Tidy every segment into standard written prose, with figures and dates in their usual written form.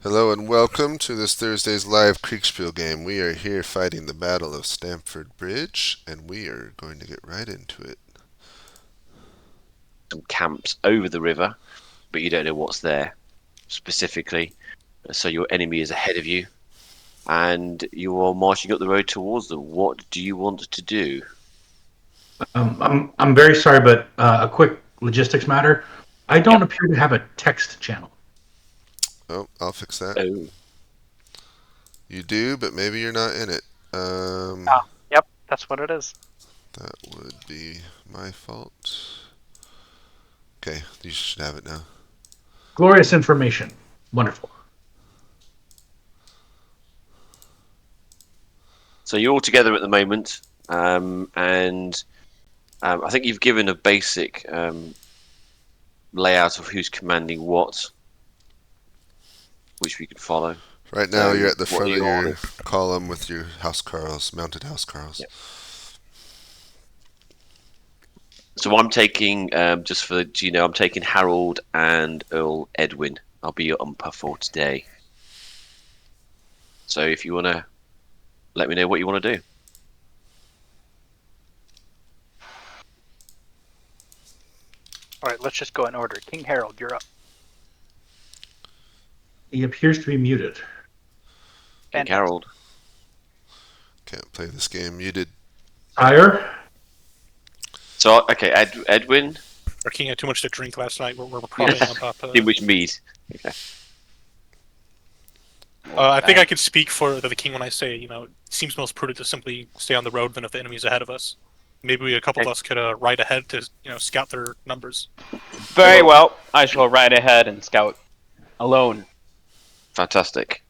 Hello and welcome to this Thursday's live Kriegspiel game. We are here fighting the Battle of Stamford Bridge, and we are going to get right into it. Some camps over the river, but you don't know what's there specifically. So your enemy is ahead of you, and you are marching up the road towards them. What do you want to do? I'm very sorry, but a quick logistics matter. I don't Yep. appear to have a text channel. Oh, I'll fix that. Oh, You do, but maybe you're not in it. Yep, that's what it is. That would be my fault. Okay, you should have it now. Glorious information. Wonderful. so you're all together at the moment, and I think you've given a basic layout of who's commanding what, which we can follow. Right now, So, you're at the what front do of you your want? column with your housecarls, mounted housecarls. Yep. So I'm taking, just for I'm taking Harold and Earl Edwin. I'll be your umper for today. So if you want to let me know what you want to do. All right, let's just go in order. King Harold, you're up. He appears to be muted. King Fantastic. Harold. Can't play this game muted. Sire, So, okay, Edwin, Our king had too much to drink last night. We're probably on top of in which mead? Okay. I think I could speak for the king when I say, it seems most prudent to simply stay on the road than if the enemy's ahead of us. Maybe a couple of us could ride ahead to, scout their numbers. Very well. I shall ride ahead and scout alone. Fantastic.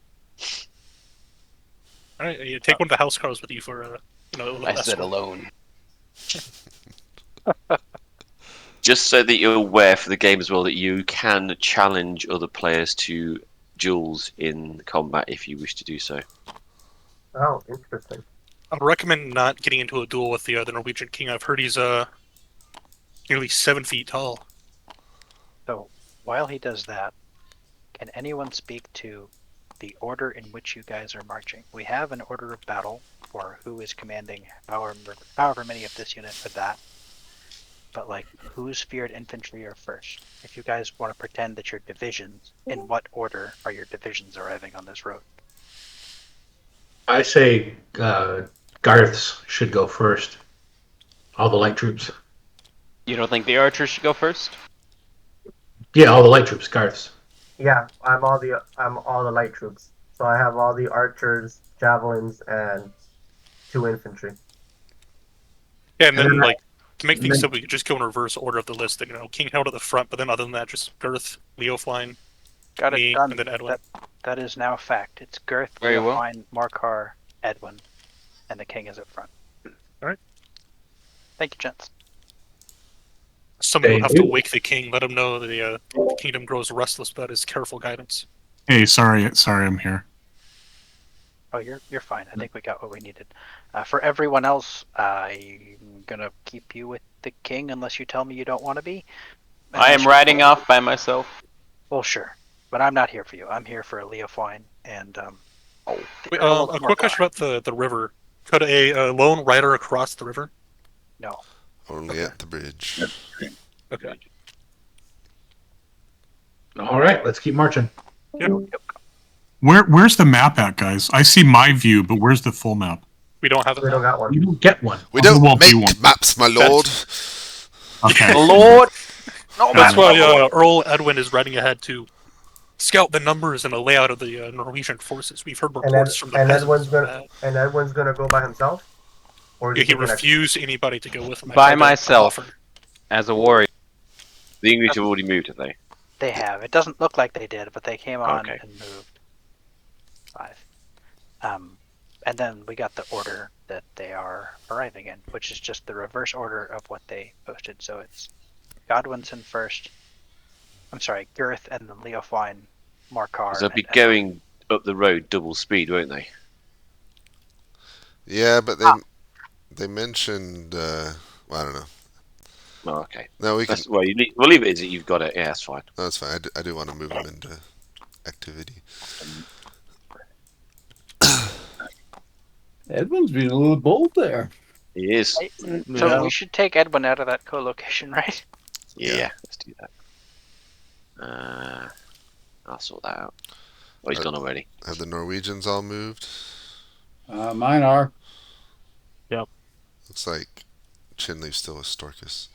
All right, you take one of the house cars with you for, a little I said escort. alone. Just so that you're aware for the game as well that you can challenge other players to duels in combat if you wish to do so. Oh, interesting. I would recommend not getting into a duel with the Norwegian king. I've heard he's nearly 7 feet tall. So, while he does that, can anyone speak to the order in which you guys are marching? We have an order of battle for who is commanding however many of this unit for that. But, whose feared infantry are first? If you guys want to pretend that you're divisions, in what order are your divisions arriving on this road? I say Garth's should go first. All the light troops. You don't think the archers should go first? Yeah, all the light troops. Garth's. Yeah, I'm all the light troops. So I have all the archers, javelins, and 2 infantry. Yeah, and then, And then to make things simple, we could just go in reverse order of the list. King Harold at the front, but then other than that, just Girth, Leofline, Got me, it done. and then Edwin. That is now a fact. It's Girth, Very well. Leofine, Markar, Edwin, and the king is up front. All right. Thank you, gents. Someone will Thank have to you. wake the king, let him know that the kingdom grows restless without his careful guidance. Hey, sorry, I'm here. Oh, you're fine. I think we got what we needed. For everyone else, I'm gonna keep you with the king unless you tell me you don't want to be. I am riding off by myself. Well, sure, but I'm not here for you. I'm here for Leofine and the Wait, Earl of a quick Morcar. question about the river. Could a lone rider across the river? No. Only at the bridge. Okay. All right, let's keep marching. Yep. Where's the map at, guys? I see my view, but where's the full map? We don't have it. We don't got one. You don't get one. We There don't won't be make one. maps, my lord. Okay. Lord! No, That's my why lord. Earl Edwin is riding ahead to scout the numbers and the layout of the Norwegian forces. We've heard reports from the Edwin's peasants. gonna go by himself, or is He taking a- refused anybody to go with him. I By tried to myself. offer. As a warrior. The English have already moved, have they? They have. It doesn't look like they did, but they came on Okay. and moved. 5. And then we got the order that they are arriving in, which is just the reverse order of what they posted. So it's Godwinson first. I'm sorry, Girth, and then Leofine, Markar. 'Cause they'll be and going up the road double speed, won't they? Yeah, but they mentioned. Well, I don't know. Oh, okay. No, we can. We'll leave it as that you've got it. Yeah, that's fine. No, that's fine. I do want to move them into activity. Edwin's being a little bold there. He is. So we should take Edwin out of that co-location, right? Yeah, let's do that. I'll sort that out. Oh, he's gone already. Have the Norwegians all moved? Mine are. Looks like Chinley's still with Storkus.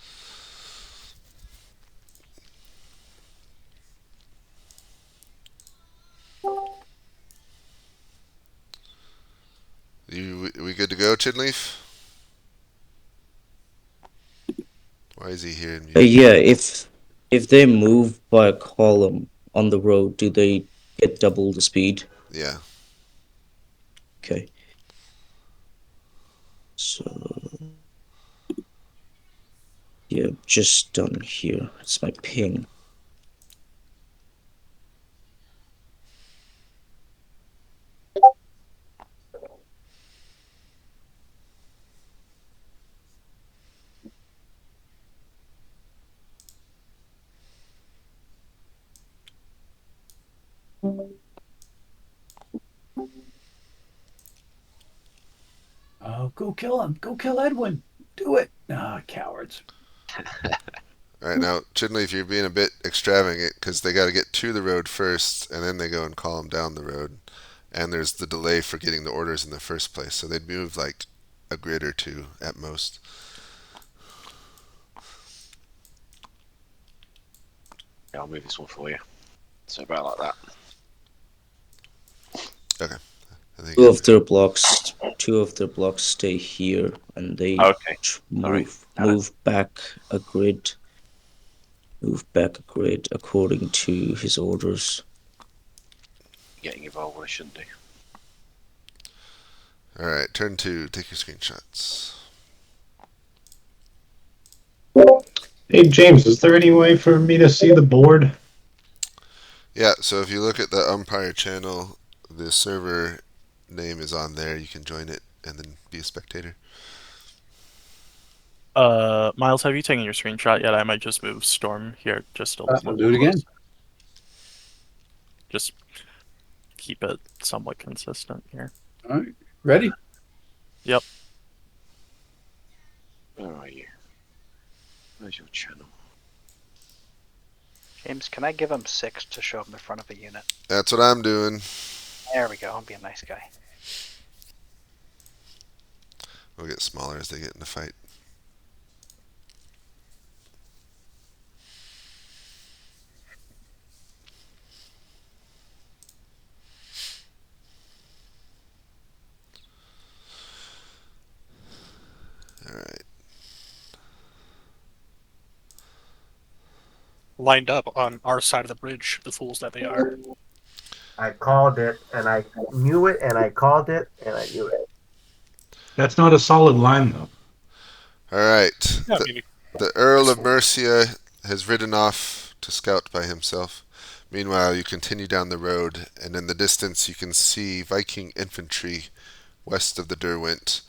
We good to go, Chinleaf? Why is he here in view? Yeah, if they move by a column on the road, do they get double the speed? Yeah. Okay. So yeah, just done here. It's my ping. Oh, go kill him. Go kill Edwin. Do it. Ah, cowards. Alright, now, Chinley, if you're being a bit extravagant, because they got to get to the road first, and then they go and call them down the road. And there's the delay for getting the orders in the first place. So they'd move like a grid or two at most. Yeah, I'll move this one for you. So about like that. Okay. I think Two of their blocks stay here, and they Okay. move back a grid. Move back a grid according to his orders. Getting involved where I shouldn't do. Alright, turn 2. Take your screenshots. Hey, James, is there any way for me to see the board? Yeah, so if you look at the umpire channel, the server name is on there. You can join it and then be a spectator. Miles, have you taken your screenshot yet? I might just move Storm here just a little. I'll do it again. Just keep it somewhat consistent here. All right. Ready? Yep. Where are you? Where's your channel? James, can I give him 6 to show him the front of a unit? That's what I'm doing. There we go. I'll be a nice guy. We'll get smaller as they get in the fight. Alright. Lined up on our side of the bridge, the fools that they are. I called it, and I knew it, and I called it, and I knew it. That's not a solid line, though. Alright. Yeah, The Earl of Mercia has ridden off to scout by himself. Meanwhile, you continue down the road, and in the distance you can see Viking infantry west of the Derwent.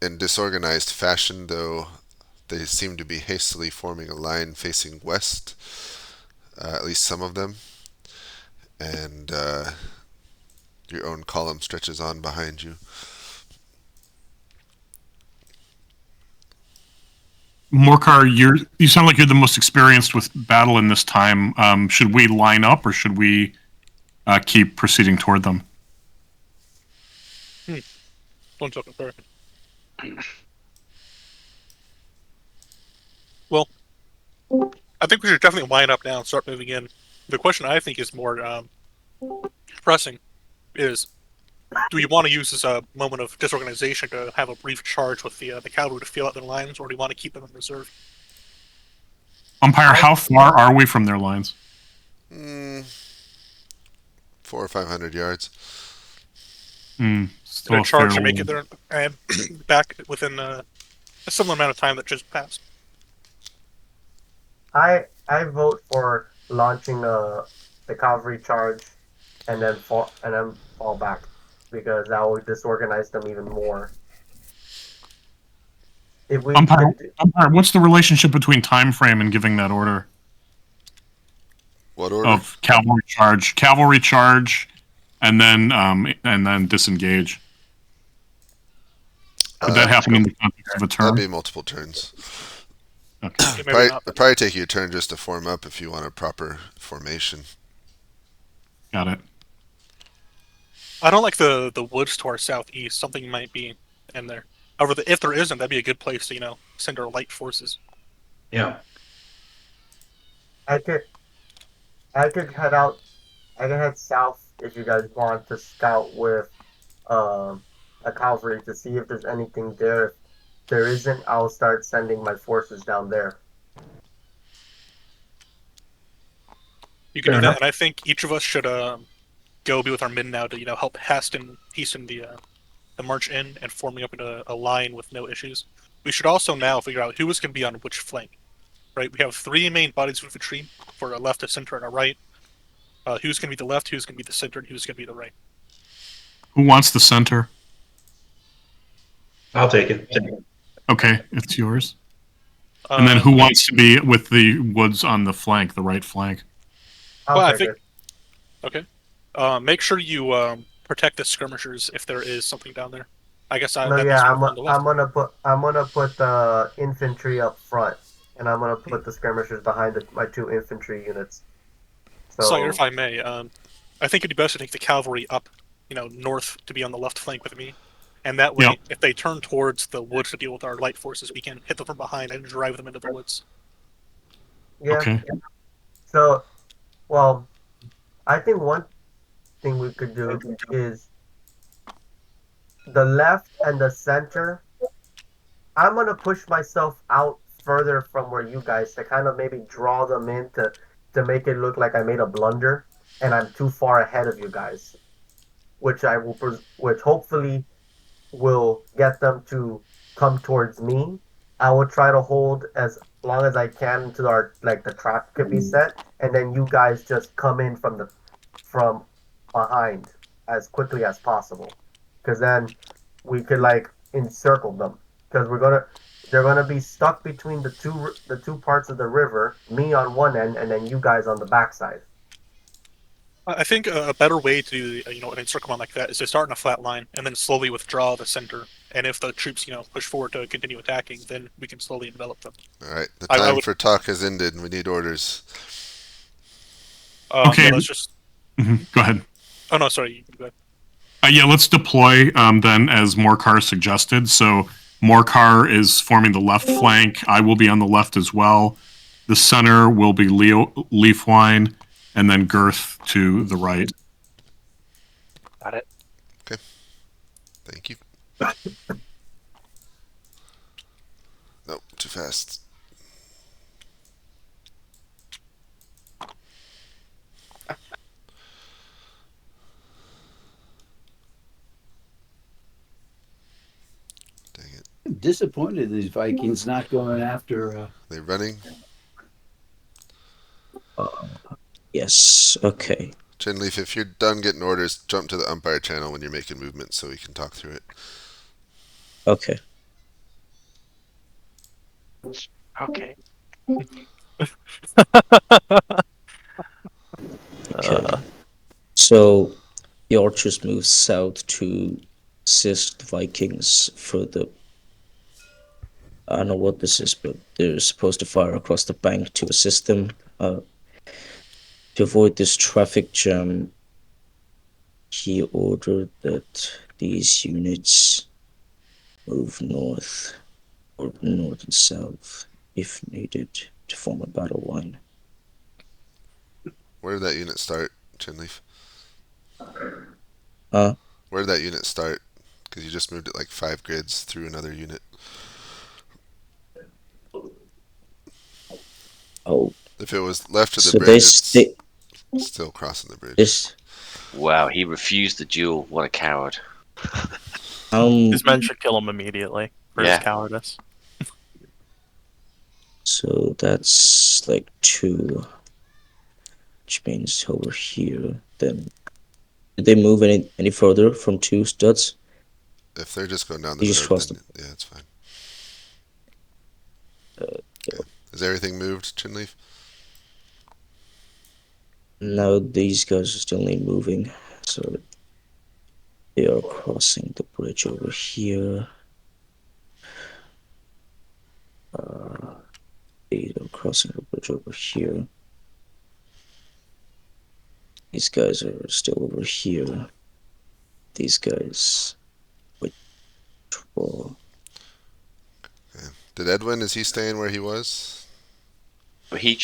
In disorganized fashion, though, they seem to be hastily forming a line facing west, at least some of them. And your own column stretches on behind you. Morcar, you sound like you're the most experienced with battle in this time. Should we line up, or should we keep proceeding toward them? One second, sorry. Well, I think we should definitely line up now and start moving in. The question I think is more pressing is, do we want to use this moment of disorganization to have a brief charge with the cavalry to feel out their lines, or do we want to keep them in reserve? Umpire, how far are we from their lines? 400 or 500 yards. Still a charge to make it there and back within a similar amount of time that just passed. I vote for launching the cavalry charge, and then fall back, because that will disorganize them even more. If we Umpire, what's the relationship between time frame and giving that order? What order? of cavalry charge, and then disengage. Would that happen in the context of a That'd turn? be multiple turns. Okay. Okay, maybe not. It'd probably take you a turn just to form up if you want a proper formation. Got it. I don't like the woods to our southeast. Something might be in there. However, if there isn't, that'd be a good place to send our light forces. Yeah. I could head out. I can head south if you guys want to scout with a cavalry to see if there's anything there. If there isn't, I'll start sending my forces down there. You can Fair do that, enough. and I think each of us should go be with our men now to help hasten the march in and forming up into a line with no issues. We should also now figure out who is going to be on which flank. Right, we have 3 main bodies of infantry for a left, a center, and a right. Who's going to be the left? Who's going to be the center? And who's going to be the right? Who wants the center? I'll take it. Okay, it's yours. And then who wants to be with the woods on the flank, the right flank? I'll take it. Okay. Make sure you protect the skirmishers if there is something down there. I guess No, that yeah, means we're on the left. I'm gonna put the infantry up front, and I'm gonna put the skirmishers behind my 2 infantry units. Sire, if I may, I think it'd be best to take the cavalry up, north to be on the left flank with me, and that way, Yep. if they turn towards the woods to deal with our light forces, we can hit them from behind and drive them into the woods. Yeah. Okay. So, well, I think one thing we could do is the left and the center. I'm gonna push myself out further from where you guys to kind of maybe draw them in to make it look like I made a blunder and I'm too far ahead of you guys, which which hopefully will get them to come towards me. I will try to hold as long as I can until the trap could be set, and then you guys just come in from behind as quickly as possible, because then we could encircle them, because they're gonna be stuck between the two parts of the river, me on one end and then you guys on the backside. I think a better way to do an encirclement like that is to start in a flat line and then slowly withdraw the center. And if the troops push forward to continue attacking, then we can slowly envelop them. All right, the time for talk has ended. We need orders. Okay. Yeah, let's just. Go ahead. Oh no, sorry. Go ahead. Yeah, let's deploy then as Morcar suggested. So Morcar is forming the left flank. I will be on the left as well. The center will be Leafwine, and then Girth to the right. Got it. Okay. Thank you. Nope, too fast. Dang it. I'm disappointed these Vikings not going after. They running? Yes. Okay. Chinleaf, if you're done getting orders, jump to the umpire channel when you're making movements so we can talk through it. Okay. Okay. Okay. So the archers move south to assist Vikings for the. I don't know what this is, but they're supposed to fire across the bank to assist them. To avoid this traffic jam, he ordered that these units move north or north and south if needed to form a battle line. Where did that unit start, Chinleaf? Huh? Where did that unit start? Because you just moved it like 5 grids through another unit. Oh. If it was left of the So bridge, it's still crossing the bridge. Wow, he refused the duel. What a coward. His men should kill him immediately for his cowardice. So that's like 2, which means over here. Then did they move any further from 2 studs? If they're just going down the road, then yeah, it's fine. Okay. Is everything moved, Chinleaf? Now these guys are still need moving, so they are crossing the bridge over here. They are crossing the bridge over here. These guys are still over here. These guys, which were Did Edwin, is he staying where he was? But he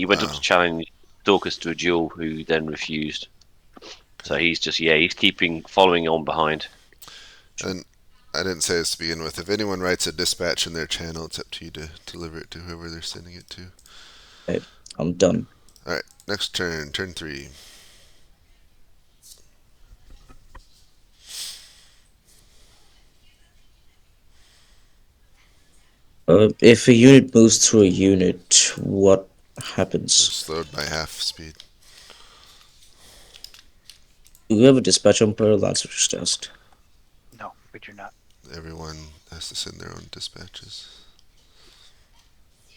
went up to challenge Dorcas to a duel, who then refused. So he's just he's following on behind. And I didn't say this to begin with. If anyone writes a dispatch in their channel, it's up to you to deliver it to whoever they're sending it to. Okay, I'm done. Alright, next turn. Turn 3. If a unit moves through a unit, what happens? They're slowed by half speed. Do we have a dispatch on per Lancer's test? No, we do not. Everyone has to send their own dispatches.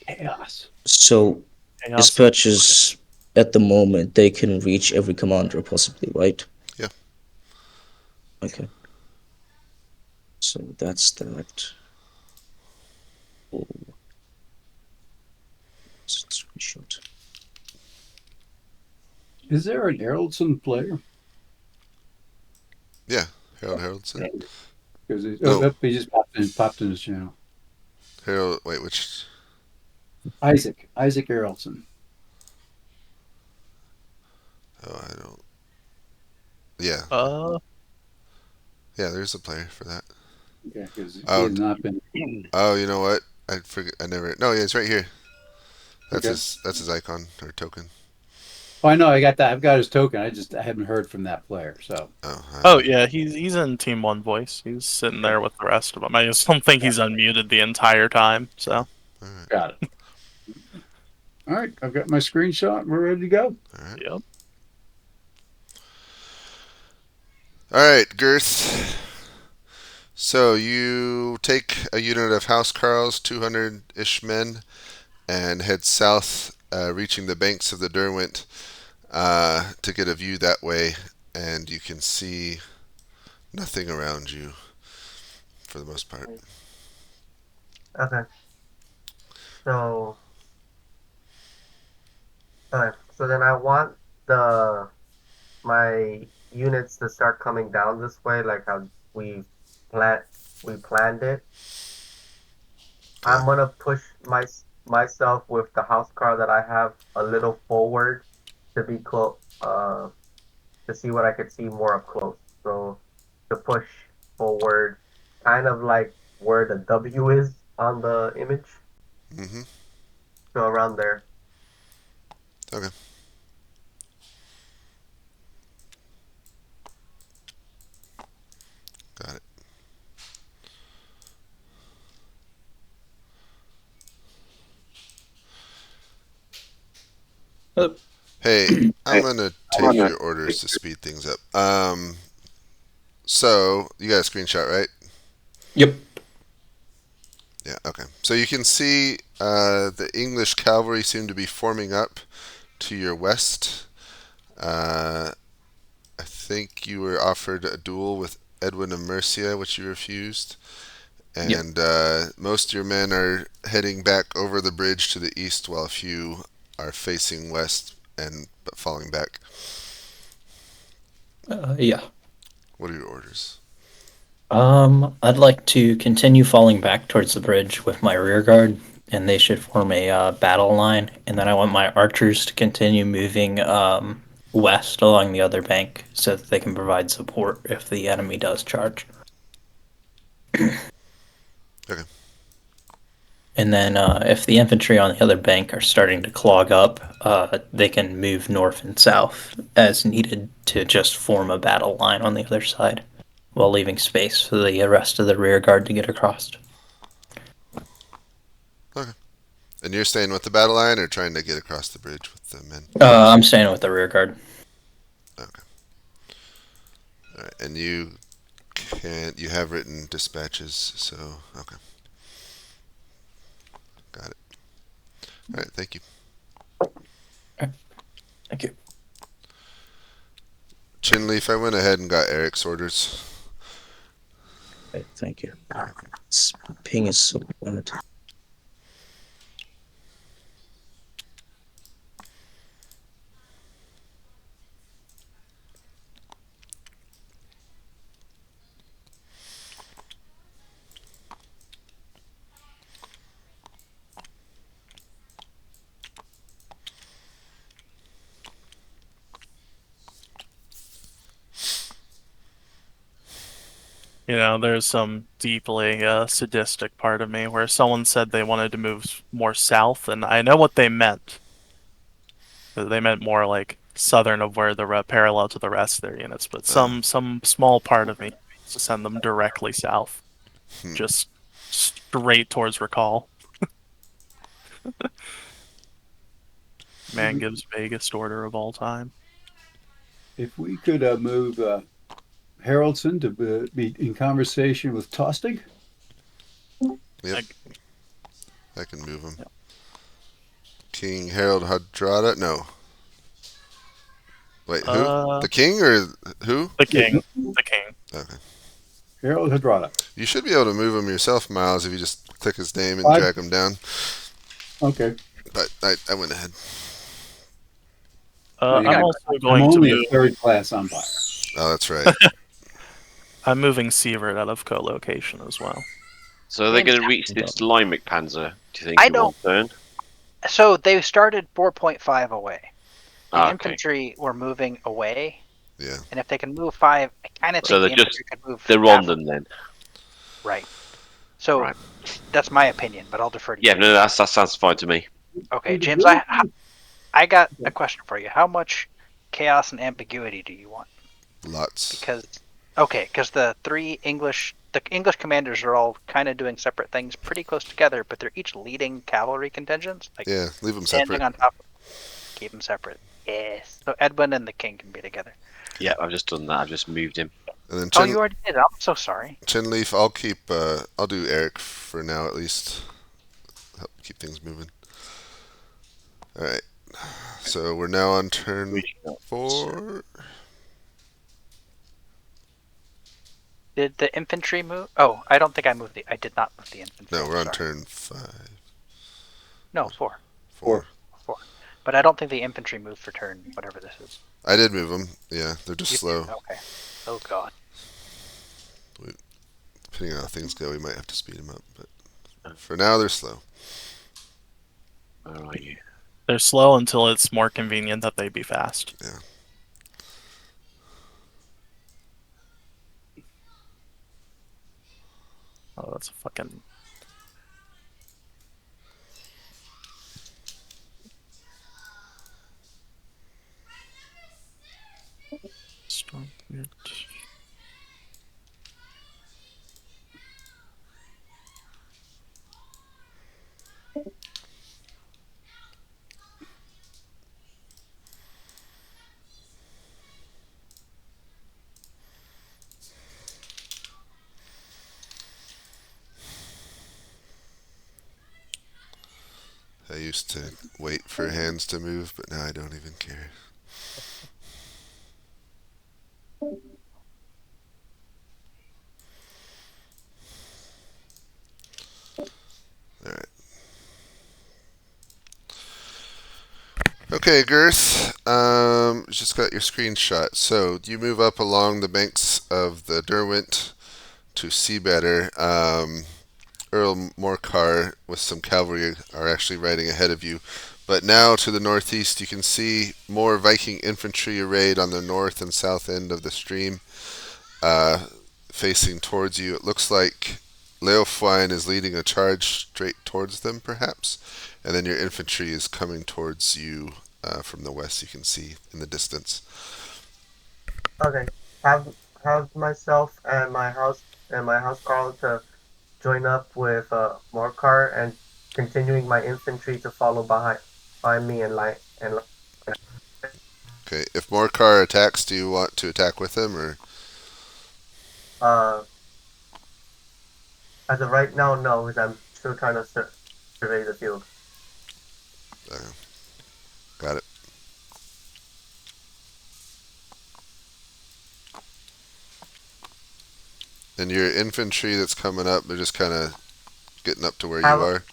Chaos. So, Chaos. dispatches at the moment, they can reach every commander possibly, right? Yeah. Okay. So that's that. Oh. Screenshot. Is there an Haraldson player? Yeah, Harold Haroldson. Because No. he just popped in his channel. Harold, wait, which? Isaac Haraldson. Oh, I don't. Yeah. Yeah, there's a player for that. Okay, because he Oh, has not been. Oh, you know what? I forget. I never. No, yeah, it's right here. That's Okay. his icon or token. Oh, I know. I got that. I've got his token. I haven't heard from that player. So. Oh yeah, he's in Team One Voice. He's sitting there with the rest of them. I just don't think he's unmuted the entire time. So. Got it. All right, I've got my screenshot. We're ready to go. All right. Yep. All right, Girth. So you take a unit of Housecarls, 200-ish men, and head south, reaching the banks of the Derwent to get a view that way, and you can see nothing around you for the most part. Okay. So, so then I want my units to start coming down this way, like how we planned it. I'm gonna push myself with the house car that I have a little forward to be close, to see what I could see more up close. So to push forward, kind of like where the W is on the image. Mm-hmm. So around there. Okay. Got it. Hey, I'm gonna take your orders to speed things up. So you got a screenshot, right? Yep. Yeah. Okay. So you can see the English cavalry seem to be forming up to your west. I think you were offered a duel with Edwin of Mercia, which you refused. And most of your men are heading back over the bridge to the east, while a few are facing west but falling back. Yeah. What are your orders? I'd like to continue falling back towards the bridge with my rear guard, and they should form a battle line. And then I want my archers to continue moving west along the other bank so that they can provide support if the enemy does charge. Okay. And then if the infantry on the other bank are starting to clog up, they can move north and south as needed to just form a battle line on the other side, while leaving space for the rest of the rear guard to get across. Okay. And you're staying with the battle line or trying to get across the bridge with the men? I'm staying with the rear guard. Okay. All right. And you have written dispatches, so okay. Got it. All right. Thank you. Thank you. Chinleaf, I went ahead and got Eric's orders. Okay, thank you. This ping is so bad. You know, there's some deeply sadistic part of me where someone said they wanted to move more south, and I know what they meant. They meant more like southern of where the parallel to the rest of their units, but some small part of me wants to send them directly south, just straight towards Recall. Man gives vaguest order of all time. If we could move Haraldson to be in conversation with Tostig. Yep. I can move him. Yep. King Harold Hadrada? No. Wait, who? The The king or who? king. The king. Okay. Harold Hadrada. You should be able to move him yourself, Miles, if you just click his name and drag him down. Okay. But I went ahead. I'm also I'm going to only move. a third class umpire. Oh, that's right. I'm moving Sievert out of co-location as well. So are they James, going to reach this Limerick Panzer, do you think, I in one don't- turn? So they started 4.5 away. The Okay. infantry were moving away. Yeah. And if they can move 5, I kind of think So the they're infantry could move. they're on them then. Right. So Right. that's my opinion, but I'll defer to Yeah, you. no, that sounds fine to me. Okay, James, I got a question for you. How much chaos and ambiguity do you want? Lots. Because the English commanders are all kind of doing separate things pretty close together, but they're each leading cavalry contingents. Like Yeah, leave them standing separate. on top. Keep them separate. Yes. So Edwin and the king can be together. Yeah, I've just done that. I've just moved him. And then Oh, you already did. I'm so sorry. Chinleaf, I'll keep. I'll do Eric for now at least. Help keep things moving. All right. So we're now on turn 4. Did the infantry move? Oh, I don't think I moved I did not move the infantry. No, we're on Sorry. turn 5. No, 4. 4. But I don't think the infantry moved for turn whatever this is. I did move them. Yeah, they're just You slow. did? Okay. Oh god. Depending on how things go, we might have to speed them up. But for now, they're slow. Where are you? They're slow until it's more convenient that they be fast. Yeah. Oh, that's a fucking... I used to wait for hands to move, but now I don't even care. Alright. Okay, Girth. Just got your screenshot. So you move up along the banks of the Derwent to see better. Earl Morcar with some cavalry are actually riding ahead of you. But now to the northeast, you can see more Viking infantry arrayed on the north and south end of the stream, facing towards you. It looks like Leofwine is leading a charge straight towards them, perhaps, and then your infantry is coming towards you from the west. You can see in the distance. Okay. Have myself and my house Carl to join up with Morcar and continuing my infantry to follow behind me and Okay, if Morcar attacks, do you want to attack with him, or? As of right now, no, because I'm still trying to survey the field. Got it. And your infantry that's coming up, they're just kind of getting up to where Have you are.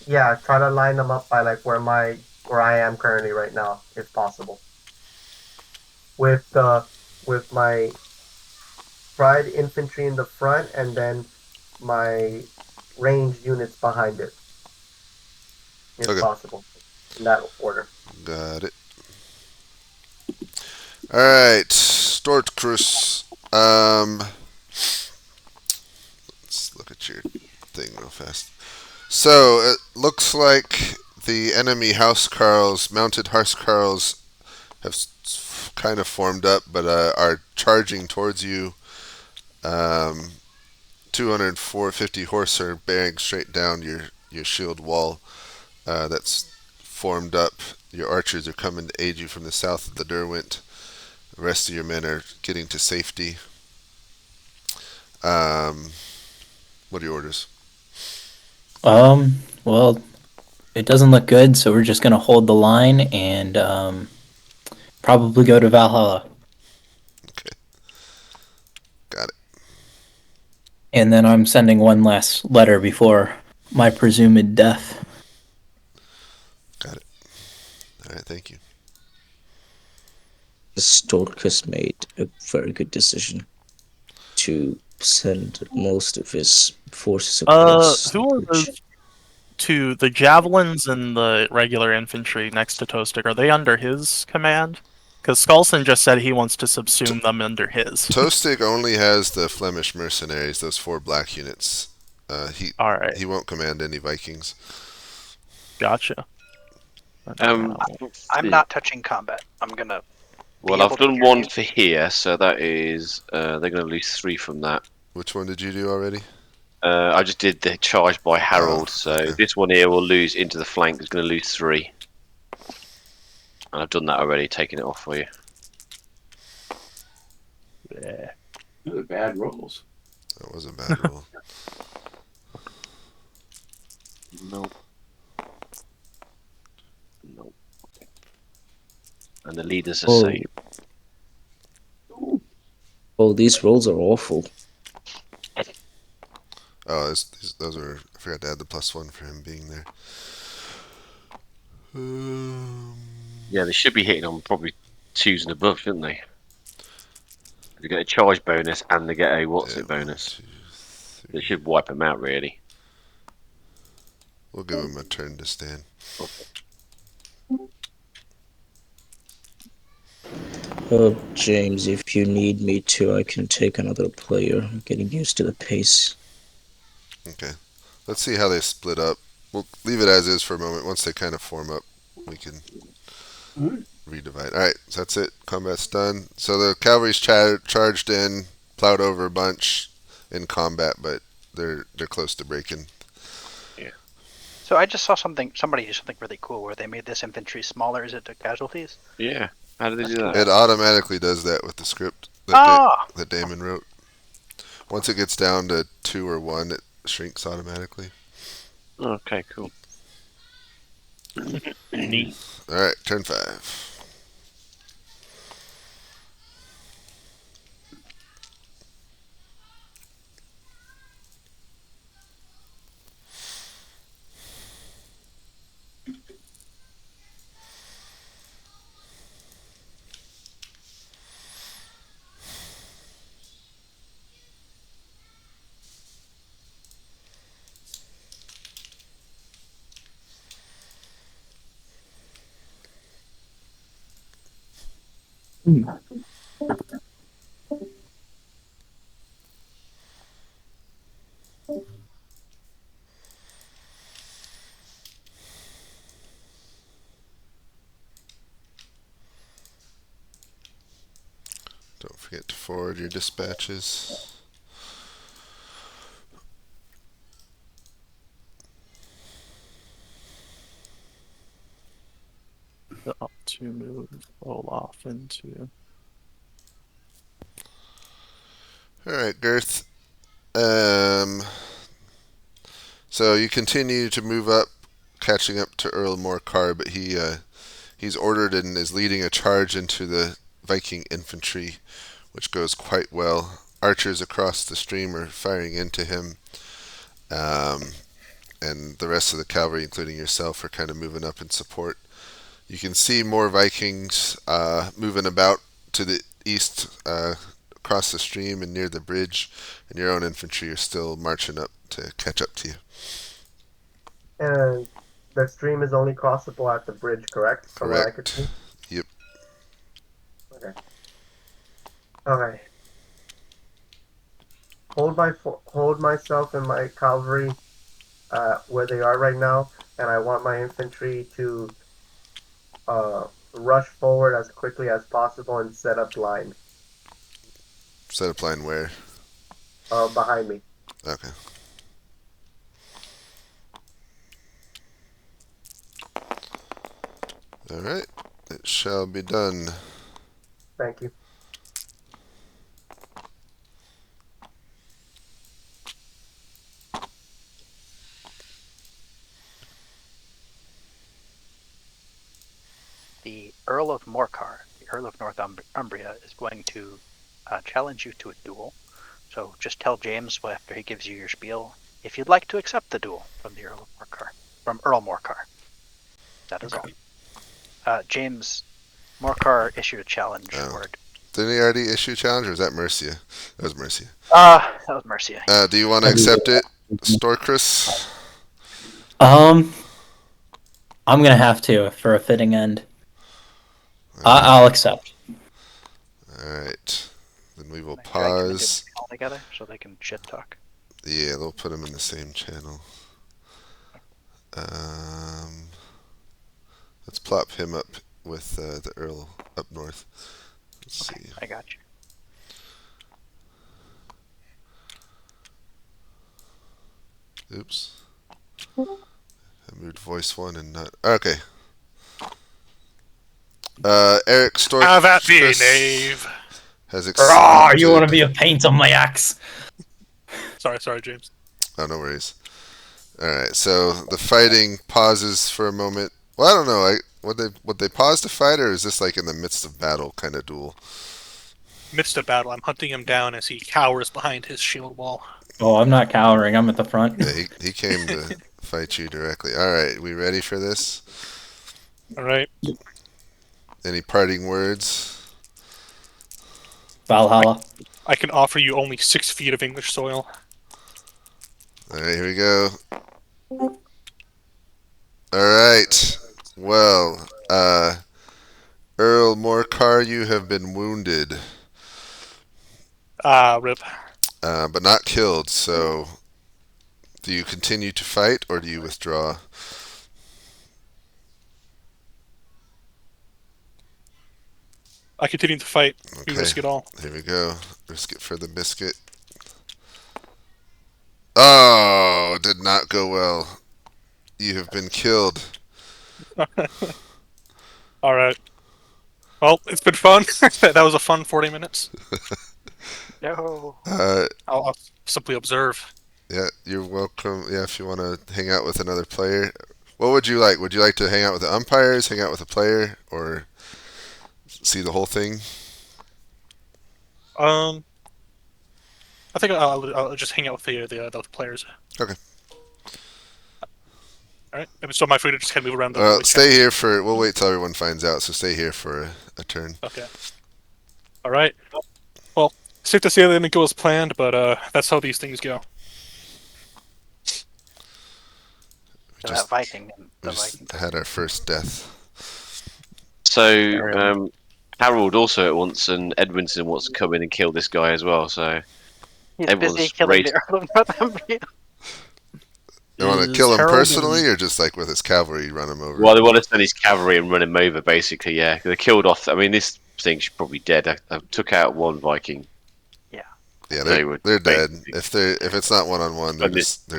Yeah, try to line them up by like where I am currently right now, if possible. With my fried infantry in the front and then my ranged units behind it, if Okay, possible, in that order. got it. All right, Stortkrus. Let's look at your thing real fast. So it looks like the enemy housecarls, mounted housecarls, have kind of formed up, but are charging towards you. 250 horse are bearing straight down your shield wall. That's formed up. Your archers are coming to aid you from the south of the Derwent. The rest of your men are getting to safety. Um, what are your orders? Well, it doesn't look good, so we're just gonna hold the line and probably go to Valhalla. Okay, got it. And then I'm sending one last letter before my presumed death. Got it. All right, thank you. Storkus made a very good decision to send most of his forces across the Who are bridge. those two? The javelins and the regular infantry next to Tostig, are they under his command? Because Skalson just said he wants to subsume them under his. Tostig only has the Flemish mercenaries, those 4 black units. All right, He won't command any Vikings. gotcha. Um, I'm not touching combat. I'm gonna. Well, be I've able to done hear one you. for here, so that is they're going to lose 3 from that. Which one did you do already? I just did the charge by Harold, so okay. this one here will lose into the flank. Is going to lose 3, and I've done that already, taking it off for you. Yeah. They're bad rolls. That was a bad roll. Nope. Nope. And the leader's the Oh, same. oh, these rolls are awful. Oh, those are. I forgot to add the +1 for him being there. Yeah, they should be hitting on probably 2s and above, shouldn't they? They get a charge bonus and they get a what's it bonus. 1, 2, 3. They should wipe them out, really. We'll give him a turn to stand. Oh, James, if you need me to, I can take another player. I'm getting used to the pace. Okay. Let's see how they split up. We'll leave it as is for a moment. Once they kind of form up, we can redivide. All right, so that's it. Combat's done. So the cavalry's charged in, plowed over a bunch in combat, but they're close to breaking. So I just saw somebody do something really cool where they made this infantry smaller as it took casualties. Yeah. How did they That's do that? It automatically does that with the script that Damon wrote. Once it gets down to 2 or 1, it shrinks automatically. Okay, cool. Neat. All right, turn 5. Don't forget to forward your dispatches. The up 2 move roll off into. All right, Girth. So you continue to move up, catching up to Earl Morcar, but he's ordered and is leading a charge into the Viking infantry, which goes quite well. archers across the stream are firing into him. And the rest of the cavalry, including yourself, are kind of moving up in support. You can see more Vikings moving about to the east across the stream and near the bridge, and your own infantry are still marching up to catch up to you. And the stream is only crossable at the bridge, correct? From what I could Correct. see? Yep. Okay. Okay. Hold myself and my cavalry where they are right now, and I want my infantry to rush forward as quickly as possible and set up line Set up line where? behind me. Okay. Alright. It shall be done. Thank you. The Earl of Morcar, the Earl of Northumbria, is going to challenge you to a duel. So just tell James after he gives you your spiel if you'd like to accept the duel from the Earl of Morcar, from Earl Morcar. That is all. James, Morcar issued a challenge word. Didn't he already issue a challenge, or was that Mercia? That was Mercia. That was Mercia. Do you want to accept it, Storchris? I'm gonna have to for a fitting end. I'll accept. Alright. Then we will Drag them into pause. the call together so they can shit talk. Yeah, they'll put them in the same channel. Let's plop him up with the Earl up north. Let's see. I got you. Oops. I moved voice one and not. Okay. Eric Stork. Have at thee, knave. Has accepted. You want to be a paint on my axe? Sorry, James. Oh, no worries. Alright, so the fighting pauses for a moment. Well, I don't know. Would they pause to fight, or is this like in the midst of battle kind of duel? Midst of battle, I'm hunting him down as he cowers behind his shield wall. Oh, I'm not cowering. I'm at the front. Yeah, he came to fight you directly. Alright, we ready for this? Alright. Any parting words? Valhalla. I can offer you only 6 feet of English soil. Alright, here we go. Alright. Well, Earl Morcar, you have been wounded. Rip. But not killed, so do you continue to fight, or do you withdraw? I continue to fight. Okay. You risk it all. Here we go. Risk it for the biscuit. Oh, did not go well. You have been killed. Alright. Well, it's been fun. That was a fun 40 minutes. No. I'll simply observe. Yeah, you're welcome. Yeah, if you want to hang out with another player. What would you like? Would you like to hang out with the umpires, hang out with a player, or see the whole thing? I think I'll just hang out with the players. Okay. Alright, so am I free to just kind of move around the stay here for... We'll wait till everyone finds out, so stay here for a turn. Okay. Alright. Well, safe to say that didn't go as planned, but that's how these things go. So that Viking. We just had our first death. So, Harold also at once, and Edwinson wants to come in and kill this guy as well, so... He's busy killing the Earl of Northumbria. You want to kill him personally, or just like with his cavalry run him over? Well, they want to send his cavalry and run him over, basically, yeah. They killed off... I mean, this thing's probably dead. I took out one Viking. Yeah, they're dead. If it's not one-on-one, they're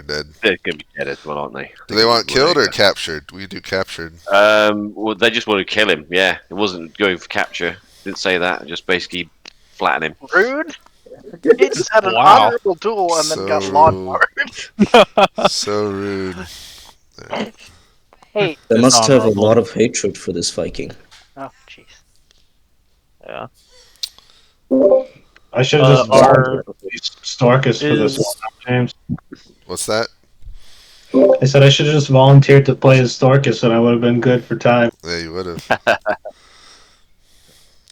dead. They're going to be dead as well, aren't they? Do they want killed or captured? We do captured. Well, they just want to kill him, yeah. It wasn't going for capture. Didn't say that. Just basically flatten him. Rude. He just had an honorable duel and then got lawnmowered. So rude. Hey, they must have a lot of hatred for this Viking. Oh, jeez. Yeah. I should have just Are Storkus for this is one, James. What's that? I said I should have just volunteered to play as Storkus, and I would have been good for time. Yeah, you would have.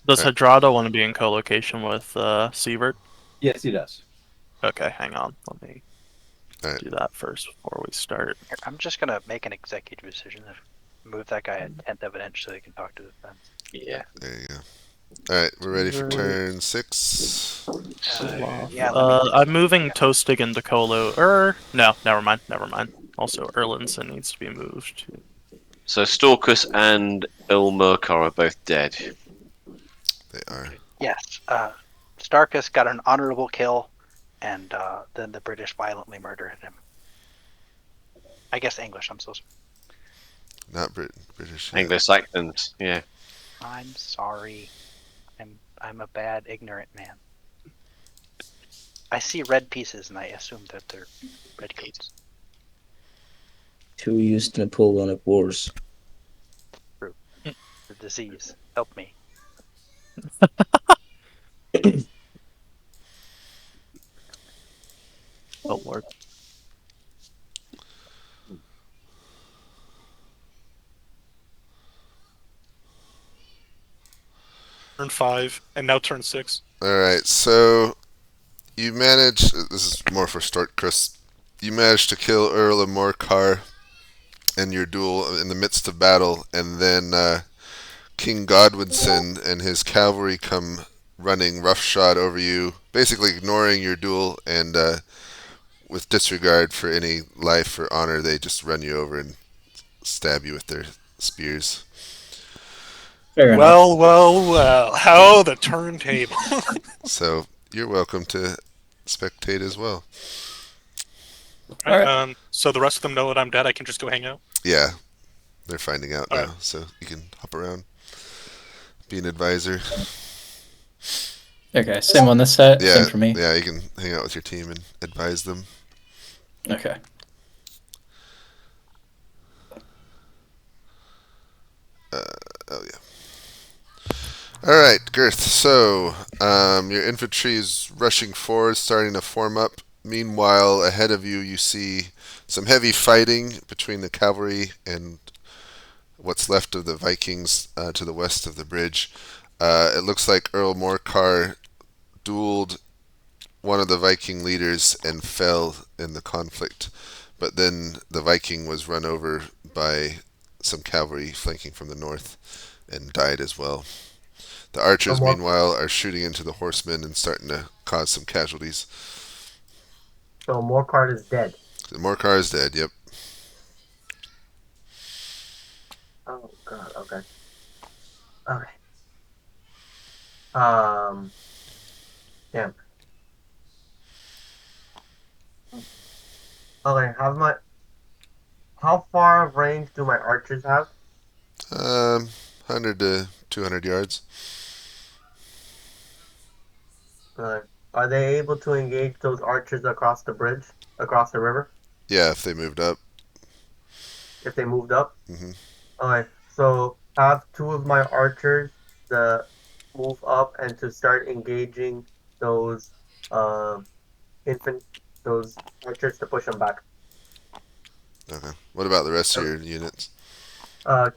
does Hadrada want to be in co-location with Sievert? Yes, he does. Okay, hang on. Let me Alright. do that first before we start. Here, I'm just gonna make an executive decision and move that guy at 10th evidence so he can talk to the fence. Yeah. There you go. Alright, we're ready for turn 6. Yeah, I'm moving Toastig into Colo. No, never mind. Also, Erlinson needs to be moved. So Storkus and Ilmurkar are both dead. They are. yes. Starkus got an honorable kill, and then the British violently murdered him. I guess English. I'm so sorry. Not British. Yeah. Anglo-Saxons, yeah. I'm sorry. I'm a bad, ignorant man. I see red pieces and I assume that they're redcoats. 2 used Napoleonic Wars. True. The disease. Help me. Oh lord. Turn 5, and now turn 6. Alright, so you managed. This is more for Start Chris. You managed to kill Earl of Morcar in your duel in the midst of battle, and then King Godwinson and his cavalry come running roughshod over you, basically ignoring your duel, and with disregard for any life or honor, they just run you over and stab you with their spears. Fair Well, how the turntable. So you're welcome to spectate as well. Alright, so the rest of them know that I'm dead. I can just go hang out. Yeah, they're finding out now, Alright. so you can hop around, be an advisor. Okay, same on this set. Yeah, Same for me. yeah, you can hang out with your team and advise them. Okay. Oh yeah. All right, Girth. So your infantry is rushing forward, starting to form up. Meanwhile, ahead of you, you see some heavy fighting between the cavalry and what's left of the Vikings to the west of the bridge. It looks like Earl Morcar dueled one of the Viking leaders and fell in the conflict. But then the Viking was run over by some cavalry flanking from the north and died as well. The archers, meanwhile, are shooting into the horsemen and starting to cause some casualties. So Morcar is dead. Morcar is dead, yep. Oh god, okay. Damn. Okay, how far of range do my archers have? 100 to 200 yards. Are they able to engage those archers across the bridge, across the river? Yeah, if they moved up. If they moved up? Mhm. Okay, so have 2 of my archers to move up and to start engaging those those archers to push them back. Okay. What about the rest of your units?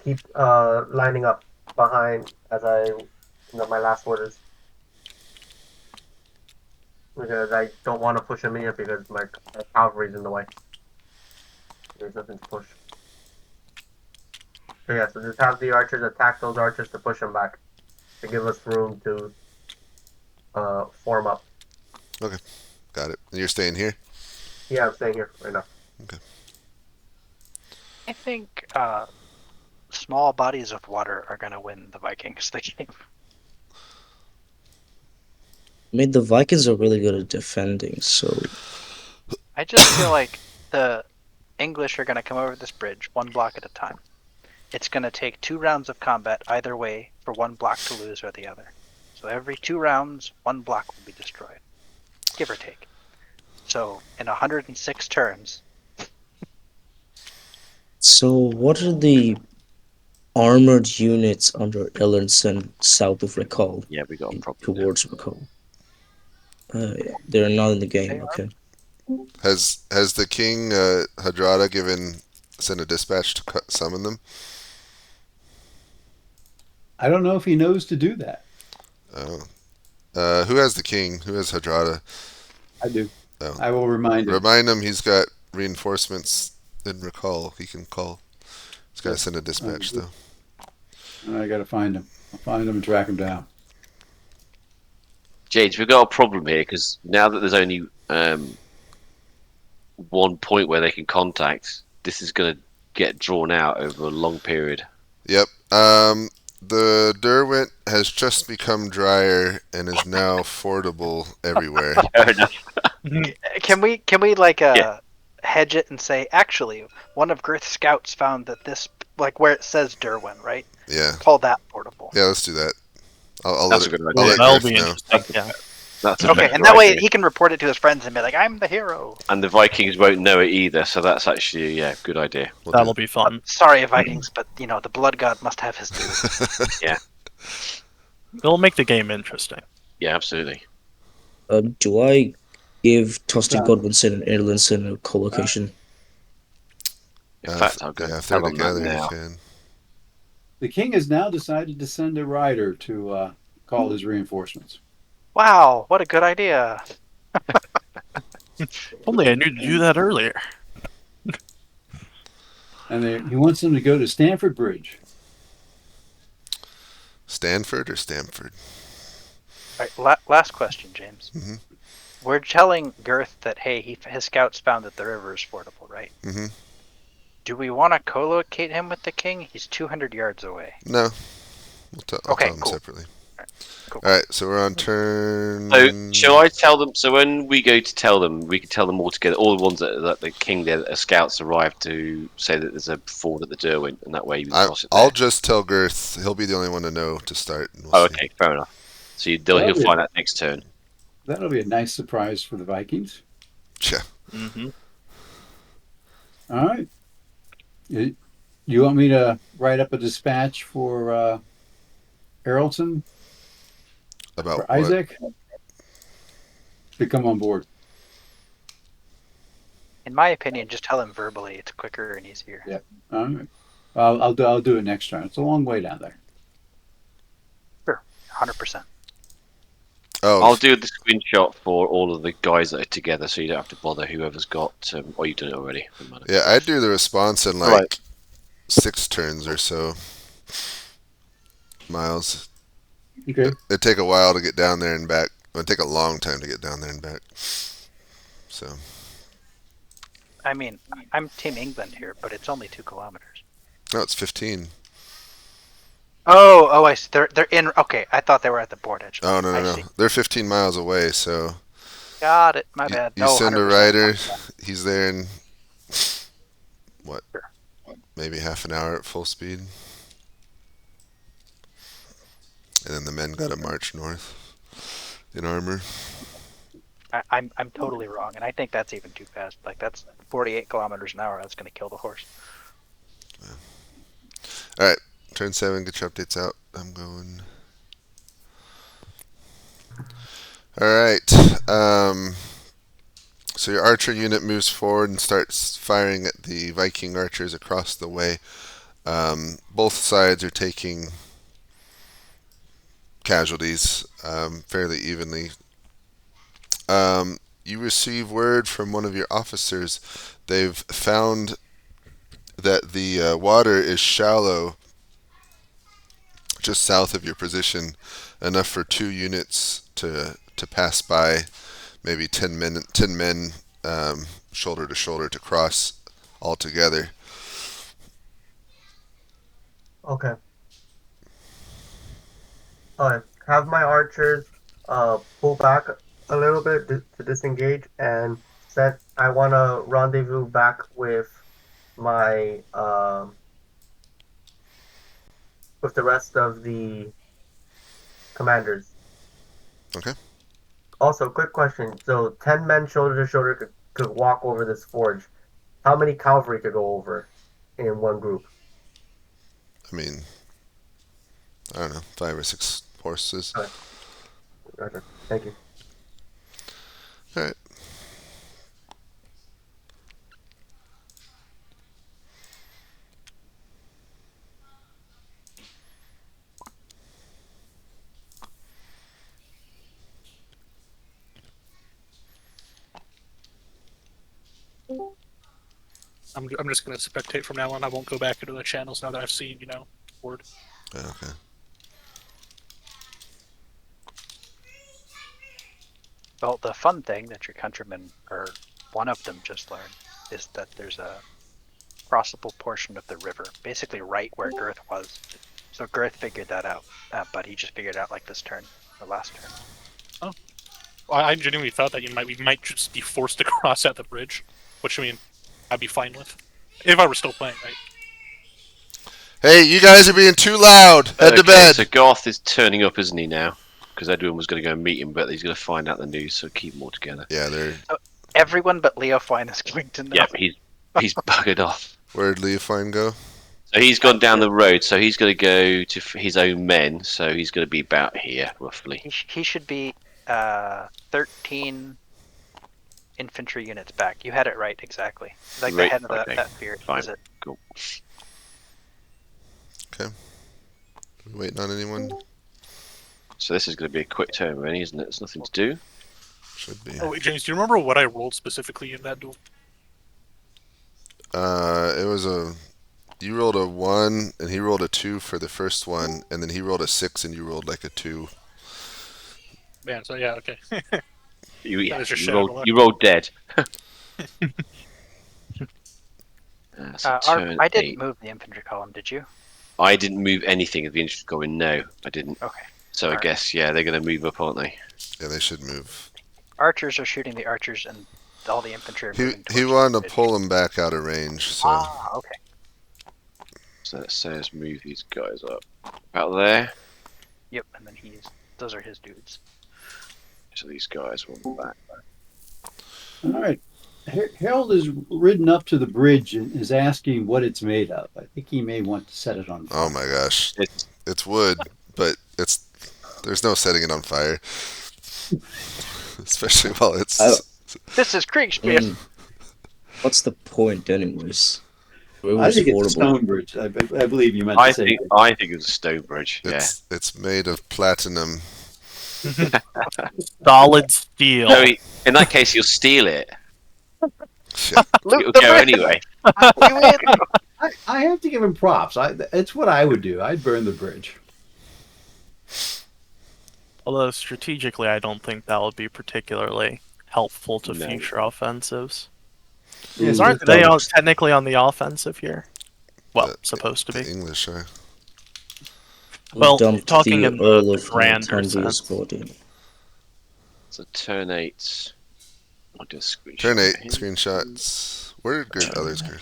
Keep lining up behind as my last orders. Because I don't want to push them in because my cavalry's in the way. There's nothing to push. So yeah, so just have the archers attack those archers to push them back. To give us room to form up. Okay. Got it. And you're staying here? Yeah, I'm staying here right now. Okay. I think small bodies of water are gonna win the Vikings the game. I mean, the Vikings are really good at defending, so I just feel like the English are gonna come over this bridge 1 block at a time. It's gonna take 2 rounds of combat either way for 1 block to lose or the other. So every 2 rounds, 1 block will be destroyed, give or take. So in 106 turns. So what are the armored units under Ellenson south of Recall? Yeah, we got a problem there. Towards Recall. They're not in the They game. are. Okay. Has the king Hadrada sent a dispatch to summon them? I don't know if he knows to do that. Oh. Who has the king? Who has Hadrada? I do. Oh. I will remind him. Remind him he's got reinforcements in recall. He can call. He's got to send a dispatch though. I got to find him. I'll find him and track him down. James, we've got a problem here because now that there's only one point where they can contact, this is going to get drawn out over a long period. Yep. The Derwent has just become drier and is now fordable everywhere. Fair enough. Can we like Yeah. hedge it and say actually one of Girth's scouts found that this like where it says Derwin, right? Yeah. Call that portable. Yeah, let's do that. I'll That's let a good I'll idea. let That'll Griff be know. interesting. Yeah. That's a Okay, better and that way idea. he can report it to his friends and be like, "I'm the hero." And the Vikings won't know it either, so that's actually good idea. We'll do That'll it. be fun. Sorry, Vikings, but you know the blood god must have his due. Yeah, It'll make the game interesting. yeah, absolutely. Do I give Tosty Godwinson and Erlinson a co-location? In fact, I'll go if they're tell them that together, you now. can. The king has now decided to send a rider to call his reinforcements. Wow, what a good idea! If only I knew to do that earlier. And he wants them to go to Stamford Bridge. Stanford or Stamford? All right, last question, James. Mhm. We're telling Girth that hey, his scouts found that the river is fordable, right? Mm-hmm. Do we want to co-locate him with the king? He's 200 yards away. No. I'll Okay, tell them cool. separately. Cool. All right, so we're on turn. So, shall I tell them? So, when we go to tell them, we can tell them all together, all the ones that the king, their scouts arrived to say that there's a ford at the Derwent, and that way you can cross it there. I'll just tell Girth. He'll be the only one to know to start. And we'll Oh, see. okay, fair enough. So he'll That'll be- find out next turn. That'll be a nice surprise for the Vikings. Yeah. Mm-hmm. All right. You want me to write up a dispatch for Haraldson, About for what? Isaac, to come on board? In my opinion, just tell him verbally. It's quicker and easier. Yeah. All right. I'll do it next turn. It's a long way down there. Sure, 100%. Oh, I'll do the screenshot for all of the guys that are together, so you don't have to bother whoever's got. Or you've done it already. Doesn't matter. yeah. I'd do the response in like Right. 6 turns or so. Miles. Okay. It'd take a while to get down there and back. It'd take a long time to get down there and back. So. I mean, I'm Team England here, but it's only 2 kilometers. No, it's 15. Oh, I see. They're in. Okay, I thought they were at the board edge. Oh, no. I see. They're 15 miles away, so. Got it. My bad. You No, send a 100%. rider, he's there in. What? Sure. Maybe half an hour at full speed. And then the men got to march north in armor. I'm totally wrong, and I think that's even too fast. Like that's 48 kilometers an hour. That's going to kill the horse. All right, turn 7. Get your updates out. I'm going. All right. So your archer unit moves forward and starts firing at the Viking archers across the way. Both sides are taking casualties fairly evenly. You receive word from one of your officers. They've found that the water is shallow just south of your position, enough for 2 units to pass by, maybe 10 men shoulder to shoulder to cross all together. Okay. Alright. Have my archers pull back a little bit to disengage, and I want to rendezvous back with my with the rest of the commanders. Okay. Also, quick question. So 10 men shoulder to shoulder could walk over this forge. How many cavalry could go over in one group? I mean, I don't know, 5 or 6 horses. Okay. Gotcha. Thank you. Alright. I'm just going to spectate from now on. I won't go back into the channels now that I've seen, word. Okay. Well, the fun thing that your countrymen, or one of them, just learned is that there's a crossable portion of the river, basically right where Girth was. So Girth figured that out, but he just figured it out like this turn, or last turn. Oh. Well, I genuinely thought that we might just be forced to cross at the bridge, which, I mean, I'd be fine with. If I were still playing, right? Hey, you guys are being too loud. Head to bed. So Garth is turning up, isn't he, now? Because Edwin was going to go and meet him, but he's going to find out the news, so keep them all together. Yeah, they're... So everyone but Leo Fine is going to know. Yeah, he's buggered off. Where'd Leofine go? So he's gone down the road, so he's going to go to his own men, so he's going to be about here, roughly. He should be 13 infantry units back. You had it right, exactly. Like the head of that beard. Fine. Is it? Cool. Okay. We waiting on anyone? So this is going to be a quick turn, really, isn't it? There's nothing to do. Should be. Oh, wait, James, do you remember what I rolled specifically in that duel? It was a... You rolled a 1, and he rolled a 2 for the first one, and then he rolled a 6, and you rolled like a 2. Man, so yeah, okay. You rolled dead. So I didn't move the infantry column, did you? I didn't move anything of the infantry going. No, I didn't. Okay. So I guess, yeah, they're going to move up, aren't they? Yeah, they should move. Archers are shooting the archers, and all the infantry are moving He wanted to pull them back out of range, so... Ah, okay. So that says move these guys up. About there. Yep, and then those are his dudes. So these guys will be back. All right. Harold has ridden up to the bridge and is asking what it's made of. I think he may want to set it on fire. Oh my gosh. It's wood, but there's no setting it on fire. Especially while it's... This is Kriegspiel. What's the point, anyways? I think it's a stone bridge. I believe you meant to say. I think it was a stone bridge. It's made of platinum. Solid steel. No, in that case, you'll steal it. Yeah. It'll go anyway. I have to give him props. It's what I would do. I'd burn the bridge. Although strategically, I don't think that would be particularly helpful to future offensives. Yes, Aren't they all technically on the offensive here? Well, supposed to be. The English are. Well, Dumped talking the in Earl the of grander Northumbria's sense. body. So turn 8. I'll do a screenshot. Turn 8, screenshots. Where did others go?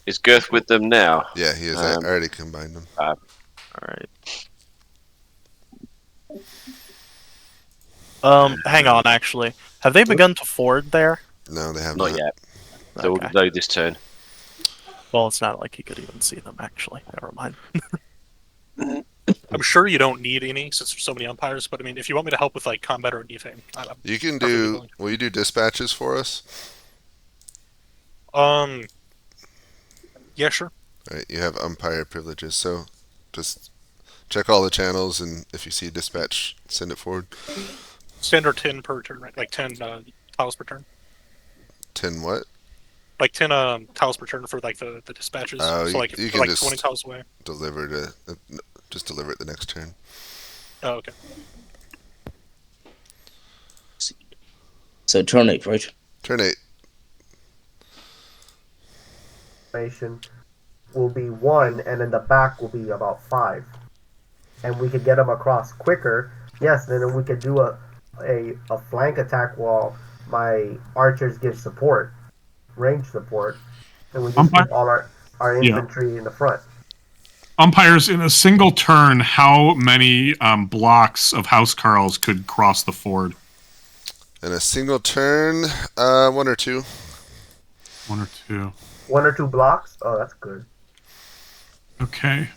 Is Girth with them now? Yeah, he is. I already combined them. Alright. Hang on, actually. Have they begun to ford there? No, they have Not yet. So we'll load this turn. Well, it's not like you could even see them, actually. Never mind. I'm sure you don't need any since there's so many umpires, but I mean, if you want me to help with like combat or anything, You can do. Will you do dispatches for us? Yeah, sure. All right, you have umpire privileges, so just check all the channels, and if you see a dispatch, send it forward. Standard 10 per turn, right? Like 10 tiles per turn. 10 what? Like 10 tiles per turn for like the dispatches. Oh, so like you for can like just 20 tiles away. Deliver just deliver it the next turn. Oh, okay. So turn 8, right? Turn 8. Will be 1, and in the back will be about 5, and we could get them across quicker. Yes, then we could do a flank attack while my archers give support, range support, and we just keep all our infantry in the front. Umpires, in a single turn, how many blocks of housecarls could cross the ford? In a single turn, 1 or 2. 1 or 2. 1 or 2 blocks? Oh, that's good. Okay.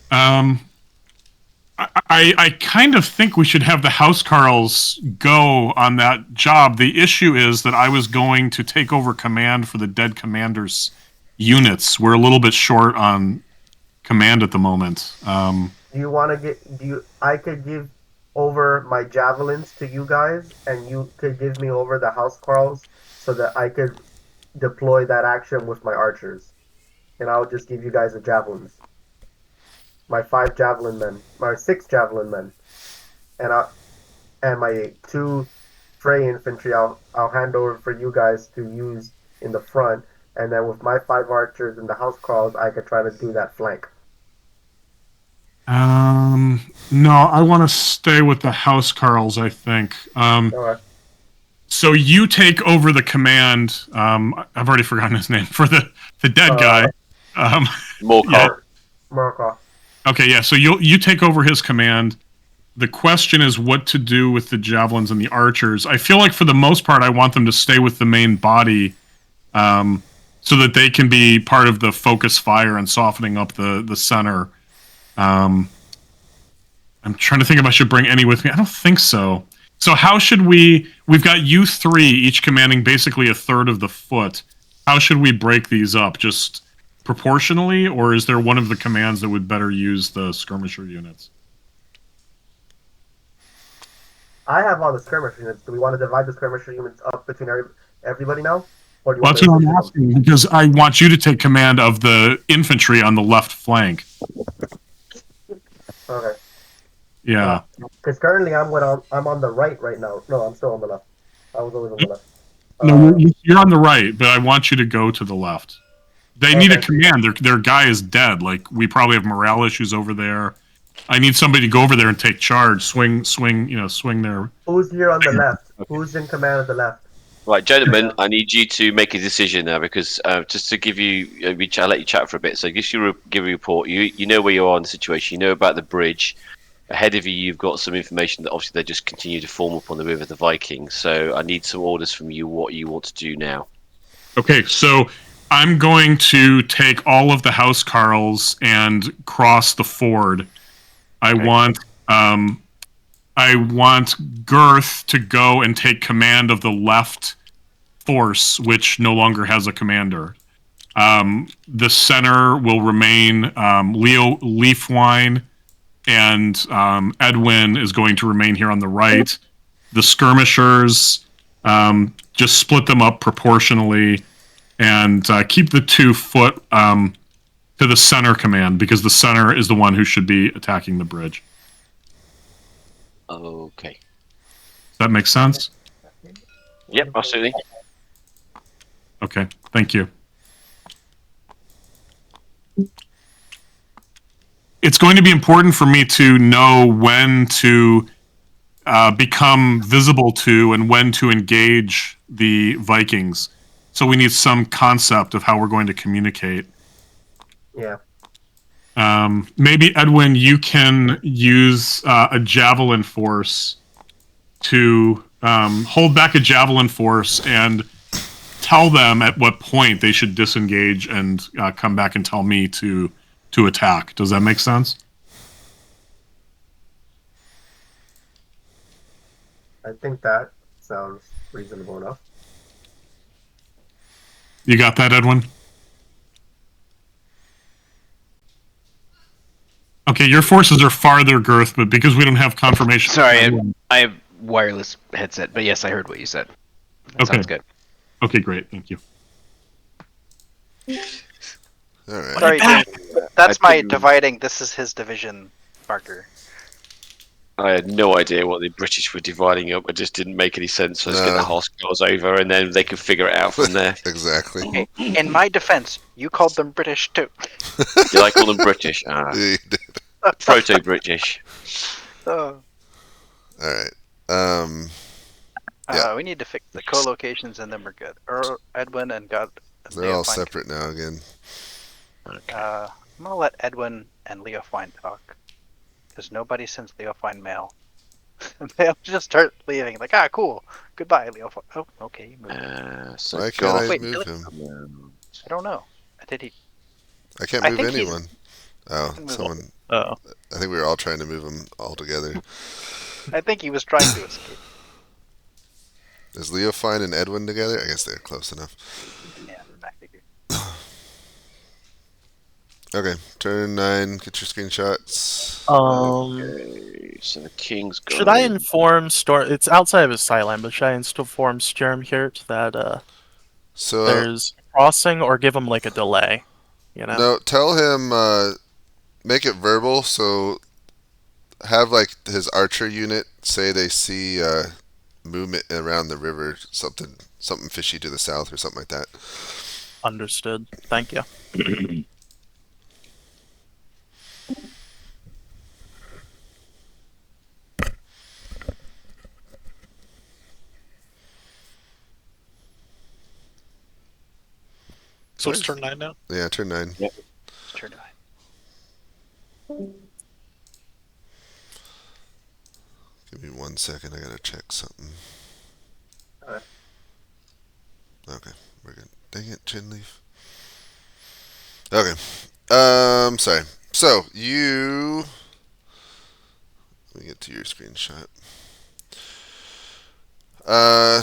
I kind of think we should have the housecarls go on that job. The issue is that I was going to take over command for the dead commander's units. We're a little bit short on command at the moment. Do you want to get? Do you? I could give over my javelins to you guys, and you could give me over the house carls so that I could deploy that action with my archers, and I'll just give you guys the javelins. My 5 javelin men, my 6 javelin men, and my 2 fray infantry. I'll hand over for you guys to use in the front, and then with my 5 archers and the house carls, I could try to do that flank. No, I want to stay with the housecarls, I think. Okay. So you take over the command. I've already forgotten his name for the dead guy. Morcar. Morcar. Okay, yeah. So you take over his command. The question is what to do with the javelins and the archers. I feel like for the most part, I want them to stay with the main body, so that they can be part of the focus fire and softening up the center. I'm trying to think if I should bring any with me. I don't think so. So how should we've got you 3, each commanding basically a third of the foot. How should we break these up? Just proportionally, or is there one of the commands that would better use the skirmisher units? I have all the skirmisher units. Do we want to divide the skirmisher units up between everybody now? Or do you Well, want that's what I'm asking, because I want you to take command of the infantry on the left flank. Okay. Yeah. Because currently I'm on the right now. No, I'm still on the left. I was always on the left. No, you're on the right, but I want you to go to the left. They need a command. Their guy is dead. Like, we probably have morale issues over there. I need somebody to go over there and take charge. Swing their... Who's here on the left? Who's in command of the left? Right, gentlemen, I need you to make a decision now because just to give you, I'll let you chat for a bit. So give you give a report. You know where you are in the situation. You know about the bridge. Ahead of you, you've got some information that obviously they just continue to form up on the river, the Vikings. So I need some orders from you. What you want to do now? Okay, so I'm going to take all of the housecarls and cross the ford. I want Girth to go and take command of the left force, which no longer has a commander. The center will remain Leo Leafwine, and Edwin is going to remain here on the right. The skirmishers, just split them up proportionally, and keep the 2 foot to the center command, because the center is the one who should be attacking the bridge. Okay. Does that make sense? Yep, absolutely. Okay, thank you. It's going to be important for me to know when to become visible to and when to engage the Vikings. So we need some concept of how we're going to communicate. Yeah. Maybe, Edwin, you can use a javelin force to hold back a javelin force and tell them at what point they should disengage and come back and tell me to attack. Does that make sense? I think that sounds reasonable enough. You got that, Edwin? Okay, your forces are farther, Girth, but because we don't have confirmation... Sorry, I have wireless headset, but yes, I heard what you said. That sounds good. Okay, great. Thank you. All right. Sorry, James. That's my dividing. This is his division marker. I had no idea what the British were dividing up. It just didn't make any sense. So let's get the Housecarls over, and then they can figure it out from there. Exactly. Okay. In my defense, you called them British too. Did I call them British? Proto-British. All right. We need to fix the co-locations, and then we're good. Edwin and God. They're all separate now again. Okay. I'm gonna let Edwin and Leofwine talk, because nobody sends Leofwine mail. They'll just start leaving. Like, cool. Goodbye, Leofwine. Oh, okay. So why can't I move him? I don't know. Did he? I can't move anyone. Oh, someone. Oh. I think we were all trying to move them all together. I think he was trying to escape. Is Leofine and Edwin together? I guess they're close enough. Yeah, back to here. Okay, turn 9. Get your screenshots. Okay, so the king's Should going I in. inform Storm? It's outside of his sideline, but should I inform Sturmhirt that So there's crossing, or give him like a delay? You know. no, tell him. Make it verbal. So have like his archer unit say they see movement around the river, something fishy to the south or something like that. Understood. Thank you. So it's turn 9 now? Yeah, turn 9. Yep. It's turn 9. Give me 1 second. I gotta check something. Alright. Okay, we're good. Dang it, Chinleaf. Okay. Sorry. So you. Let me get to your screenshot.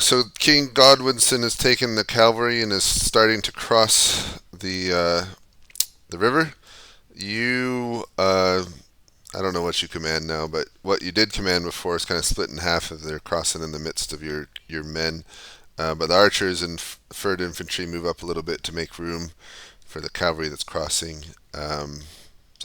So King Godwinson has taken the cavalry and is starting to cross the river. You, I don't know what you command now, but what you did command before is kind of split in half if they're crossing in the midst of your men. But the archers and third infantry move up a little bit to make room for the cavalry that's crossing. So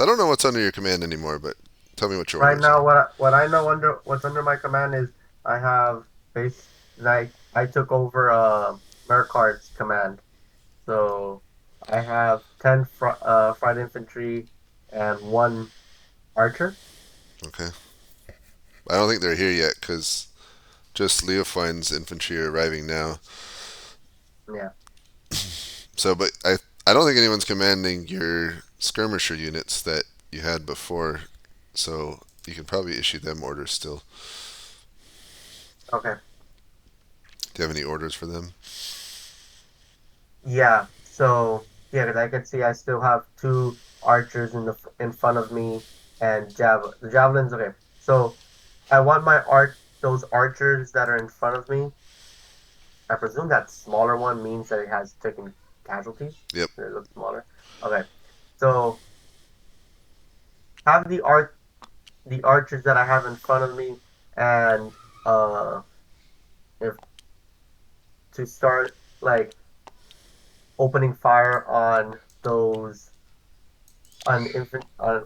I don't know what's under your command anymore, but tell me what your Right orders now, are. what I know what's under my command is I have base. Like I took over Mercard's command, so I have 10 fried infantry and 1 archer. Okay. I don't think they're here yet because just Leofine's infantry are arriving now. Yeah. So, but I don't think anyone's commanding your skirmisher units that you had before, so you can probably issue them orders still. Okay. Do you have any orders for them? Yeah. So yeah, because I can see I still have 2 archers in front of me and the javelins. Okay. So I want those archers that are in front of me. I presume that smaller one means that it has taken casualties. Yep. It looks smaller. Okay. So have the archers that I have in front of me and if to start like opening fire on those on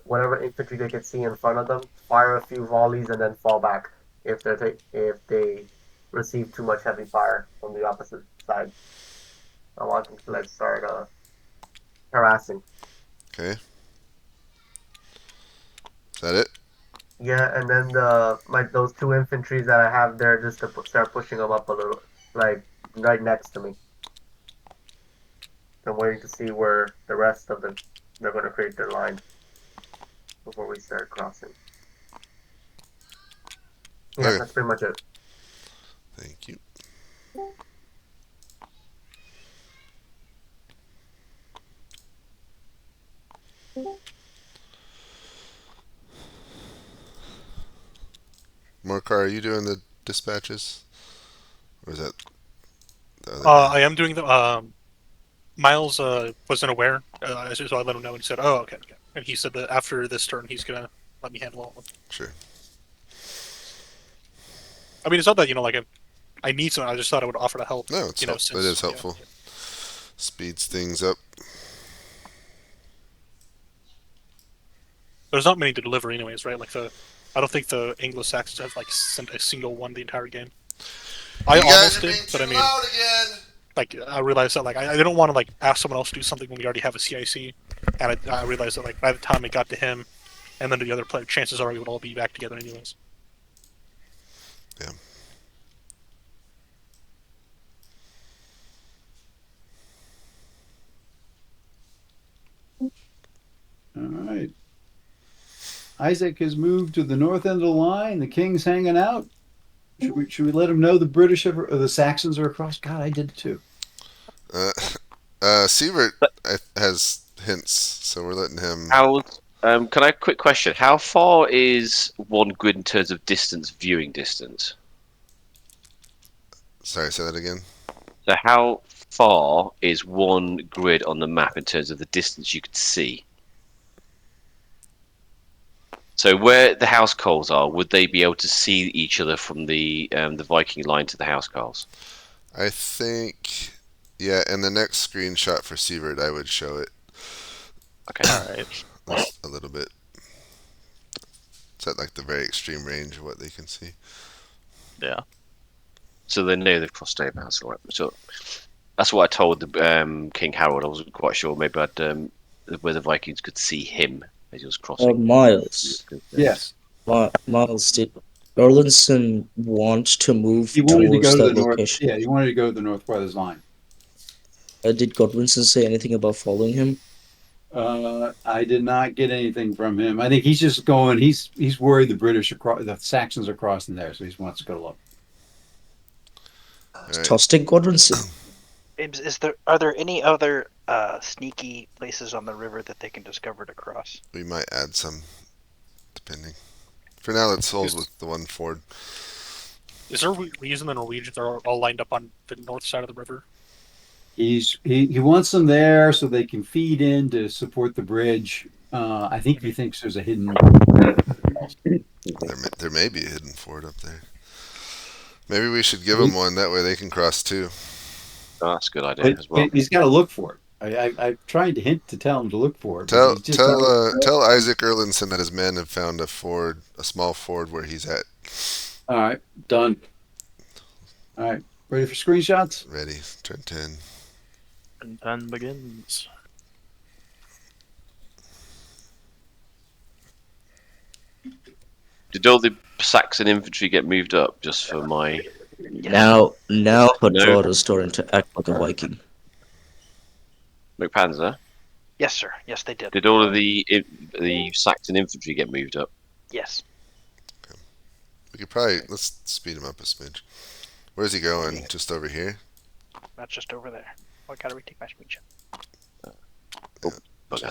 whatever infantry they can see in front of them, fire a few volleys and then fall back if they receive too much heavy fire from the opposite side. I want them to like start harassing. Okay. Is that it? Yeah, and then those 2 infantry that I have there just to start pushing them up a little, like right next to me. I'm waiting to see where the rest of they're going to create their line before we start crossing. Yeah, Okay. that's pretty much it. Thank you. Morcar, are you doing the dispatches? Or is that the other guy? I am doing the. Miles wasn't aware, so I let him know and he said, "Oh, okay, okay." And he said that after this turn, he's gonna let me handle all of them. Sure. I mean, it's not that like I need something. I just thought I would offer to help. No, it is helpful. Yeah. Speeds things up. There's not many to deliver, anyways, right? I don't think the Anglo-Saxons have sent a single one the entire game. I almost did, but I mean, I realized that I didn't want to ask someone else to do something when we already have a CIC, and I realized that by the time it got to him, and then to the other player, chances are we would all be back together anyways. Yeah. All right. Isaac has moved to the north end of the line. The king's hanging out. Should we let him know the British or the Saxons are across? God, I did too. Sievert has hints, so we're letting him. How's Can I quick question? How far is one grid in terms of distance, viewing distance? Sorry, say that again. So how far is one grid on the map in terms of the distance you could see? So where the housecarls are, would they be able to see each other from the Viking line to the housecarls? I think, yeah, in the next screenshot for Sievert, I would show it. Okay. All right. Just a little bit. It's at like the very extreme range of what they can see. Yeah. So they know they've crossed over house, all right. So that's what I told the King Harold. I wasn't quite sure. Maybe where the Vikings could see him as he was crossing. Miles. Yes. Miles, did Erlinson want to move He wanted to towards go to that the north. location? Yeah, he wanted to go to the North Brothers line. Did Godwinson say anything about following him? I did not get anything from him. I think he's just going. He's worried the Saxons are crossing there, so he just wants to go look. All right. Tostig Godwinson. James, are there any other sneaky places on the river that they can discover to cross? We might add some, depending. For now, let's hold with the one ford. Is there a reason the Norwegians are all lined up on the north side of the river? He wants them there so they can feed in to support the bridge. I think he thinks there's a hidden. There may be a hidden ford up there. Maybe we should give them one. That way they can cross too. Oh, that's a good idea as well. He's got to look for it. I'm trying to hint to tell him to look for it. Tell Isaac Erlinson that his men have found a ford, a small ford where he's at. All right, done. All right, ready for screenshots? Ready. Turn 10. And 10 begins. Did all the Saxon infantry get moved up just for my? Now Hadrada's starting to act like a Viking. McPanzer? Yes, sir. Yes, they did. Did all of the Saxon infantry get moved up? Yes. Okay. We could probably let's speed him up a smidge. Where's he going? Just over here? That's just over there. Oh, I gotta retake my screenshot.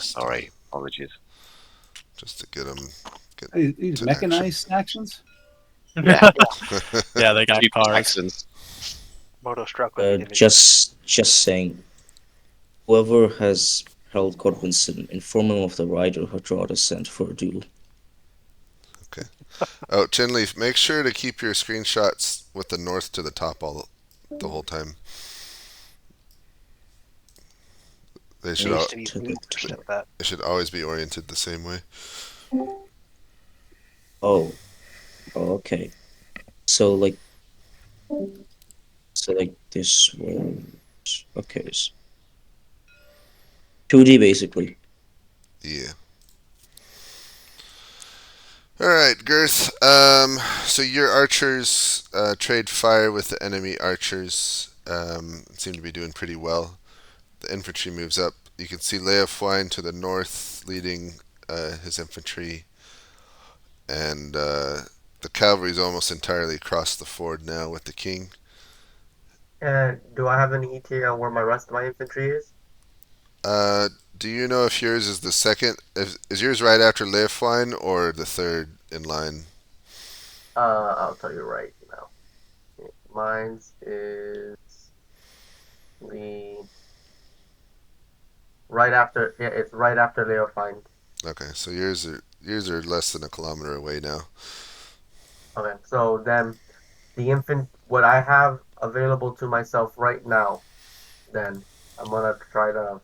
Sorry, apologies. Just to get him. These mechanized Saxons. Yeah. Yeah, they got Cheap cars. Saxons. Moto struck with the Just saying. Whoever has Harold Godwinson, inform him of the rider Hadrada sent for a duel. Okay. Oh, Chinleaf, make sure to keep your screenshots with the north to the top the whole time. They should they should always be oriented the same way. Oh, okay. So like this one. Okay. 2D basically. Yeah. All right, Girth. So your archers trade fire with the enemy archers. Seem to be doing pretty well. The infantry moves up. You can see Leofwine to the north, leading his infantry, and the cavalry's almost entirely across the ford now with the king. And do I have any ETA on where my rest of my infantry is? Do you know if yours is the second? Is yours right after Leofwine or the third in line? I'll tell you right now. Mine's is the right after. Yeah, it's right after Leofwine. Okay, so yours are less than a kilometer away now. Okay, so then what I have available to myself right now, then I'm gonna try to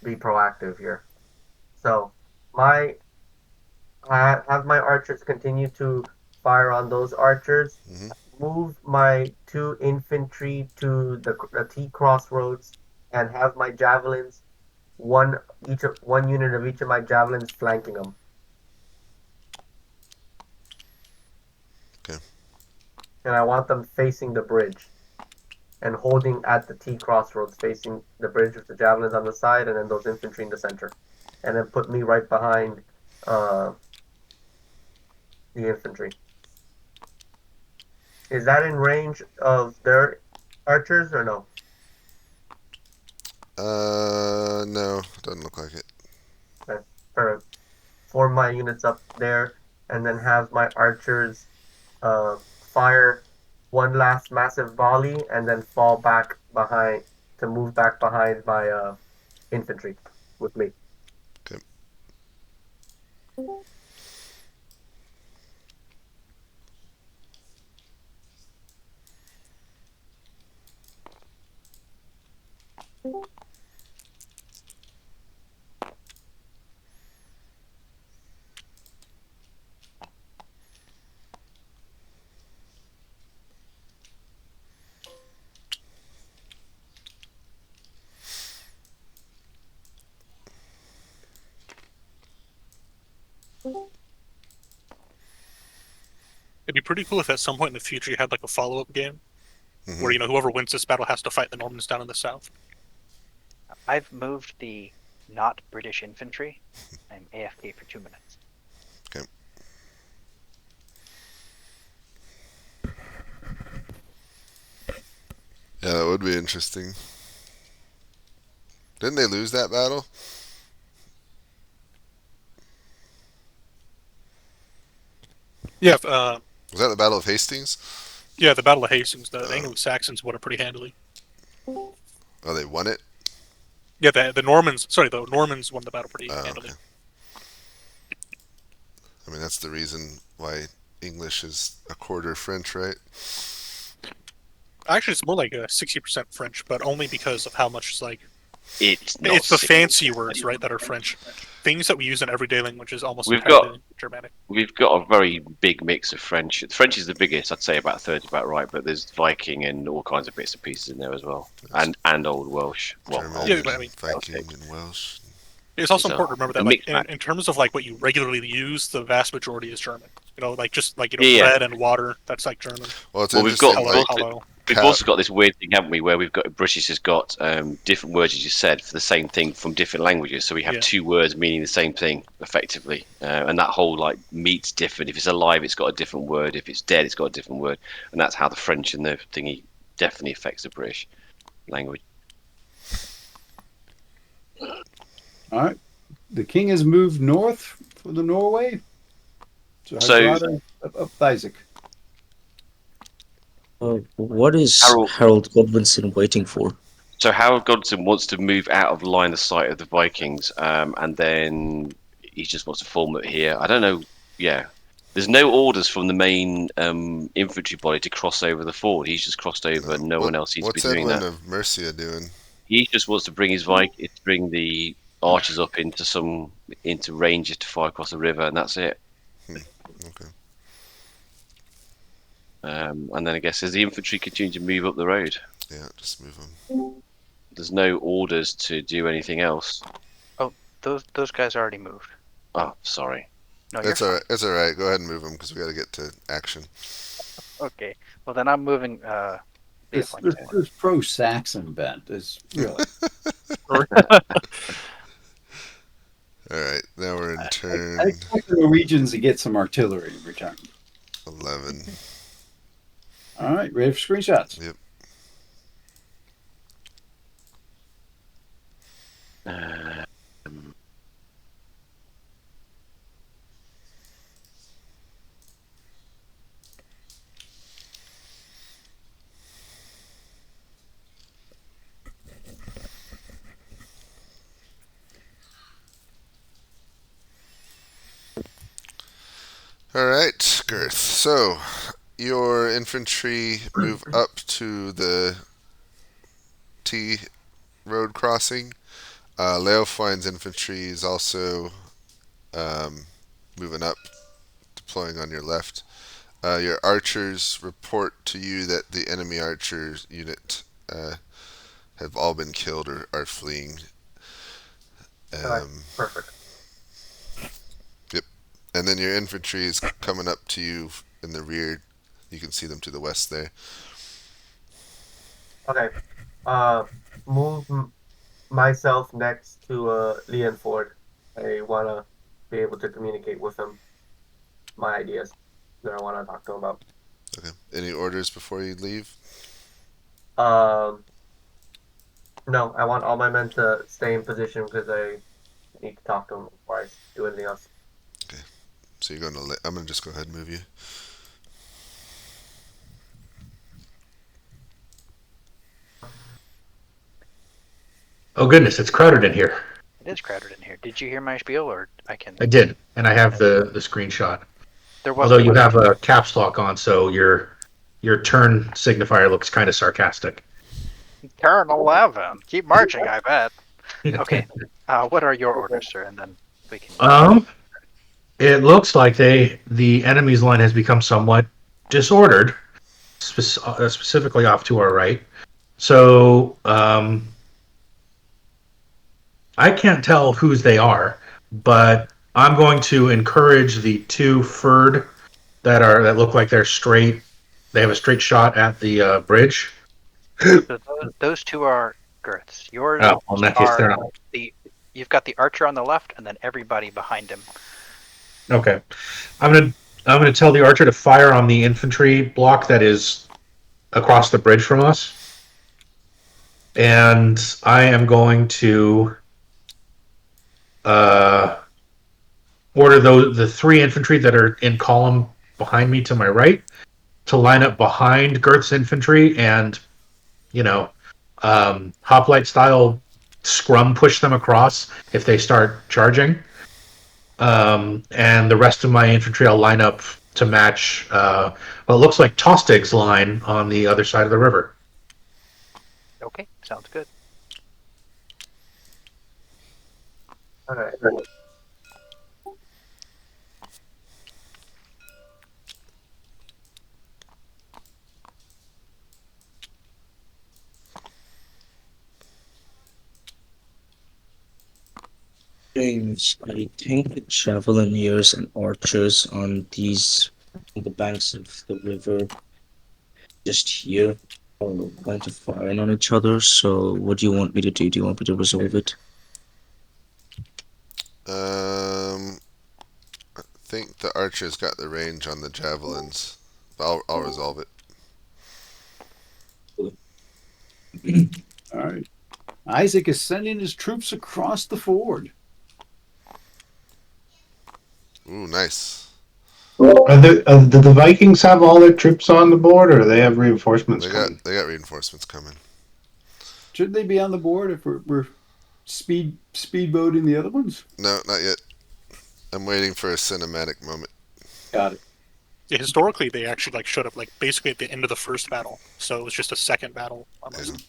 be proactive here. So I have my archers continue to fire on those archers. Mm-hmm. Move my 2 infantry to the T crossroads and have my javelins one unit of each of my javelins flanking them. Okay. And I want them facing the bridge and holding at the T crossroads, facing the bridge with the javelins on the side, and then those infantry in the center, and then put me right behind the infantry. Is that in range of their archers or no? No, doesn't look like it. Okay. or form my units up there, and then have my archers fire one last massive volley, and then fall back behind to move back behind my infantry with me. Okay. It'd be pretty cool if at some point in the future you had like a follow-up game Mm-hmm. where whoever wins this battle has to fight the Normans down in the south. I've moved the not British infantry. I'm AFK for 2 minutes. Okay. Yeah, that would be interesting. Didn't they lose that battle? Yeah, Was that the Battle of Hastings? yeah, the Battle of Hastings. The Anglo-Saxons won it pretty handily. Oh, they won it? Yeah, the Normans. Sorry, the Normans won the battle pretty handily. Okay. I mean, that's the reason why English is a quarter French, right? Actually, it's more like 60% French, but only because of how much It's not. it's the fancy words, right, that are French. Things that we use in everyday language is almost We've entirely got Germanic. We've got a very big mix of French. French is the biggest, I'd say about a third, about right. But there's Viking and all kinds of bits and pieces in there as well, and Old Welsh. Well, German, yeah, but I mean, Viking, and Welsh. It's also It's important to remember a that, mixed in terms of what you regularly use, the vast majority is German. Yeah. Bread and water. That's like German. Well, it's we've got interesting. Hello. we've also got this weird thing, haven't we, where we've got British has got different words, as you said, for the same thing from different languages. So we have two words meaning the same thing effectively, and that whole meat's different. If it's alive, it's got a different word. If it's dead, it's got a different word, and that's how the French and the thingy definitely affects the British language. All right. The king has moved north for the Norway. So up Isaac. What is Harold Godwinson waiting for? So Harold Godwinson wants to move out of line of sight of the Vikings, and then he just wants to form it here. I don't know. Yeah, there's no orders from the main infantry body to cross over the ford. He's just crossed over, and no one else seems to be doing that. What's Edwin of Mercia doing? He just wants to bring his bring the archers up into range to fire across the river, and that's it. Okay. And then I guess as the infantry continue to move up the road. Yeah, just move them. There's no orders to do anything else. Oh, those guys already moved. Oh, sorry. No, it's all right. It's all right. Go ahead and move them because we got to get to action. Okay. Well, then I'm moving. This pro-Saxon bent is really. All right, now we're in turn. I expect the Norwegians to get some artillery in return. 11. All right, ready for screenshots? Yep. All right, Girth. So, your infantry move up to the T road crossing. Leofine's infantry is also moving up, deploying on your left. Your archers report to you that the enemy archers unit have all been killed or are fleeing. Perfect. Yep. And then your infantry is coming up to you in the rear. You can see them to the west there. Okay. Move myself next to Leon Ford. I want to be able to communicate with him my ideas that I want to talk to him about. Okay. Any orders before you leave? No, I want all my men to stay in position because I need to talk to him before before I do anything else. So you're going to. I'm going to just go ahead and move you. Oh goodness, it's crowded in here. It is crowded in here. Did you hear my spiel, or I can? I did, and I have the screenshot. There was. Although you have a caps lock on, so your turn signifier looks kind of sarcastic. Turn 11. Keep marching, I bet. Okay. What are your orders, sir? And then we can. It looks like the enemy's line has become somewhat disordered, specifically off to our right. So I can't tell whose they are, but I'm going to encourage the two Ferd that look like they're straight. They have a straight shot at the bridge. So those two are Girths. Yours Oh, well, in that case, they're not. You've got the archer on the left, and then everybody behind him. Okay, I'm gonna tell the archer to fire on the infantry block that is across the bridge from us, and I am going to order the three infantry that are in column behind me to my right to line up behind Girth's infantry and, hoplite style scrum push them across if they start charging. And the rest of my infantry I'll line up to match what looks like Tostig's line on the other side of the river. Okay, sounds good. All right. James, I think the javeliniers and archers on the banks of the river, just here, are going to fire on each other. So, what do you want me to do? Do you want me to resolve it? I think the archer's got the range on the javelins. I'll resolve it. All right. Isaac is sending his troops across the ford. Ooh, nice. Did the Vikings have all their troops on the board, or do they have reinforcements coming? They got reinforcements coming. Should they be on the board if we're speedboating the other ones? No, not yet. I'm waiting for a cinematic moment. Got it. Yeah, historically, they actually showed up basically at the end of the first battle, so it was just a second battle almost.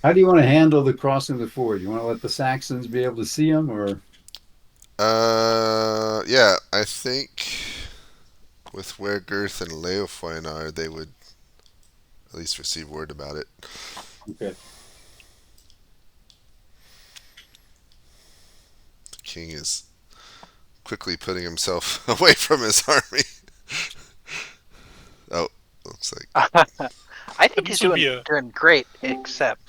How do you want to handle the crossing the ford? You want to let the Saxons be able to see them, or? Yeah, I think with where Girth and Leofwine are, they would at least receive word about it. Okay. The king is quickly putting himself away from his army. Oh, looks like. I think he's doing great, except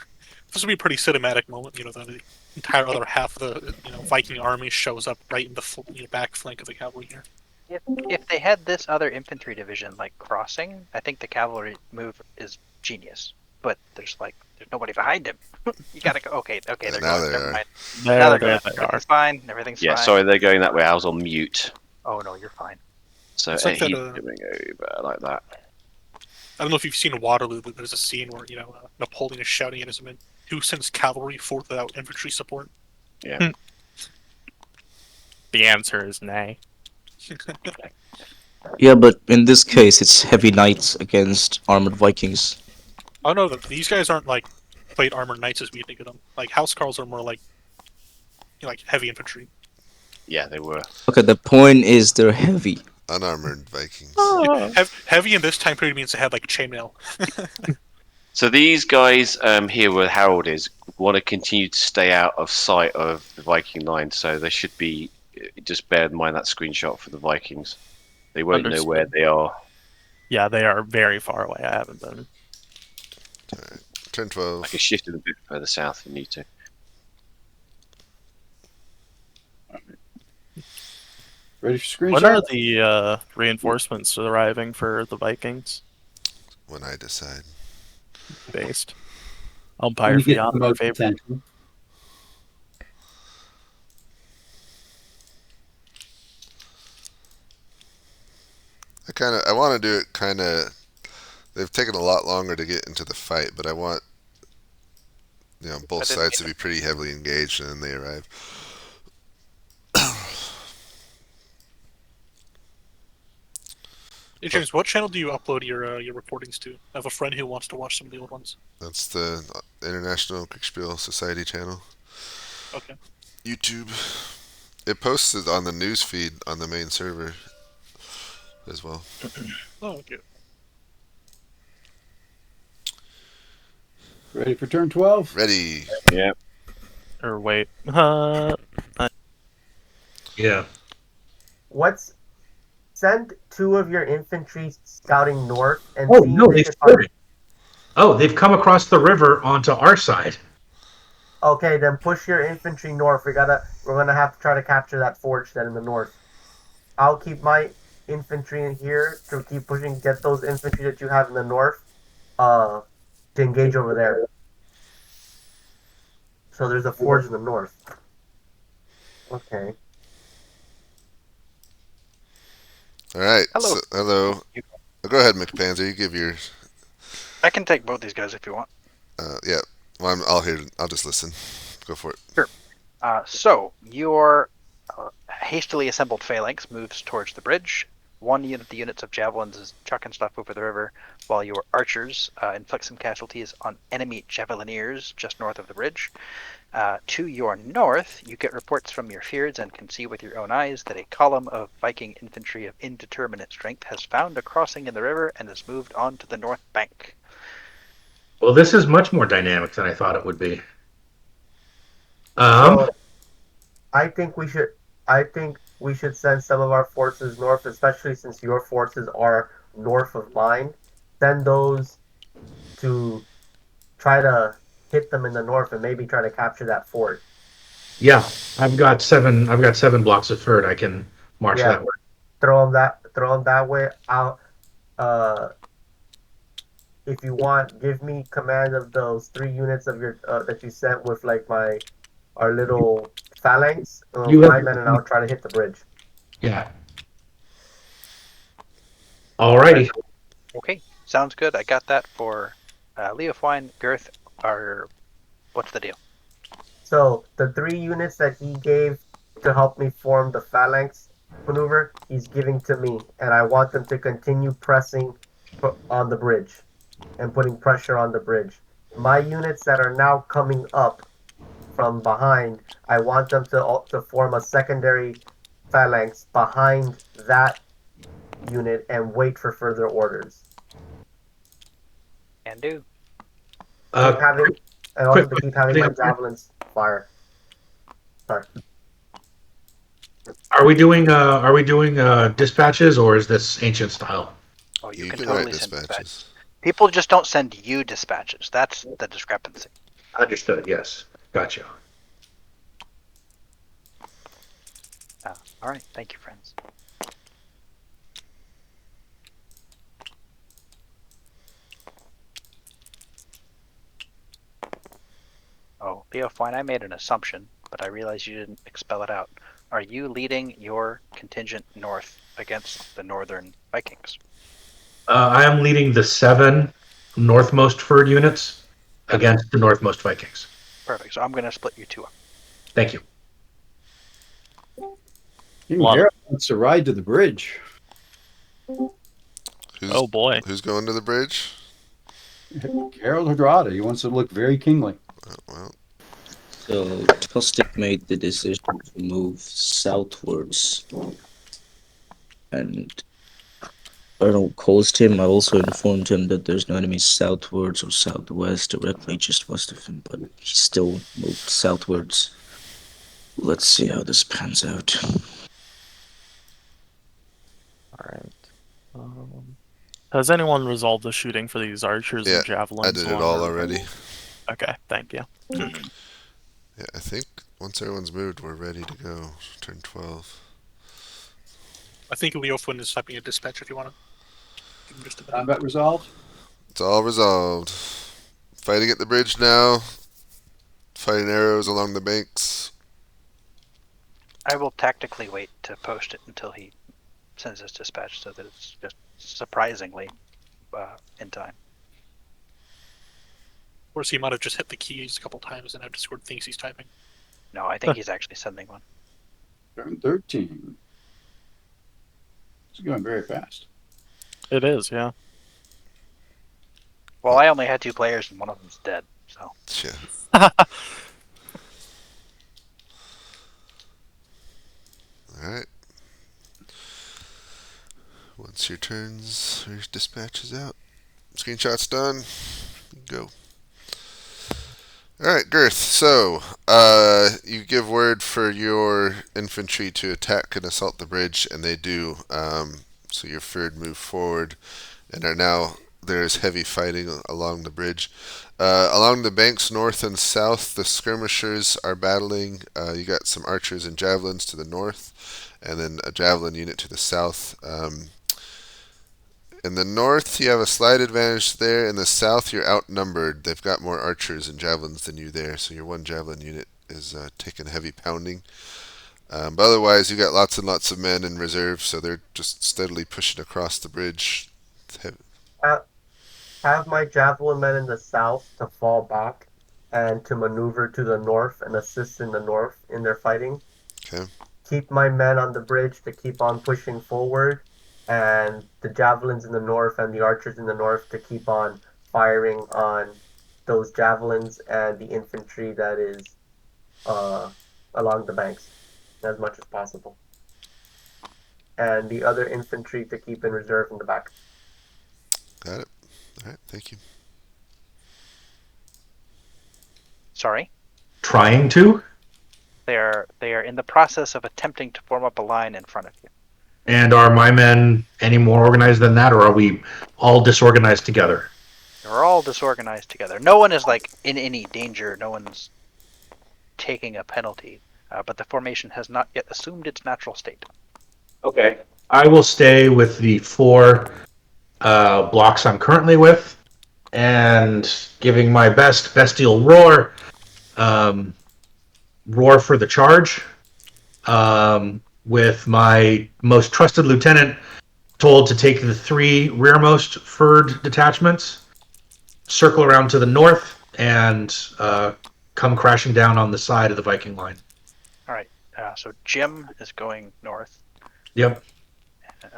this would be a pretty cinematic moment. The entire other half of the Viking army shows up right in the back flank of the cavalry here. if they had this other infantry division crossing, I think the cavalry move is genius. But there's nobody behind him. You gotta go. Okay, they're going. Never mind. Now they're going. Everything's fine. Everything's fine. Yeah, sorry, they're going that way. I was on mute. Oh no, you're fine. So It's he's like going over like that. I don't know if you've seen Waterloo, but there's a scene where Napoleon is shouting at his men, "Who sends cavalry forth without infantry support?" Yeah. The answer is nay. Yeah, but in this case, it's heavy knights against armored Vikings. Oh no, these guys aren't plate armored knights as we think of them. Housecarls are more like heavy infantry. Yeah, they were. Okay, the point is they're heavy. Unarmored Vikings. Heavy in this time period means they had chainmail. So these guys here where Harold is want to continue to stay out of sight of the Viking line, so they should be, just bear in mind that screenshot for the Vikings. They won't know where they are. Yeah, they are very far away. I haven't been. Right. Turn 12. I can shift it a bit further south if you need to. Ready for screenshot? When are the reinforcements arriving for the Vikings? When I decide. Based. Umpire Fiat, our favorite. I want to do it kind of. They've taken a lot longer to get into the fight, but I want both sides to be pretty heavily engaged, and then they arrive. Hey, James, what channel do you upload your recordings to? I have a friend who wants to watch some of the old ones. That's the International Kriegspiel Society channel. Okay. YouTube. It posted on the news feed on the main server as well. Oh, okay. Ready for turn 12? Ready. Yeah. Or wait. Yeah. Send 2 of your infantry scouting north and Oh see no, if they they've can find. they've come across the river onto our side. Okay, then push your infantry north. We're gonna have to try to capture that forge then in the north. I'll keep my infantry in here to keep pushing, get those infantry that you have in the north, to engage over there. So there's a forge in the north. Okay. All right. Hello. So, hello. Go ahead, McPanzer. You give your. I can take both these guys if you want. Yeah. Well, I'll just listen. Go for it. Sure. So your hastily assembled phalanx moves towards the bridge. One unit, the units of javelins, is chucking stuff over the river, while your archers inflict some casualties on enemy javelineers just north of the bridge. To your north, you get reports from your fears and can see with your own eyes that a column of Viking infantry of indeterminate strength has found a crossing in the river and has moved on to the north bank. Well, this is much more dynamic than I thought it would be. So I think we should send some of our forces north, especially since your forces are north of mine. Send those to try to hit them in the north and maybe try to capture that fort. Yeah, I've got 7 blocks of fort. I can march that way. Throw them that way. If you want, give me command of those 3 units of your that you sent with like our little phalanx. My men and I'll try to hit the bridge. Yeah. Alrighty. Okay, sounds good. I got that for Leofwine, Girth, what's the deal? So the 3 units that he gave to help me form the phalanx maneuver, he's giving to me, and I want them to continue pressing on the bridge and putting pressure on the bridge. My units that are now coming up from behind, I want them to form a secondary phalanx behind that unit and wait for further orders. Can do. Keep having my javelins fire. Sorry. Are we doing dispatches, or is this ancient style? Oh, You can can totally write send dispatches. dispatches. People just don't send you dispatches. That's the discrepancy. Understood. Yes. Gotcha. All right. Thank you, friends. Oh, Leo, fine. I made an assumption, but I realized you didn't expel it out. Are you leading your contingent north against the northern Vikings? I am leading the 7 northmost fort units against the northmost Vikings. Perfect. So I'm going to split you 2 up. Thank you. King Harold wants to ride to the bridge. Oh boy. Who's going to the bridge? Harold Hadrada. He wants to look very kingly. Well. So Tostig made the decision to move southwards, and I don't coast him. I also informed him that there's no enemies southwards or southwest directly just west of him, but he still moved southwards. Let's see how this pans out. Alright. Has anyone resolved the shooting for these archers and javelins? I did it all already. Okay, thank you. Yeah, I think once everyone's moved, we're ready to go. Turn 12. I think Leofwin is typing a dispatch if you want to. Give him just a minute. Combat resolved? It's all resolved. Fighting at the bridge now. Fighting arrows along the banks. I will tactically wait to post it until he sends his dispatch so that it's just surprisingly in time. Of course, he might have just hit the keys a couple times and now Discord thinks he's typing. No, I think he's actually sending one. Turn 13. It's going very fast. It is, yeah. Well, I only had 2 players and one of them's dead, so. Yeah. Alright. Once your turns, your dispatch is out. Screenshot's done. Go. Alright, Girth. So, you give word for your infantry to attack and assault the bridge, and they do. So your third move forward, and are now, there's heavy fighting along the bridge. Along the banks north and south, the skirmishers are battling. You got some archers and javelins to the north, and then a javelin unit to the south. In the north, you have a slight advantage there. In the south, you're outnumbered. They've got more archers and javelins than you there, so your one javelin unit is taking heavy pounding. But otherwise, you got lots and lots of men in reserve, so they're just steadily pushing across the bridge. Have my javelin men in the south to fall back and to maneuver to the north and assist in the north in their fighting. Okay. Keep my men on the bridge to keep on pushing forward, and the javelins in the north and the archers in the north to keep on firing on those javelins and the infantry that is along the banks as much as possible. And the other infantry to keep in reserve in the back. Got it. All right, thank you. Sorry? Trying to? They are in the process of attempting to form up a line in front of you. And are my men any more organized than that, or are we all disorganized together? They're all disorganized together. No one is like in any danger. No one's taking a penalty. But the formation has not yet assumed its natural state. Okay. I will stay with the 4 blocks I'm currently with, and giving my best bestial roar, roar for the charge, with my most trusted lieutenant told to take the 3 rearmost furred detachments, circle around to the north, and come crashing down on the side of the Viking line. All right. So Jim is going north. Yep.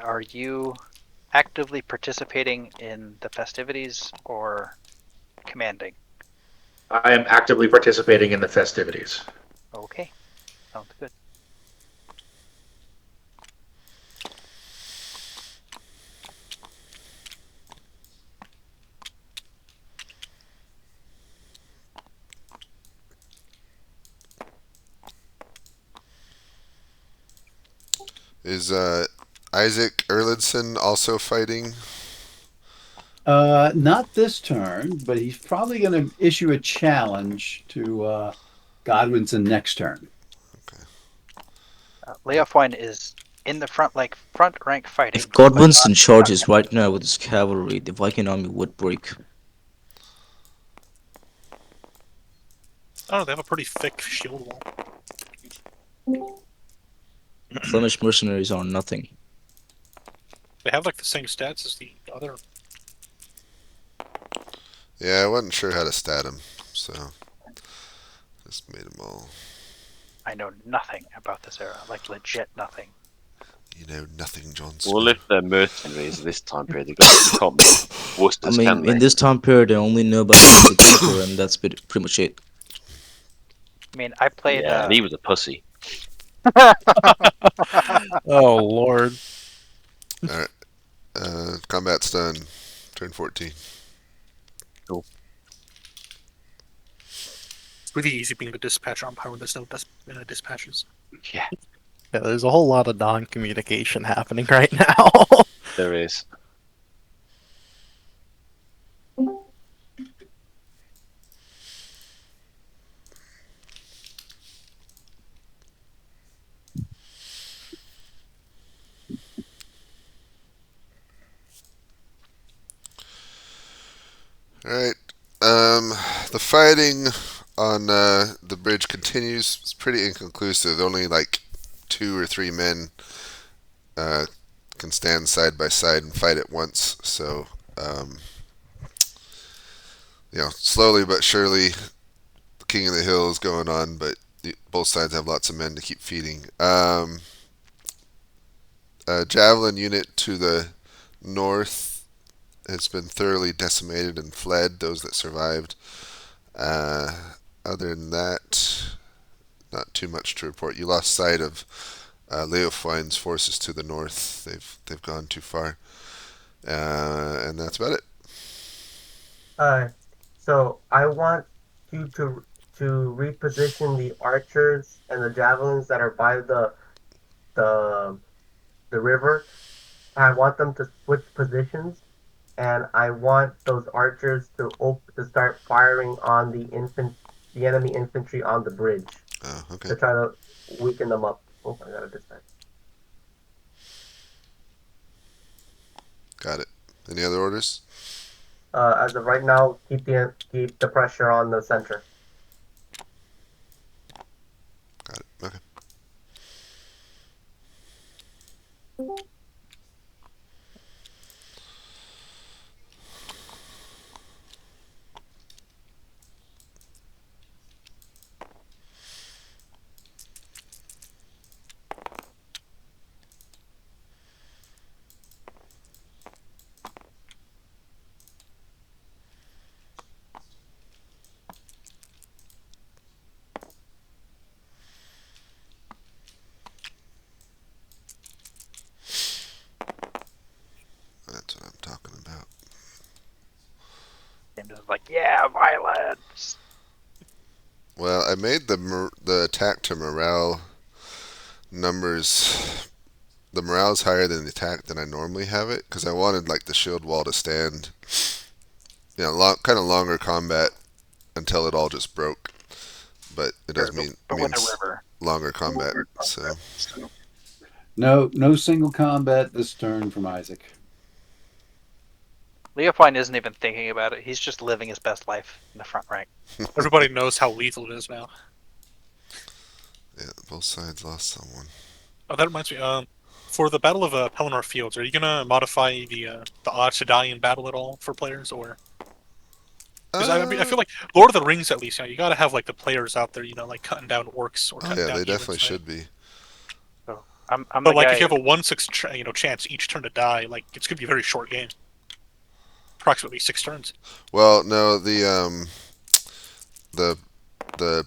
Are you actively participating in the festivities or commanding? I am actively participating in the festivities. Okay. Sounds good. Is Isaac Erlandson also fighting? Not this turn, but he's probably going to issue a challenge to Godwinson next turn. Leofwine is in the front rank fighting. If Godwinson charges right now with his cavalry, the Viking army would break. Oh, they have a pretty thick shield wall. Flemish mercenaries are nothing. They have like the same stats as the other. Yeah, I wasn't sure how to stat him, so just made them all. I know nothing about this era, like legit nothing. You know nothing, John. Well, if they're mercenaries this time period, they can't be Worcesters, can they? In this time period, I only know about the Keeper, and that's pretty much it. I mean, I played. Yeah, and he was a pussy. Oh Lord. Alright. Combat's done. Turn 14. Cool. It's really easy being the dispatcher umpire when there's no dispatches. Yeah. Yeah, there's a whole lot of non-communication happening right now. There is. Alright. The fighting on the bridge continues. It's pretty inconclusive. Only like 2 or 3 men can stand side by side and fight at once. So, slowly but surely, the King of the Hill is going on, but both sides have lots of men to keep feeding. A javelin unit to the north has been thoroughly decimated and fled, those that survived. Other than that, not too much to report. You lost sight of Leofwin's forces to the north. They've gone too far. And that's about it. So I want you to reposition the archers and the javelins that are by the the river. I want them to switch positions, and I want those archers to start firing on the enemy infantry on the bridge Okay. to try to weaken them up. Oh, I got a dispatch. Got it. Any other orders? As of right now, keep the pressure on the center. Got it. Okay. That's what I'm talking about. And just like, yeah, violence. Well, I made the attack to morale numbers. The morale is higher than the attack than I normally have it because I wanted like the shield wall to stand. Kind of longer combat until it all just broke. But it does mean means longer combat. So No single combat this turn from Isaac. Leofwine isn't even thinking about it. He's just living his best life in the front rank. Everybody knows how lethal it is now. Yeah, both sides lost someone. Oh, that reminds me. For the Battle of Pelennor Fields, are you gonna modify the odds to die in battle at all for players, or? Because I feel like Lord of the Rings, at least, you gotta have like the players out there, like cutting down orcs or cutting down. Yeah, they definitely should be. So I'm but like, if you have a 1/6 chance each turn to die, like it's gonna be a very short game. Approximately 6 turns. Well, no, the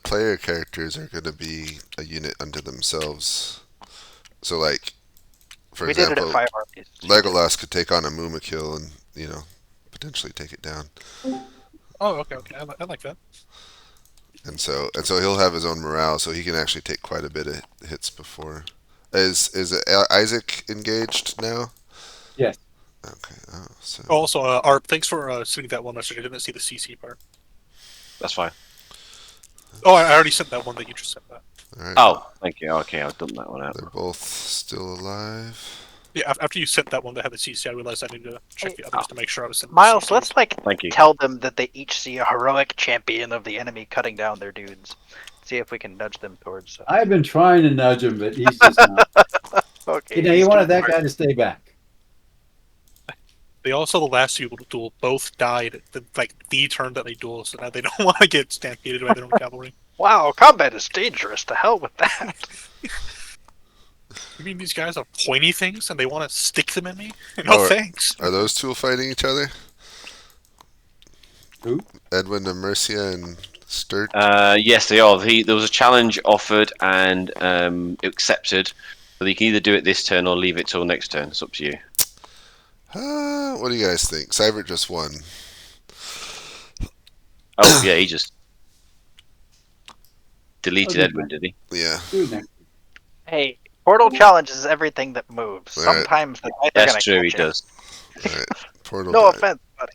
player characters are going to be a unit unto themselves. So, like, for example, Legolas could take on a Mumakil and potentially take it down. Oh, okay, I like that. And so he'll have his own morale, so he can actually take quite a bit of hits before. Is Isaac engaged now? Yes. Okay. So. Also, Arp, thanks for sending that one message. I didn't see the CC part. That's fine. Oh, I already sent that one that you just sent that. All right. Oh, thank you. Okay, I've done that one out. They're both still alive. Yeah, after you sent that one that had the CC, I realized I needed to check the others to make sure I was sending Miles, the let's CCs. tell them that they each see a heroic champion of the enemy cutting down their dudes. See if we can nudge them towards. I've been trying to nudge him, but he's just not. Okay. You wanted that guy to stay back. They also, the last two duel, both died the turn that they duel, so now they don't want to get stampeded by their own cavalry. Wow, combat is dangerous. To hell with that. You mean these guys are pointy things and they want to stick them in me? No thanks. Are those two fighting each other? Who? Edwin and Mercia and Sturt? Yes, they are. There was a challenge offered and accepted. But you can either do it this turn or leave it till next turn. It's up to you. What do you guys think? Seibert just won. Oh, yeah, he just deleted Edwin, did he? Yeah. Hey, Portal challenges everything that moves. All right. Sometimes the guys are That's gonna true, he catch it. does. All right. Portal No died. offense, buddy.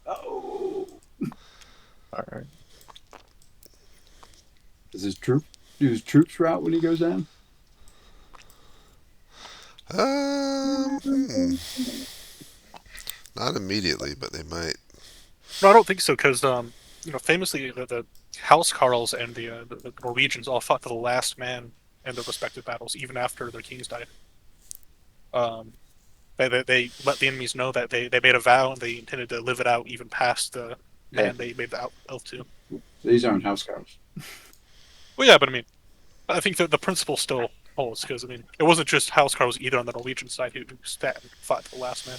Oh. All right. Does his troops route when he goes down? Not immediately, but they might. No, I don't think so, because famously the House Carls and the Norwegians all fought to the last man in their respective battles, even after their kings died. They let the enemies know that they made a vow and they intended to live it out even past the man they made the oath to. These aren't housecarls. Well, yeah, but I mean, I think that the principle still holds because I mean, it wasn't just housecarls either on the Norwegian side who sat and fought to the last man.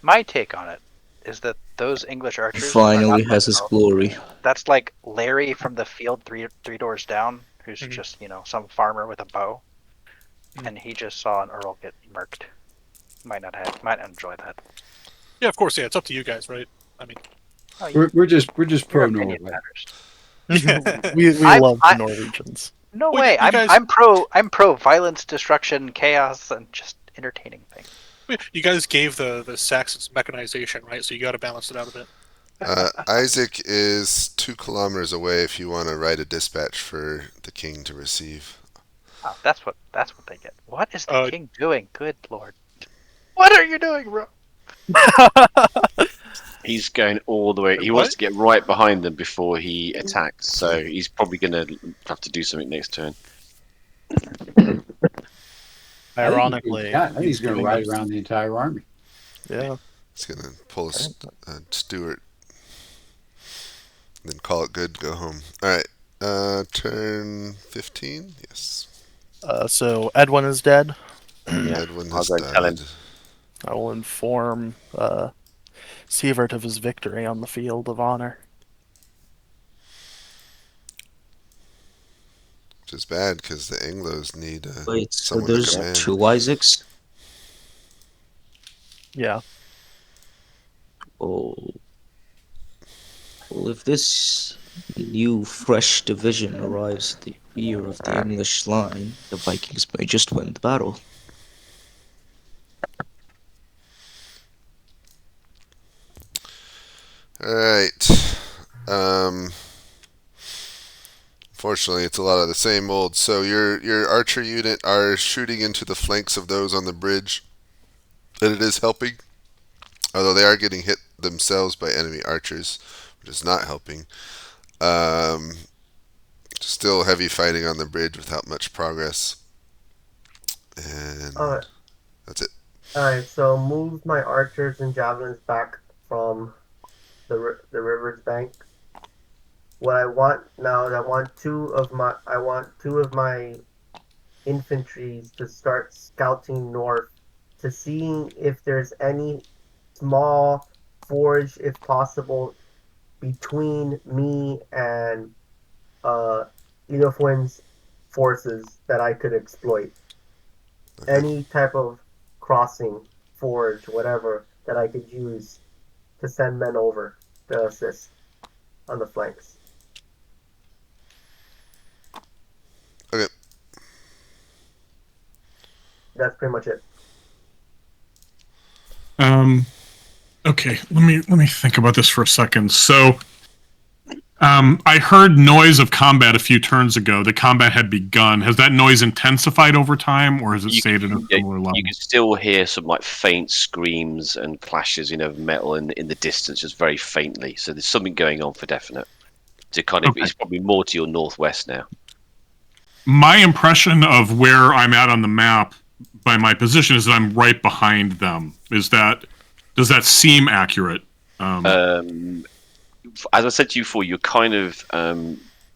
My take on it is that those English archers Finally are not has his glory. That's like Larry from the field three doors down, who's just some farmer with a bow, and he just saw an earl get murked. Might not enjoy that. Yeah, of course. Yeah, it's up to you guys, right? I mean, we're just pro Norway. we love the Norwegians. No way. I'm pro violence, destruction, chaos, and just entertaining things. You guys gave the Saxons mechanization, right? So you got to balance it out a bit. Isaac is 2 kilometers away if you want to write a dispatch for the king to receive. Oh, that's what they get. What is the king doing? Good lord. What are you doing, bro? He's going all the way. He wants to get right behind them before he attacks, so he's probably going to have to do something next turn. Ironically, I think he's going to ride around the entire army. Yeah. He's going to pull a Stuart, then call it good, go home. All right, turn 15. Yes. So Edwin is dead. Yeah, Edwin I'll has go tell him. died. I will inform Sievert of his victory on the field of honor. Which is bad because the Anglos need Wait, so someone to there's command. 2 Isaacs? Yeah. Oh. Well, if this new fresh division arrives at the rear of the English line, the Vikings may just win the battle. Alright. Fortunately, it's a lot of the same old. So your archer unit are shooting into the flanks of those on the bridge, and it is helping. Although they are getting hit themselves by enemy archers, which is not helping. Still heavy fighting on the bridge without much progress. And that's it. Alright, so move my archers and javelins back from the river's bank. What I want now is I want two of my infantry to start scouting north to seeing if there's any small forge, if possible, between me and Elofuen's forces that I could exploit. Okay. Any type of crossing, forge, whatever that I could use to send men over to assist on the flanks. Okay. That's pretty much it. Okay, let me think about this for a second. So, I heard noise of combat a few turns ago. The combat had begun. Has that noise intensified over time, or has it stayed at a similar level? You can still hear some like faint screams and clashes, of metal in the distance, just very faintly. So there's something going on for definite. It's probably more to your northwest now. My impression of where I'm at on the map by my position is that I'm right behind them. Does that seem accurate? As I said to you before, you're kind of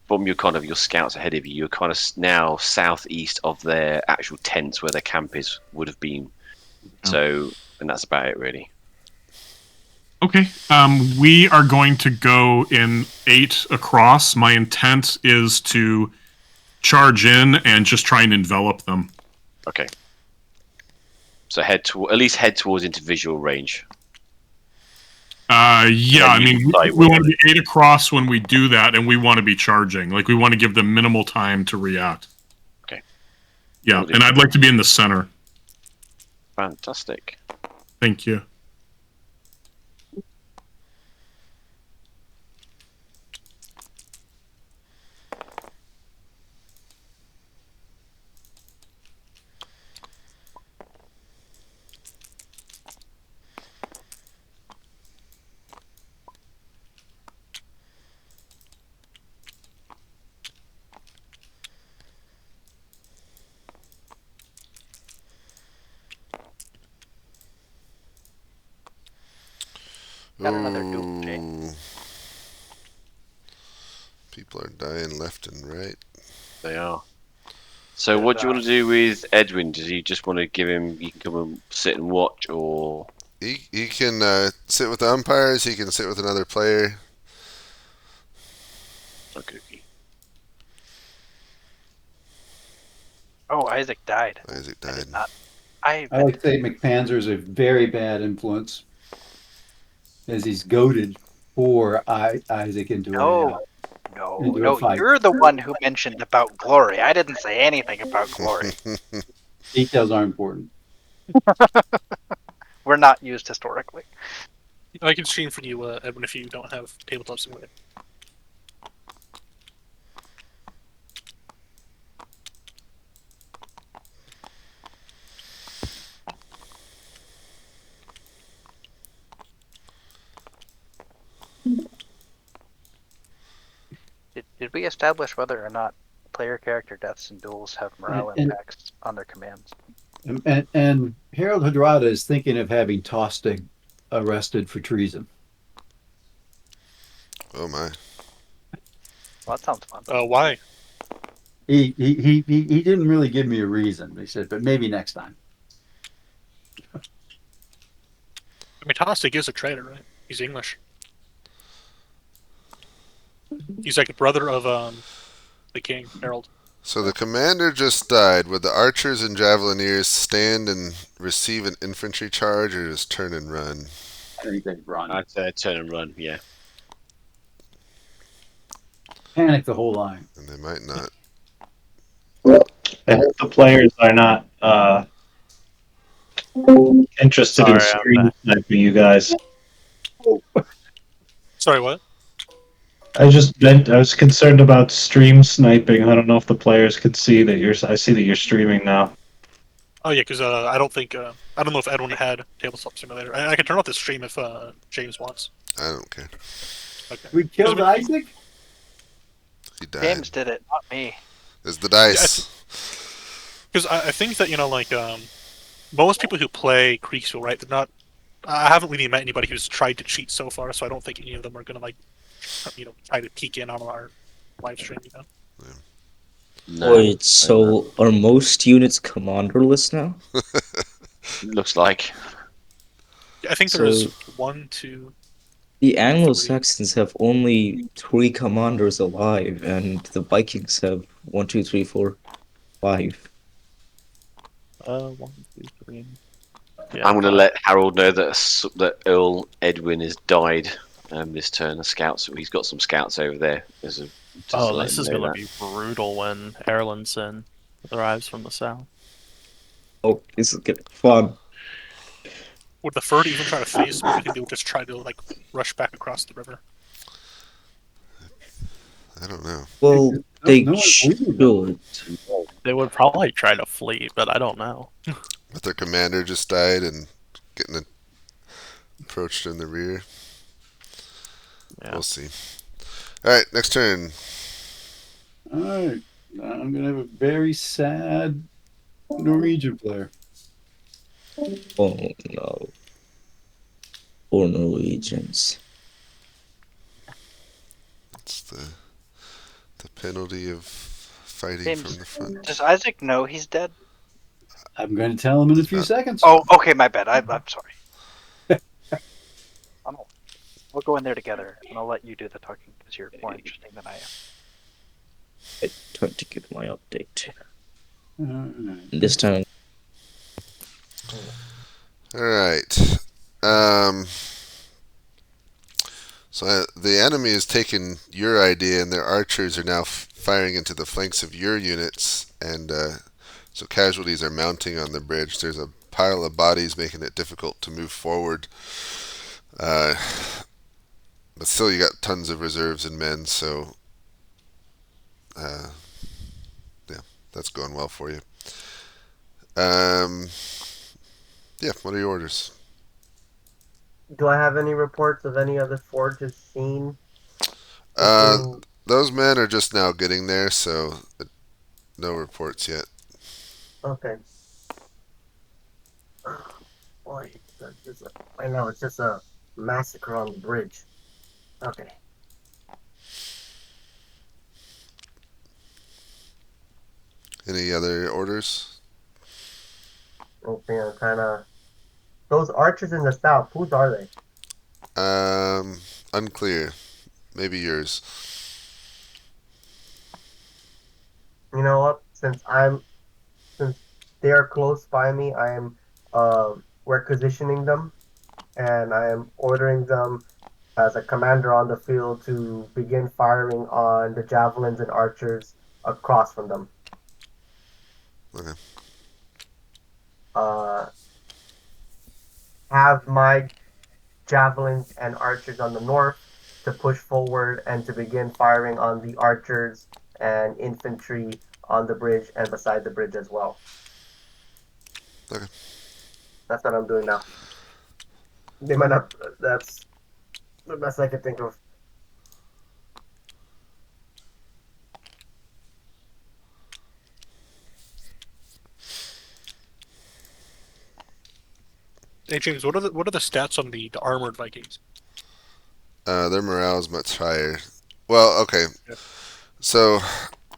from your scouts ahead of you. You're kind of now southeast of their actual tents where their camp would have been. So, and that's about it, really. Okay. We are going to go in 8 across. My intent is to charge in and just try and envelop them. Okay. So at least head towards into visual range. Yeah, I mean, we want to be 8 across when we do that, and we want to be charging. Like, we want to give them minimal time to react. Okay. Yeah, and I'd like to be in the center. Fantastic. Thank you. Got another duel, Jay. Ooh. People are dying left and right. They are. So what do you want to do with Edwin? Does he just want to give him? You can come and sit and watch, or He can sit with the umpires. He can sit with another player. okay. Oh, Isaac died. Isaac I died. did not. I like to say McPanzer's a very bad influence, as he's goaded for Isaac into No, a fight. you're the one who mentioned about glory. I didn't say anything about glory. Details are important. We're not used historically. I can stream for you, Edwin, if you don't have Tabletop Simulator. Did we establish whether or not player character deaths and duels have morale impacts on their commands? And Harold Hadrada is thinking of having Tostig arrested for treason. Oh my! Well, that sounds fun. Why? He didn't really give me a reason. He said, but maybe next time. I mean, Tostig is a traitor, right? He's English. He's like a brother of the king, Harold. So the commander just died. Would the archers and javelineers stand and receive an infantry charge, or just turn and run? I think they'd run. I'd say turn and run. Yeah. Panic the whole line. And they might not. I hope the players are not interested in stream sniping you guys. Sorry, what? I was concerned about stream sniping. I don't know if the players could see that I see that you're streaming now. Oh yeah, because I don't think I don't know if Edwin had Tabletop Simulator. I can turn off the stream if James wants. I don't care. Okay. We killed Isaac? He died. James did it, not me. There's the dice. Because I think that like most people who play Creeksville, right? They're not. I haven't really met anybody who's tried to cheat so far, so I don't think any of them are gonna try to peek in on our live stream. No, Wait, so are most units commanderless now? looks like. I think there's 1, 2. The Anglo-Saxons have only 3 commanders alive, and the Vikings have 1, 2, 3, 4, 5. 1, 2, 3. Yeah, I'm going to let Harold know that Earl Edwin has died this turn. The scouts, he's got some scouts over there. This is gonna be brutal when Erlandson arrives from the south. Oh, this is getting fun. Would the Ferd even try to phase them? I think they would just try to rush back across the river. I don't know. Well, they no should. They would probably try to flee, but I don't know. But their commander just died and getting approached in the rear. Yeah. We'll see. All right, next turn. All right. I'm going to have a very sad Norwegian player. Oh no. Poor Norwegians. It's the penalty of fighting James, from the front. Does Isaac know he's dead? I'm going to tell him in a few seconds. Oh, okay, my bad. I'm sorry. We'll go in there together, and I'll let you do the talking because you're more interesting than I am. Time to get my update. Right. This time. All right. So the enemy has taken your idea, and their archers are now firing into the flanks of your units, and so casualties are mounting on the bridge. There's a pile of bodies making it difficult to move forward. But still, you got tons of reserves and men, so yeah, that's going well for you. Yeah, what are your orders? Do I have any reports of any other forges seen? Those men are just now getting there, so no reports yet. Okay. Boy, I know it's just a massacre on the bridge. Okay. Any other orders? Okay, I'm kind of. Those archers in the south, whose are they? Unclear. Maybe yours. You know what? Since they are close by me, I am requisitioning them, and I am ordering them as a commander on the field to begin firing on the javelins and archers across from them. Okay. Uh, have my javelins and archers on the north to push forward and to begin firing on the archers and infantry on the bridge and beside the bridge as well. Okay. That's what I'm doing now. They might not. That's the best I could think of. Hey James, what are the stats on the armored Vikings? Their morale is much higher. Well, okay. Yeah. So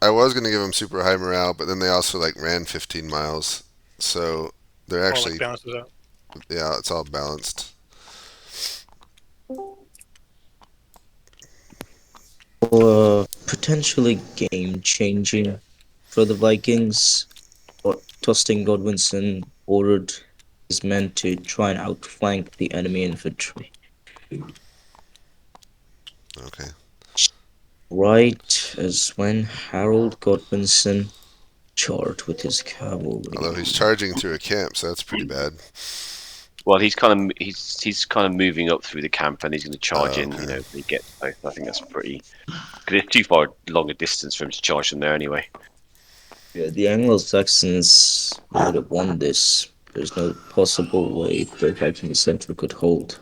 I was gonna give them super high morale, but then they also like ran 15 miles, so they're actually balances out. Yeah, it's all balanced. Potentially game changing for the Vikings. What Tosting Godwinson ordered his men to try and outflank the enemy infantry. Okay. Right as when Harold Godwinson charged with his cavalry. Although he's charging through a camp, so that's pretty bad. Well, he's kind of moving up through the camp, and he's going to charge in. Okay. You know, when he gets both. I think that's pretty. Because it's too far long a distance for him to charge from there anyway. Yeah, the Anglo-Saxons would have won this. There's no possible way the Viking center could hold.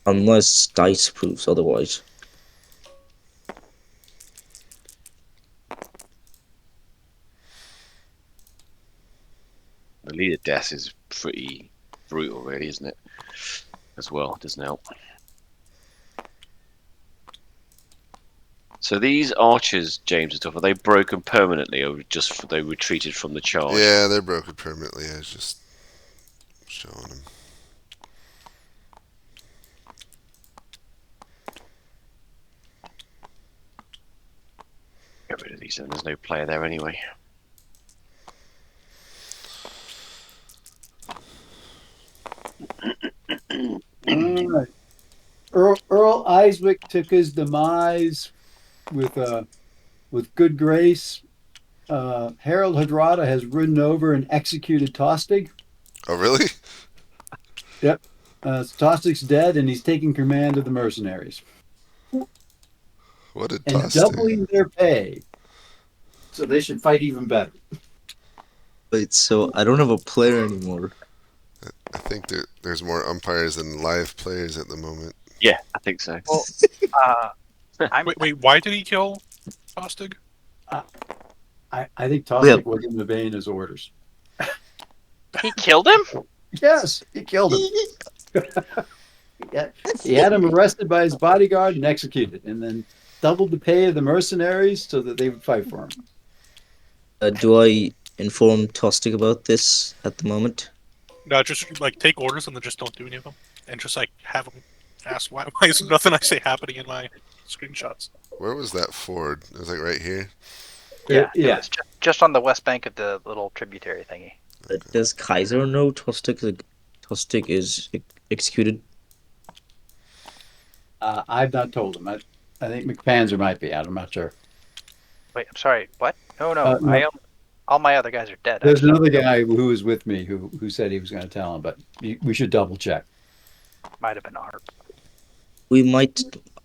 Unless dice proves otherwise. The leader death is pretty brutal, really, isn't it? As well, it doesn't help. So these archers, James and stuff, are they broken permanently, or just they retreated from the charge? Yeah, they're broken permanently. I was just showing them. Get rid of these, and there's no player there anyway. All right. Earl Isaac took his demise with good grace. Harold Hadrada has ridden over and executed Tostig. Oh, really? Yep. Tostig's dead, and he's taking command of the mercenaries. What a and Tostig. doubling their pay. So they should fight even better. Wait, so I don't have a player anymore. I think there's more umpires than live players at the moment. Yeah, I think so. Well, wait, why did he kill Tostig? I think Tostig wasn't obeying his orders. He killed him? Yes, he killed him. He had him arrested by his bodyguard and executed, and then doubled the pay of the mercenaries so that they would fight for him. Do I inform Tostig about this at the moment? No, just like take orders and then just don't do any of them, and just like have them ask why is nothing I say happening in my screenshots. Where was that ford? It was like right here. Yeah, it's just on the west bank of the little tributary thingy. Does Kaiser know Tostig is executed? I've not told him. I think McPanzer might be out. I'm not sure. Wait, I'm sorry. What? No. All my other guys are dead. There's another guy who was with me who said he was going to tell him, but we should double check. Might have been a harp. We might.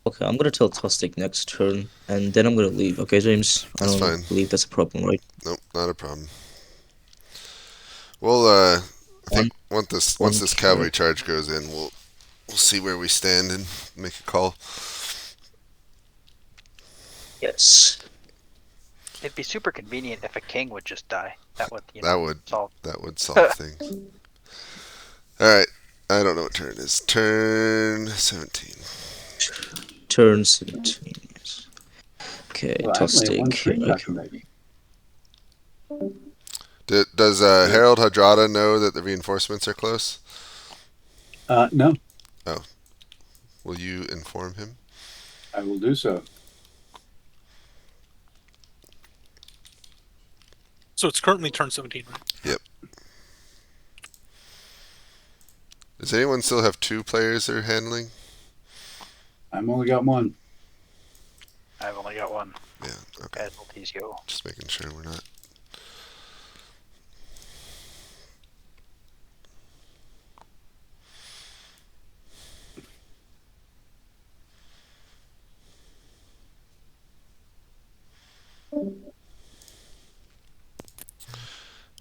Okay, I'm gonna tell Tostig next turn, and then I'm gonna leave. Okay, James? That's fine. Believe that's a problem, right? Nope, not a problem. Well, I think once this cavalry charge goes in, we'll see where we stand and make a call. Yes. It'd be super convenient if a king would just die. That would solve solve things. All right. I don't know what turn it is. Turn 17. Turn 17. Yes. Okay, Well, I toss only have one stick. screen capture maybe. Does Harold Hadrada know that the reinforcements are close? No. Oh. Will you inform him? I will do so. So it's currently turn 17, right? Yep. Does anyone still have 2 players they're handling? I've only got one. I've only got one. Yeah, okay. Casualties, yo. Just making sure we're not.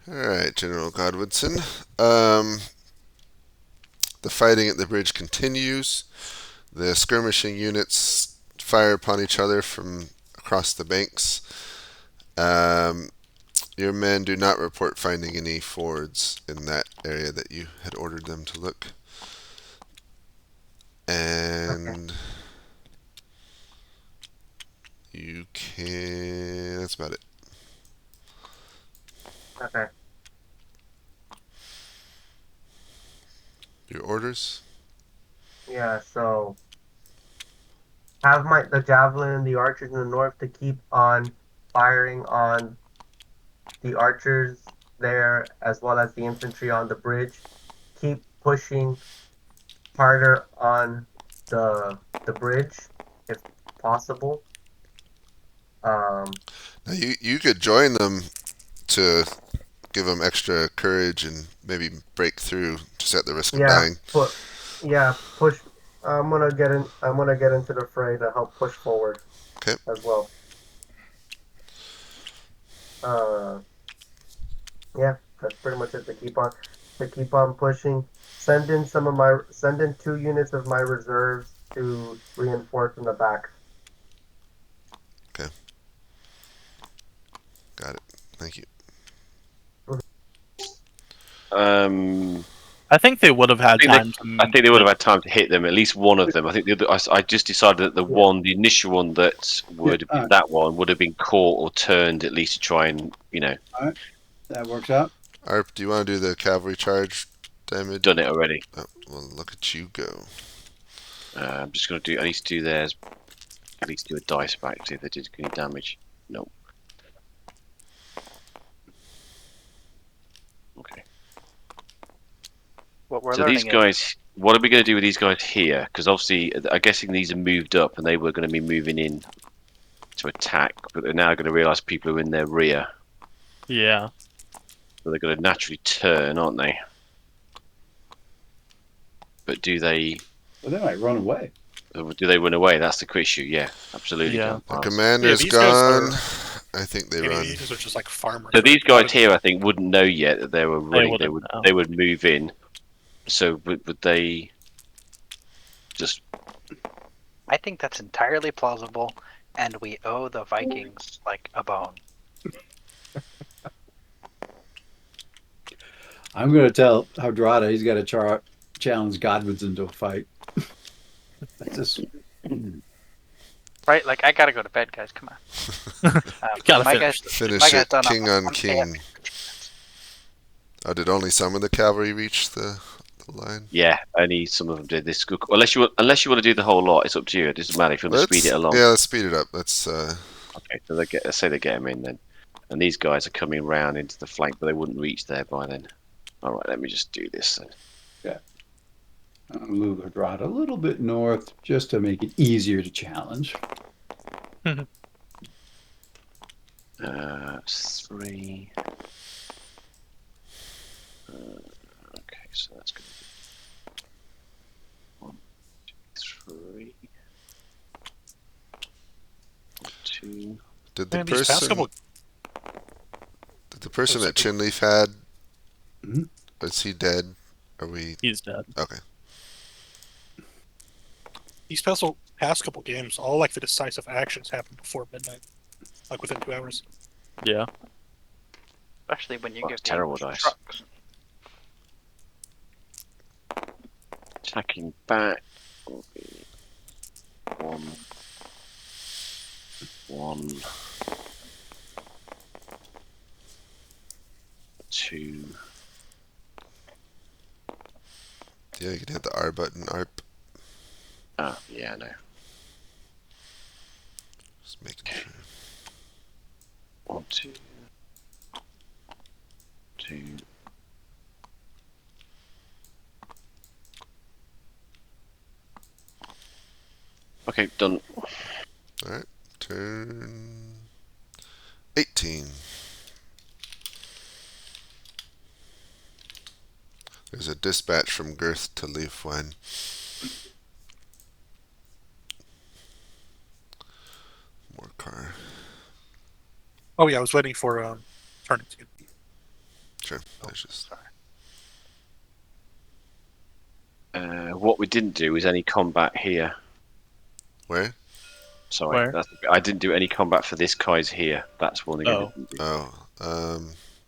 Alright, General Godwinson. The fighting at the bridge continues. The skirmishing units fire upon each other from across the banks. Your men do not report finding any fords in that area that you had ordered them to look. And you can... That's about it. Okay. Your orders? Yeah, so have the javelin and the archers in the north to keep on firing on the archers there as well as the infantry on the bridge. Keep pushing harder on the bridge if possible. Now you could join them to give them extra courage and maybe break through just at the risk of dying. Push. I'm gonna get in. I'm gonna get into the fray to help push forward. Okay. As well. Yeah, that's pretty much it. To keep on pushing. Send in 2 units of my reserves to reinforce in the back. Okay. Got it. Thank you. I think they would have had time. I think they would have had time to hit them. At least one of them. I think the other. I just decided that the initial one that would that one would have been caught or turned at least to try and All right, that works out. Arp, do you want to do the cavalry charge damage? Done it already. Oh, well, look at you go. I'm just gonna do. I need to do theirs. At least do a dice back see if they did any damage. No. Okay. So these guys, what are we going to do with these guys here? Because obviously, I'm guessing these are moved up, and they were going to be moving in to attack, but they're now going to realise people are in their rear. Yeah. So they're going to naturally turn, aren't they? But do they? Well, they might run away. Do they run away? That's the issue. Yeah, absolutely. Yeah. The commander's gone. I think they run. These are just like farmers. So these guys here, I think, wouldn't know yet that they were running. They would move in. So would they just? I think that's entirely plausible, and we owe the Vikings like a bone. I'm going to tell Hadrada he's got to challenge Godwinson to a fight. Just... Right, like I gotta go to bed, guys. Come on. Gotta finish it. King on king. Oh, did only some of the cavalry reach the line? Yeah, only some of them did. This unless you want to do the whole lot, it's up to you. It doesn't matter if you want to speed it along. Yeah, let's speed it up. Let's. Okay, so let's say they get them in then, and these guys are coming round into the flank, but they wouldn't reach there by then. All right, let me just do this then. Yeah. I'll move Hadrada a little bit north just to make it easier to challenge. 3. Okay, so that's good. 1, 2, 3. 2. Did the person that Chinleaf had? Is he dead? Are we? He's dead. Okay. These past couple games, all like the decisive actions happen before midnight, like within 2 hours. Yeah. Especially when you get terrible dice. Trucks. attacking back will be 1, 1, 2. Yeah, you can hit the R button, ARP. Ah, yeah, no. Just making sure. 1, 2, 2. Okay, done. Alright, turn 18. There's a dispatch from Girth to Leafwine. More car. Oh yeah, I was waiting for turning to. Sure, that's just... What we didn't do is any combat here. Where? Sorry, Where? I didn't do any combat for this Kai's here. That's one thing I didn't do. Oh,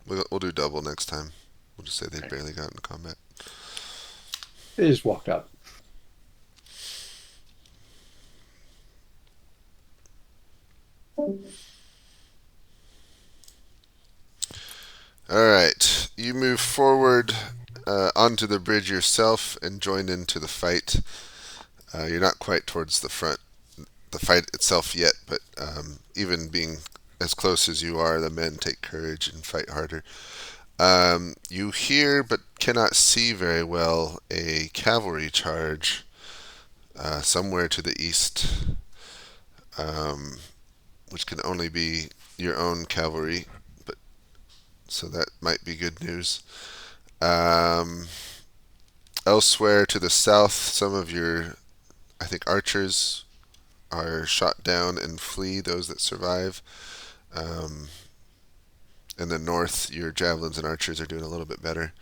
we'll do double next time. We'll just say they barely got into combat. They just walk up. Alright, you move forward onto the bridge yourself and join into the fight. You're not quite towards the front, the fight itself yet, but even being as close as you are, the men take courage and fight harder. You hear but cannot see very well a cavalry charge somewhere to the east, which can only be your own cavalry, but so that might be good news. Elsewhere to the south, some of your, I think, archers are shot down and flee, those that survive. In the north, your javelins and archers are doing a little bit better.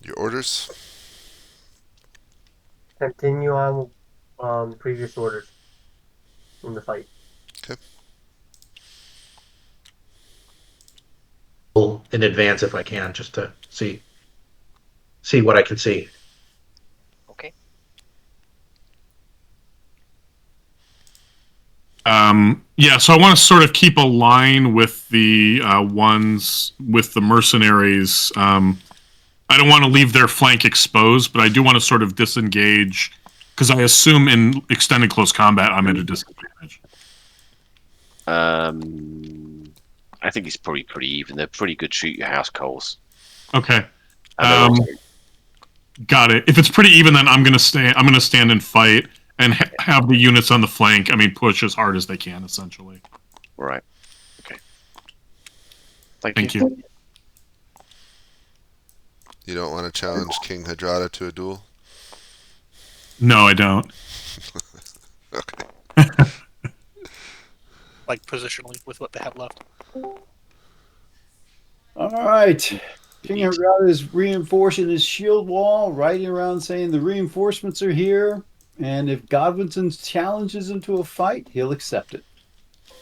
Your orders? Continue on previous orders in the fight. Okay. In advance if I can, just to see what I can see. Okay. Yeah, so I want to sort of keep a line with the ones with the mercenaries. I don't want to leave their flank exposed, but I do want to sort of disengage because I assume in extended close combat I'm at a disadvantage. I think it's probably pretty even. They're pretty good shoot your house coals. Okay. And Got it. If it's pretty even, then I'm gonna stay. I'm gonna stand and fight and have the units on the flank. I mean, push as hard as they can, essentially. Right. Okay. Thank you. You don't want to challenge King Hadrada to a duel? No, I don't. Okay. Like positionally with what they have left. All right. King Harold is reinforcing his shield wall, riding around saying the reinforcements are here, and if Godwinson challenges him to a fight, he'll accept it.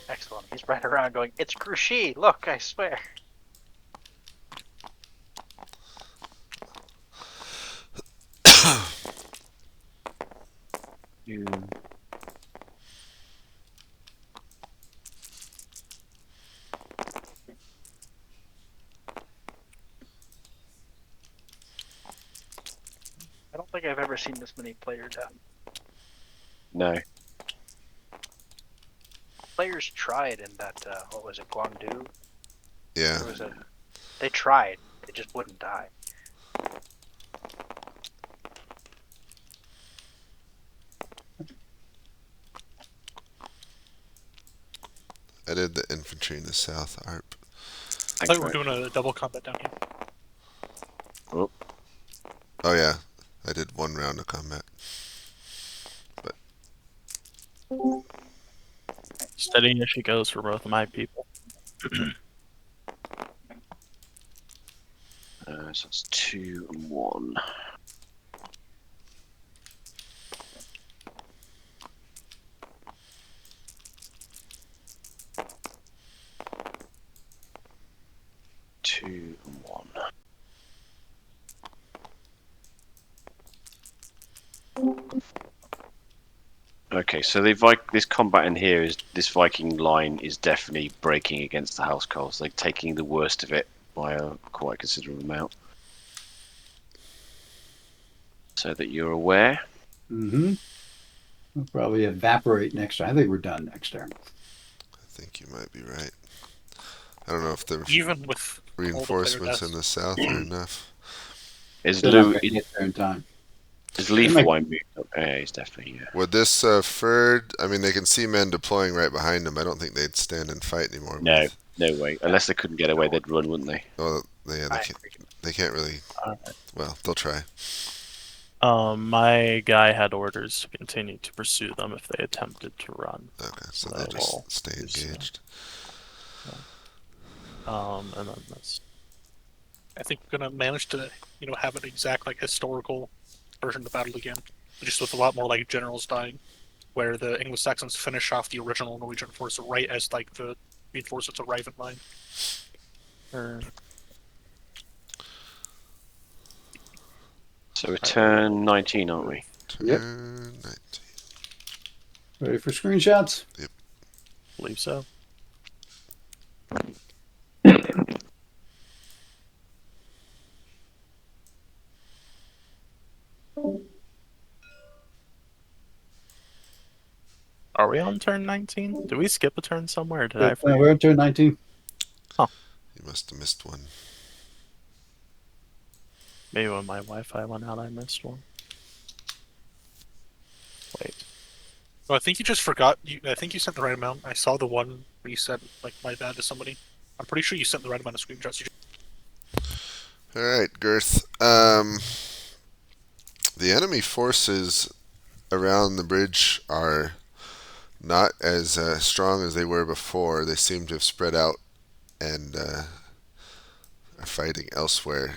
Excellent. He's riding around going, "It's Cruchy! Look, I swear." I don't think I've ever seen this many player death. No. Players tried in that, what was it, Guangdu? Yeah. They tried. They just wouldn't die. I did the infantry in the south, ARP. I thought we were doing a double combat down here. Oh yeah, I did one round of combat. But Steady as she goes for both of my people. So it's 2 and 1. Two and 1. Okay, so this combat in here is this Viking line is definitely breaking against the households. They're taking the worst of it by a quite considerable amount. So that you're aware. Mm-hmm. We'll probably evaporate next time. I think we're done next turn. I think you might be right. I don't know if the Even with all the player reinforcements in deaths. the south are enough. Is They're not Lou? going to get there in time. Is Leaf Wine moved up? Yeah, he's definitely Would this Ferd? I mean, they can see men deploying right behind them. I don't think they'd stand and fight anymore. No, no way. Unless they couldn't get away, they'd run, wouldn't they? Well, yeah, they can't really. Well, they'll try. My guy had orders to continue to pursue them if they attempted to run. Okay, so they'll just stay engaged. And then this. I think we're gonna manage to, have an exact historical version of the battle again, just with a lot more generals dying, where the Anglo-Saxons finish off the original Norwegian force right as the reinforcements arrive in line. So we're turn 19, aren't we? Yep. Turn 19. Ready for screenshots? Yep. Believe so. Are we on turn 19? Did we skip a turn somewhere? Did I forget? We're on turn 19. Huh. You must have missed one. Maybe when my Wi-Fi went out, I missed one. Wait. Well, I think you just forgot. I think you sent the right amount. I saw the one where you said my bad to somebody. I'm pretty sure you sent the right amount of screenshots. All right, Girth. The enemy forces around the bridge are not as strong as they were before. They seem to have spread out and are fighting elsewhere.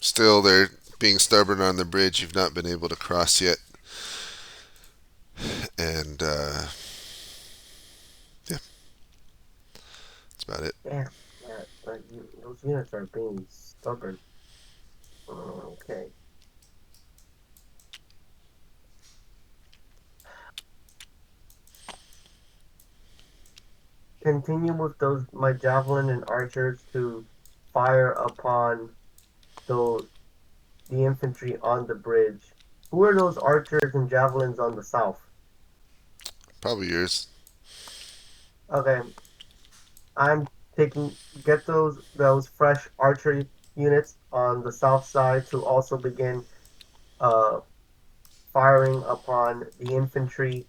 Still, they're being stubborn on the bridge. You've not been able to cross yet. And, yeah. That's about it. Yeah, but those units are being stubborn. Okay. Continue with my javelin and archers to fire upon the infantry on the bridge. Who are those archers and javelins on the south? Probably yours. Okay. I'm get those fresh archery units on the south side to also begin firing upon the infantry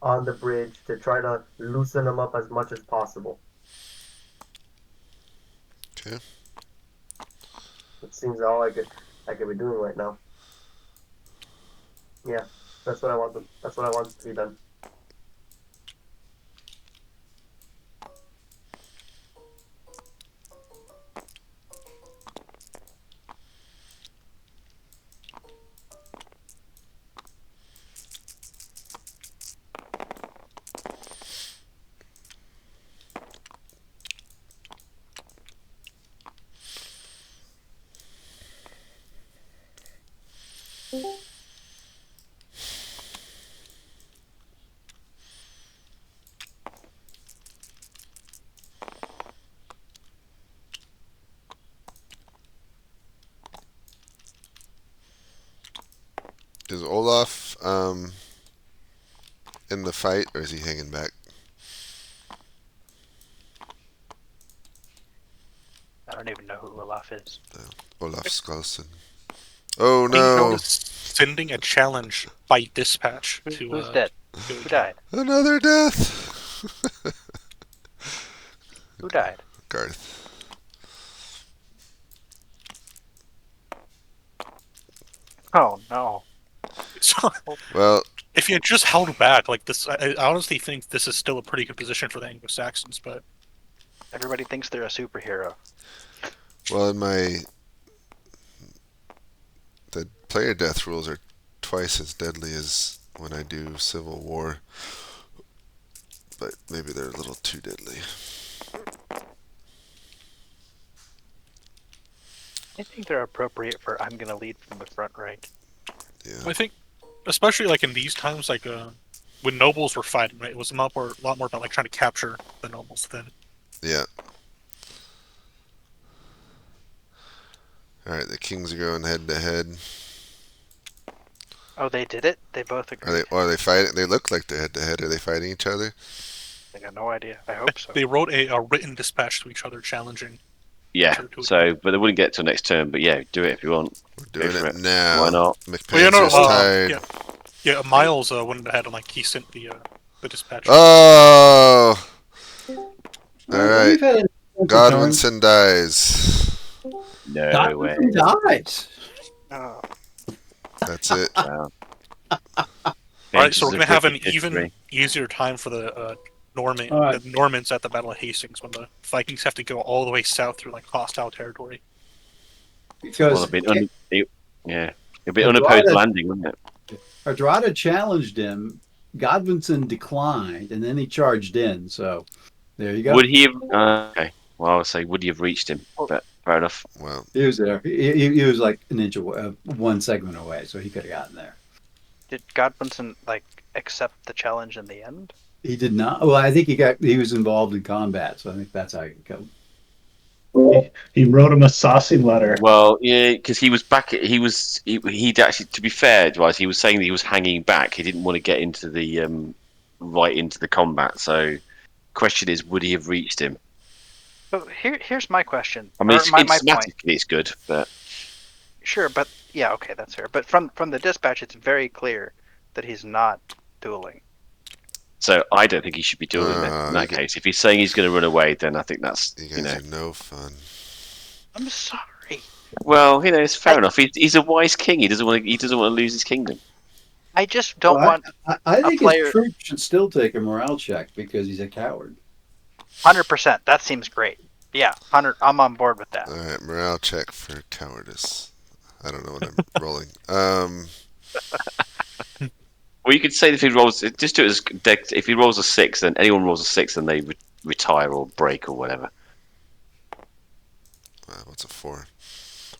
on the bridge to try to loosen them up as much as possible. Okay. It seems all I could be doing right now. Yeah, that's what I want. That's what I want to be done. Is Olaf in the fight, or is he hanging back? I don't even know who Olaf is. Olaf Skalsen. Oh King Harold no! is sending a challenge by dispatch to. Who's dead? Who died? Another death! Who died? Garth. Oh no. Well, if you had just held back like this, I honestly think this is still a pretty good position for the Anglo-Saxons, but everybody thinks they're a superhero. Well, the player death rules are twice as deadly as when I do Civil War, but maybe they're a little too deadly. I think they're appropriate for I'm gonna lead from the front right. Yeah. I think, especially like in these times, like when nobles were fighting, right? It was a lot more about like trying to capture the nobles than. Yeah. All right, the kings are going head to head. Oh, they did it? They both agreed? Are they fighting? They look like they're head to head. Are they fighting each other? I got no idea. I hope so. They wrote a written dispatch to each other challenging. Yeah. each other to So, but they wouldn't get till next turn. But yeah, do it if you want. We're Go doing for it it. now. Why not? Well, yeah, no, McPanzer's tired. yeah. Miles went ahead and like he sent the dispatch. Oh! All right. We've had a Godwinson dies. No way. Godwinson dies. Oh. That's it. Wow. All right, so we're Pages gonna of have an British even history. easier time for the right. the Normans at the Battle of Hastings when the Vikings have to go all the way south through like hostile territory. Well, Because it'd be unopposed landing, wouldn't it? Hadrada challenged him, Godwinson declined, and then he charged in. So there you go. Would he have? Okay. Well, I would say would he have reached him? But fair enough. Well, He was there. He was like an inch away, one segment away, so he could have gotten there. Did Godwinson like accept the challenge in the end? He did not. Well, I think he was involved in combat, so I think that's how he killed. He wrote him a saucy letter. Well, yeah, because he was back. He'd actually, to be fair, right, he was saying that he was hanging back. He didn't want to get into the right into the combat. So, question is, would he have reached him? So here's my question. I mean, my it's point. it's good, but Sure, but yeah, okay, that's fair. But from the dispatch, it's very clear that he's not dueling. so I don't think he should be dueling then. In that case, if he's saying he's going to run away, then I think that's you guys are no fun. I'm sorry. Well, it's fair enough. He's a wise king. He doesn't want to lose his kingdom. I just don't want. I think player... his troops should still take a morale check because he's a coward. 100%. That seems great. Yeah, 100. I'm on board with that. All right, morale check for cowardice. I don't know what I'm rolling. Well, you could say if he rolls, just do it as if he rolls a 6, then anyone rolls a 6, then they retire or break or whatever. What's a 4?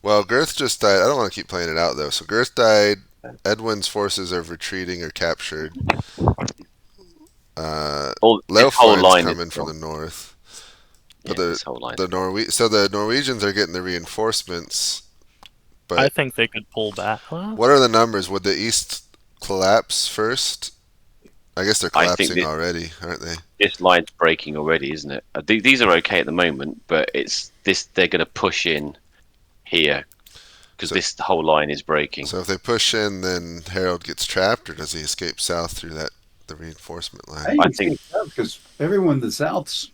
Well, Girth just died. I don't want to keep playing it out though. So Girth died. Edwin's forces are retreating or captured. Leofwin's coming from the north. But the Norwegians are getting the reinforcements. But I think they could pull back. Huh? What are the numbers? Would the east collapse first? I guess they're collapsing already, aren't they? This line's breaking already, isn't it? These are okay at the moment, but it's this. They're going to push in here because this whole line is breaking. So if they push in, then Harold gets trapped, or does he escape south through the reinforcement line? I think because everyone in the south's,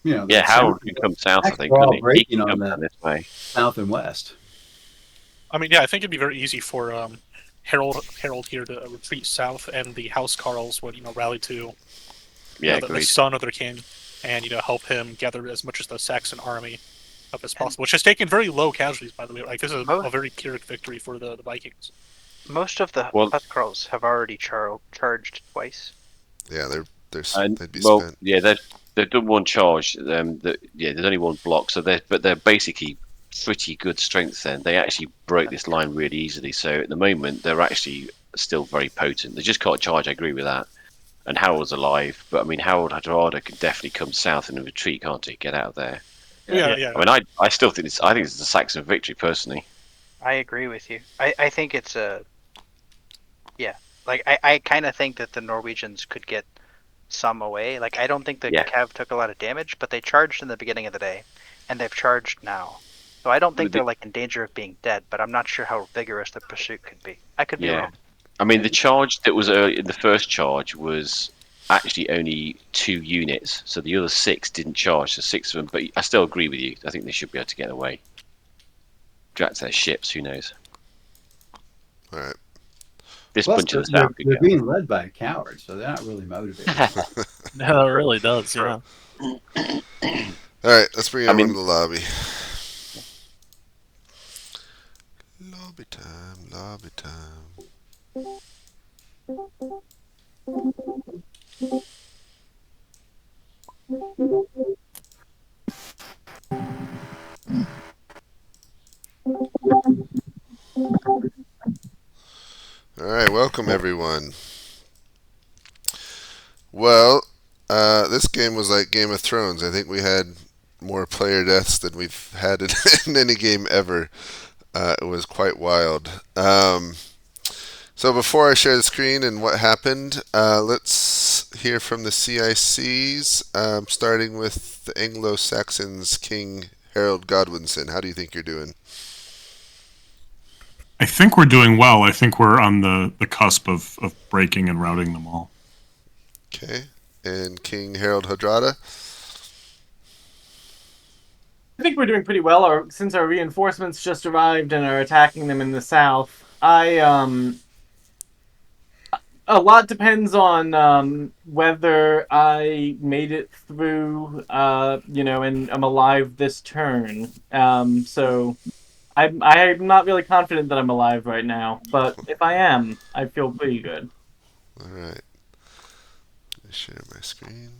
yeah, Harold can come south. I think he can come down this way, south and west. I mean, yeah, I think it'd be very easy for Harold here to retreat south, and the House Carls would rally to the son of their king, and help him gather as much as the Saxon army up as possible, which has taken very low casualties, by the way. Like this is a very Pyrrhic victory for the Vikings. Most of the House Carls have already charged twice. Yeah, they'd be spent. Yeah, they've done one charge. There's only one block, so they're basically pretty good strength. Then they actually broke this line really easily. So at the moment, they're actually still very potent. They just can't charge. I agree with that. And Harold's alive, but I mean Harold Hadrada can definitely come south and retreat, can't he? Get out of there. Yeah. I mean, I still think it's a Saxon victory personally. I agree with you. I think it's I kind of think that the Norwegians could get some away. Like I don't think the Cav took a lot of damage, but they charged in the beginning of the day, and they've charged now. So I don't think they're like in danger of being dead, but I'm not sure how vigorous the pursuit could be. I could be wrong. I mean, the charge that was early, the first charge was actually only 2 units, so the other 6 didn't charge, so 6 of them. But I still agree with you. I think they should be able to get away. Drax their ships, who knows? All right. This bunch of the south. They're being led by a coward, so they're not really motivated. No, it really does. Yeah. All right, let's bring everyone to the lobby. Lobby time, lobby time. right, welcome everyone. Well, this game was like Game of Thrones. I think we had more player deaths than we've had in any game ever. It was quite wild. So before I share the screen and what happened, let's hear from the CICs, starting with the Anglo-Saxons King Harold Godwinson. How do you think you're doing? I think we're doing well. I think we're on the cusp of breaking and routing them all. Okay. And King Harold Hadrada? I think we're doing pretty well. Since our reinforcements just arrived and are attacking them in the south, a lot depends on whether I made it through, and I'm alive this turn. So I'm not really confident that I'm alive right now, but if I am, I feel pretty good. All right. Let me share my screen.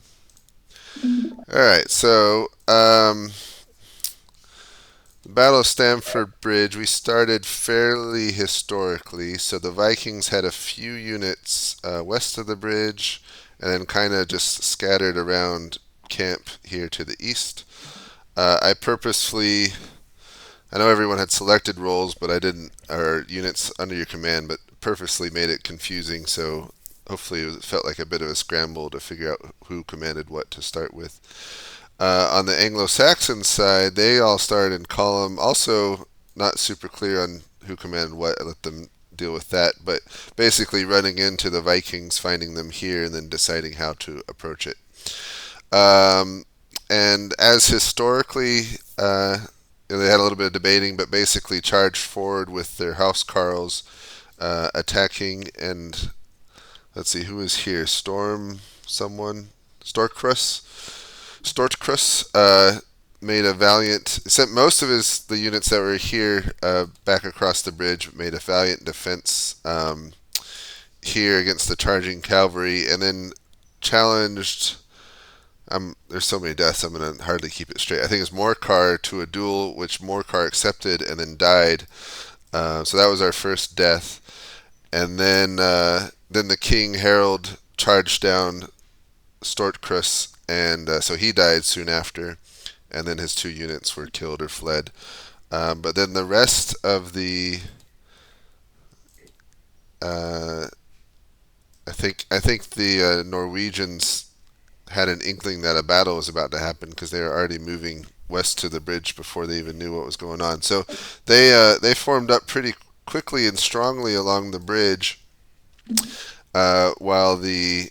All right. So, the Battle of Stamford Bridge, we started fairly historically. So the Vikings had a few units west of the bridge and then kind of just scattered around camp here to the east. I purposefully, I know everyone had selected roles, but I didn't, or units under your command, but purposely made it confusing. So hopefully it felt like a bit of a scramble to figure out who commanded what to start with. On the Anglo-Saxon side, they all started in column. Also, not super clear on who commanded what. I let them deal with that. But basically, running into the Vikings, finding them here, and then deciding how to approach it. And as historically, they had a little bit of debating, but basically charged forward with their house carls attacking. And let's see, who is here? Someone? Stortkrus made a valiant, sent most of the units that were here back across the bridge, made a valiant defense here against the charging cavalry, and then challenged, there's so many deaths, I'm going to hardly keep it straight. I think it's Morcar to a duel, which Morcar accepted and then died. So that was our first death. And then the King Harold charged down Stortkrus, and so he died soon after, and then his 2 units were killed or fled. But then the rest of the, I think the Norwegians had an inkling that a battle was about to happen because they were already moving west to the bridge before they even knew what was going on. So they formed up pretty quickly and strongly along the bridge, while the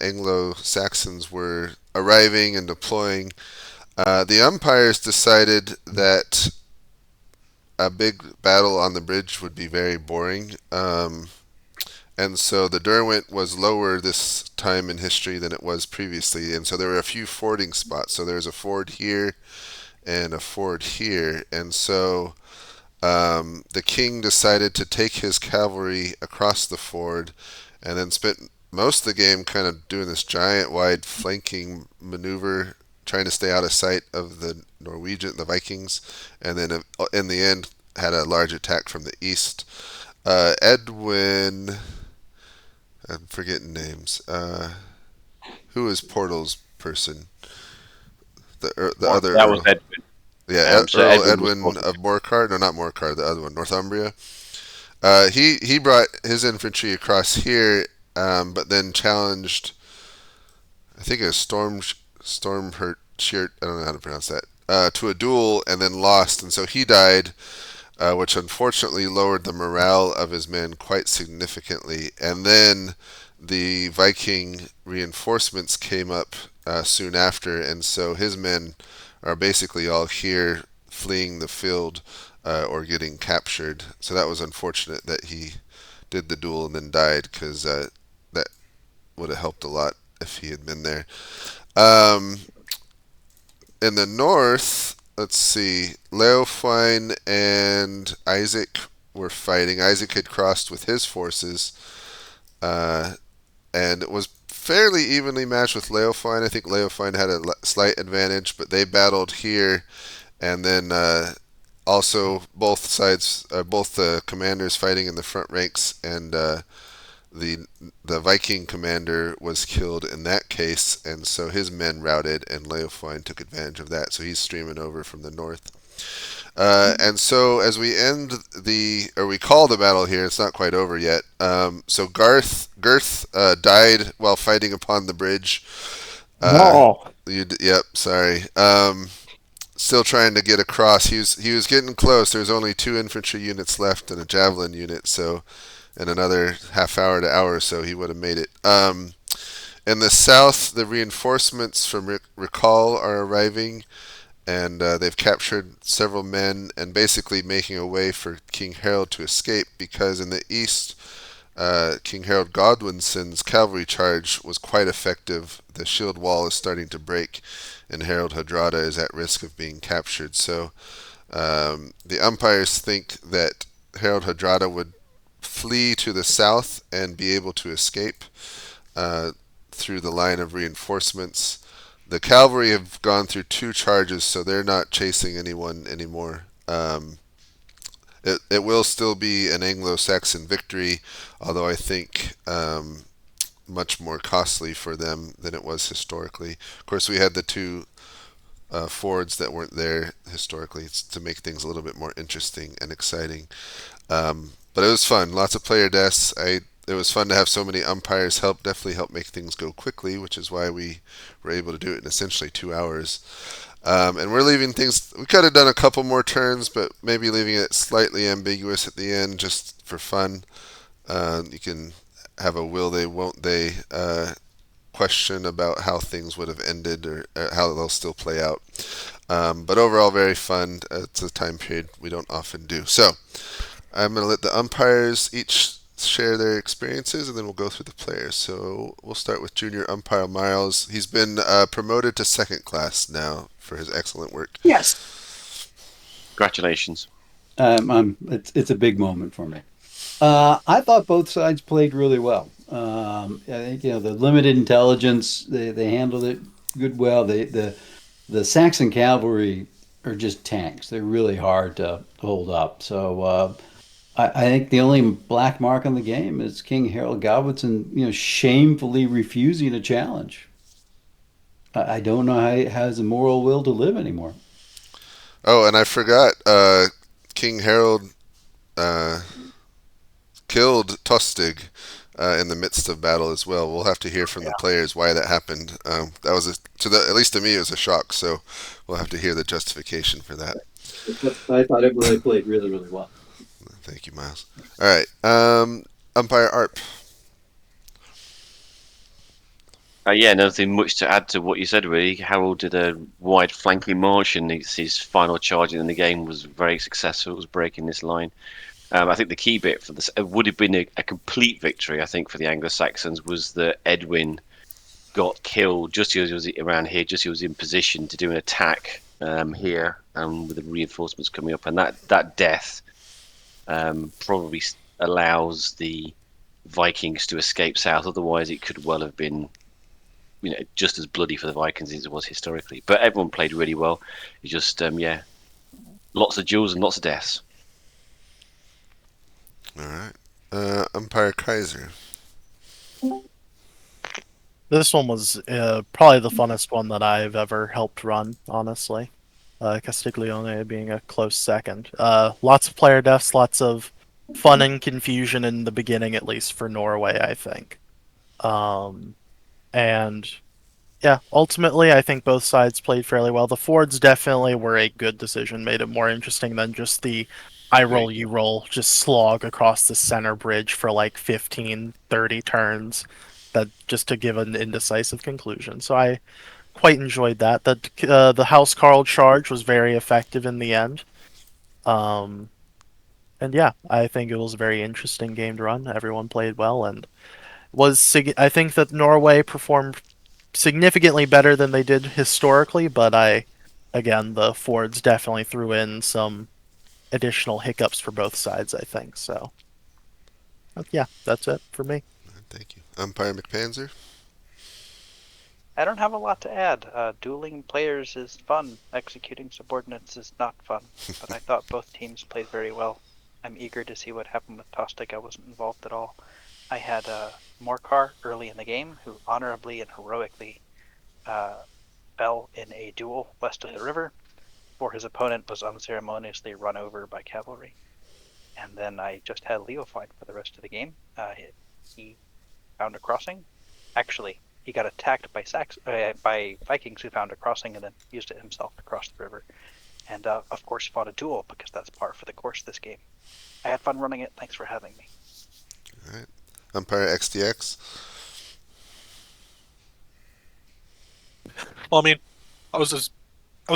Anglo-Saxons were arriving and deploying. The umpires decided that a big battle on the bridge would be very boring, and so the Derwent was lower this time in history than it was previously, and so there were a few fording spots. So there's a ford here and a ford here, and so the king decided to take his cavalry across the ford and then spent most of the game kind of doing this giant wide flanking maneuver, trying to stay out of sight of the Vikings, and then in the end had a large attack from the east. Edwin, I'm forgetting names. Who is Portal's person? The other that Earl. was Edwin. Yeah, So Earl Edwin Edwin of Morcar. No, not Morcar. The other one, Northumbria. He brought his infantry across here, but then challenged, I think it was Stormhurt Shirt, I don't know how to pronounce that, to a duel and then lost, and so he died, which unfortunately lowered the morale of his men quite significantly. And then the Viking reinforcements came up soon after, and so his men are basically all here fleeing the field or getting captured. So that was unfortunate that he did the duel and then died, because that would have helped a lot if he had been there. In the north, let's see, Leofwine and Isaac were fighting. Isaac had crossed with his forces, and it was fairly evenly matched with Leofwine. I think Leofwine had a slight advantage, but they battled here, and then also, both sides, both the commanders fighting in the front ranks, and the the Viking commander was killed in that case, and so his men routed, and Leofwine took advantage of that. So he's streaming over from the north. And so as we end we call the battle here, it's not quite over yet. So Girth died while fighting upon the bridge. No. Yep, sorry. Still trying to get across. He was getting close. There's only 2 infantry units left and a javelin unit, so in another half hour to hour or so he would have made it. In the south, the reinforcements from Recall are arriving, and they've captured several men and basically making a way for King Harold to escape, because in the east, King Harold Godwinson's cavalry charge was quite effective. The shield wall is starting to break, and Harold Hadrada is at risk of being captured. So the umpires think that Harold Hadrada would flee to the south and be able to escape through the line of reinforcements. The cavalry have gone through 2 charges, so they're not chasing anyone anymore. It will still be an Anglo-Saxon victory, although I think much more costly for them than it was historically. Of course, we had the 2 fords that weren't there historically to make things a little bit more interesting and exciting. But it was fun. Lots of player deaths. It was fun to have so many umpires help. Definitely help make things go quickly, which is why we were able to do it in essentially 2 hours. And we're leaving things. We could have done a couple more turns, but maybe leaving it slightly ambiguous at the end just for fun. You can have a will they, won't they question about how things would have ended, or how they'll still play out. But overall, very fun. It's a time period we don't often do. So I'm going to let the umpires each share their experiences, and then we'll go through the players. So we'll start with junior umpire Miles. He's been promoted to 2nd class now for his excellent work. Yes. Congratulations. It's a big moment for me. I thought both sides played really well. I think the limited intelligence, they handled it good. Well, the Saxon cavalry are just tanks. They're really hard to hold up. So I think the only black mark on the game is King Harold Godwinson, shamefully refusing a challenge. I don't know how he has the moral will to live anymore. Oh, and I forgot, King Harold killed Tostig in the midst of battle as well. We'll have to hear from the players why that happened. That was at least to me, it was a shock. So we'll have to hear the justification for that. I thought it really played really, really well. Thank you, Miles. All right, umpire Arp. Nothing much to add to what you said, really. Harold did a wide flanking march, and his final charge in the game was very successful. It was breaking this line. I think the key bit for this would have been a complete victory, I think, for the Anglo-Saxons, was that Edwin got killed just as he was around here, just as he was in position to do an attack here, with the reinforcements coming up. And that death probably allows the Vikings to escape south. Otherwise, it could well have been just as bloody for the Vikings as it was historically. But everyone played really well. It's just, lots of duels and lots of deaths. All right. Umpire Kaiser. This one was probably the funnest one that I've ever helped run, honestly. Castiglione being a close second. Lots of player deaths, lots of fun and confusion in the beginning, at least for Norway, I think. And yeah, ultimately, I think both sides played fairly well. The Fords definitely were a good decision, made it more interesting than just the I roll, you roll, just slog across the center bridge for like 15, 30 turns, that just to give an indecisive conclusion. So I quite enjoyed that. The House Carl charge was very effective in the end. And yeah, I think it was a very interesting game to run. Everyone played well, and I think that Norway performed significantly better than they did historically, but again, the Fords definitely threw in some additional hiccups for both sides, I think. So, yeah, that's it for me. Thank you. Umpire McPanzer. I don't have a lot to add. Dueling players is fun. Executing subordinates is not fun. But I thought both teams played very well. I'm eager to see what happened with Tostig. I wasn't involved at all. I had Morcar early in the game, who honorably and heroically fell in a duel west of the river, before his opponent was unceremoniously run over by cavalry. And then I just had Leo fight for the rest of the game. He found a crossing. Actually, he got attacked by Vikings who found a crossing and then used it himself to cross the river. And of course, fought a duel because that's par for the course this game. I had fun running it. Thanks for having me. All right. Umpire XDX. Well, I mean, I was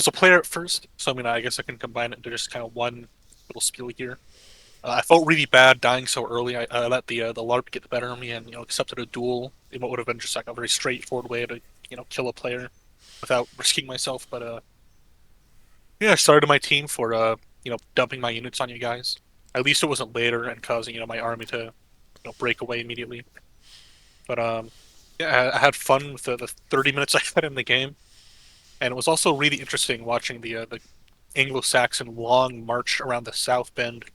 a player at first, so I mean, I guess I can combine it into just kind of one little spiel here. I felt really bad dying so early. I let the LARP get the better of me, and accepted a duel in what would have been just like a very straightforward way to kill a player without risking myself. But yeah, I started my team for dumping my units on you guys. At least it wasn't later and causing my army to break away immediately. But yeah, I had fun with the 30 minutes I had in the game, and it was also really interesting watching the Anglo-Saxon long march around the South Bend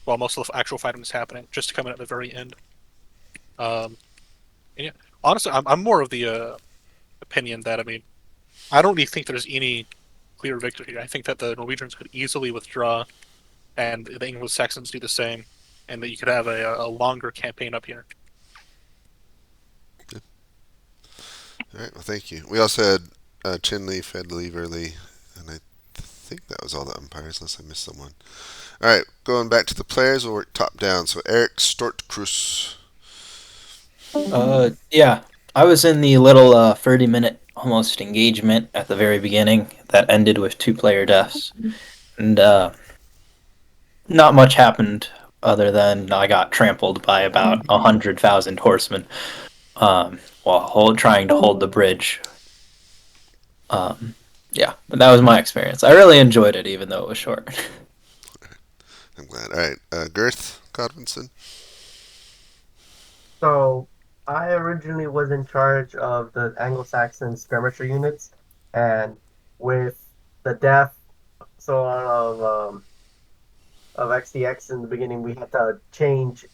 while most of the actual fighting was happening, just to come in at the very end. And yeah, honestly, I'm more of the opinion that, I mean, I don't really think there's any clear victory here. I think that the Norwegians could easily withdraw, and the Anglo-Saxons do the same, and that you could have a longer campaign up here. All right. Well, thank you. We also had Chinleaf had to leave early, and I think that was all the umpires, unless I missed someone. All right. Going back to the players, we'll work top down. So Eric Stortkrus. Yeah. I was in the little 30-minute almost engagement at the very beginning that ended with 2 player deaths. And not much happened other than I got trampled by about 100,000 horsemen while trying to hold the bridge. Yeah, but that was my experience. I really enjoyed it, even though it was short. I'm glad. All right. Girth Godwinson. So I originally was in charge of the Anglo-Saxon skirmisher units, and with the death so on of XDX in the beginning, we had to change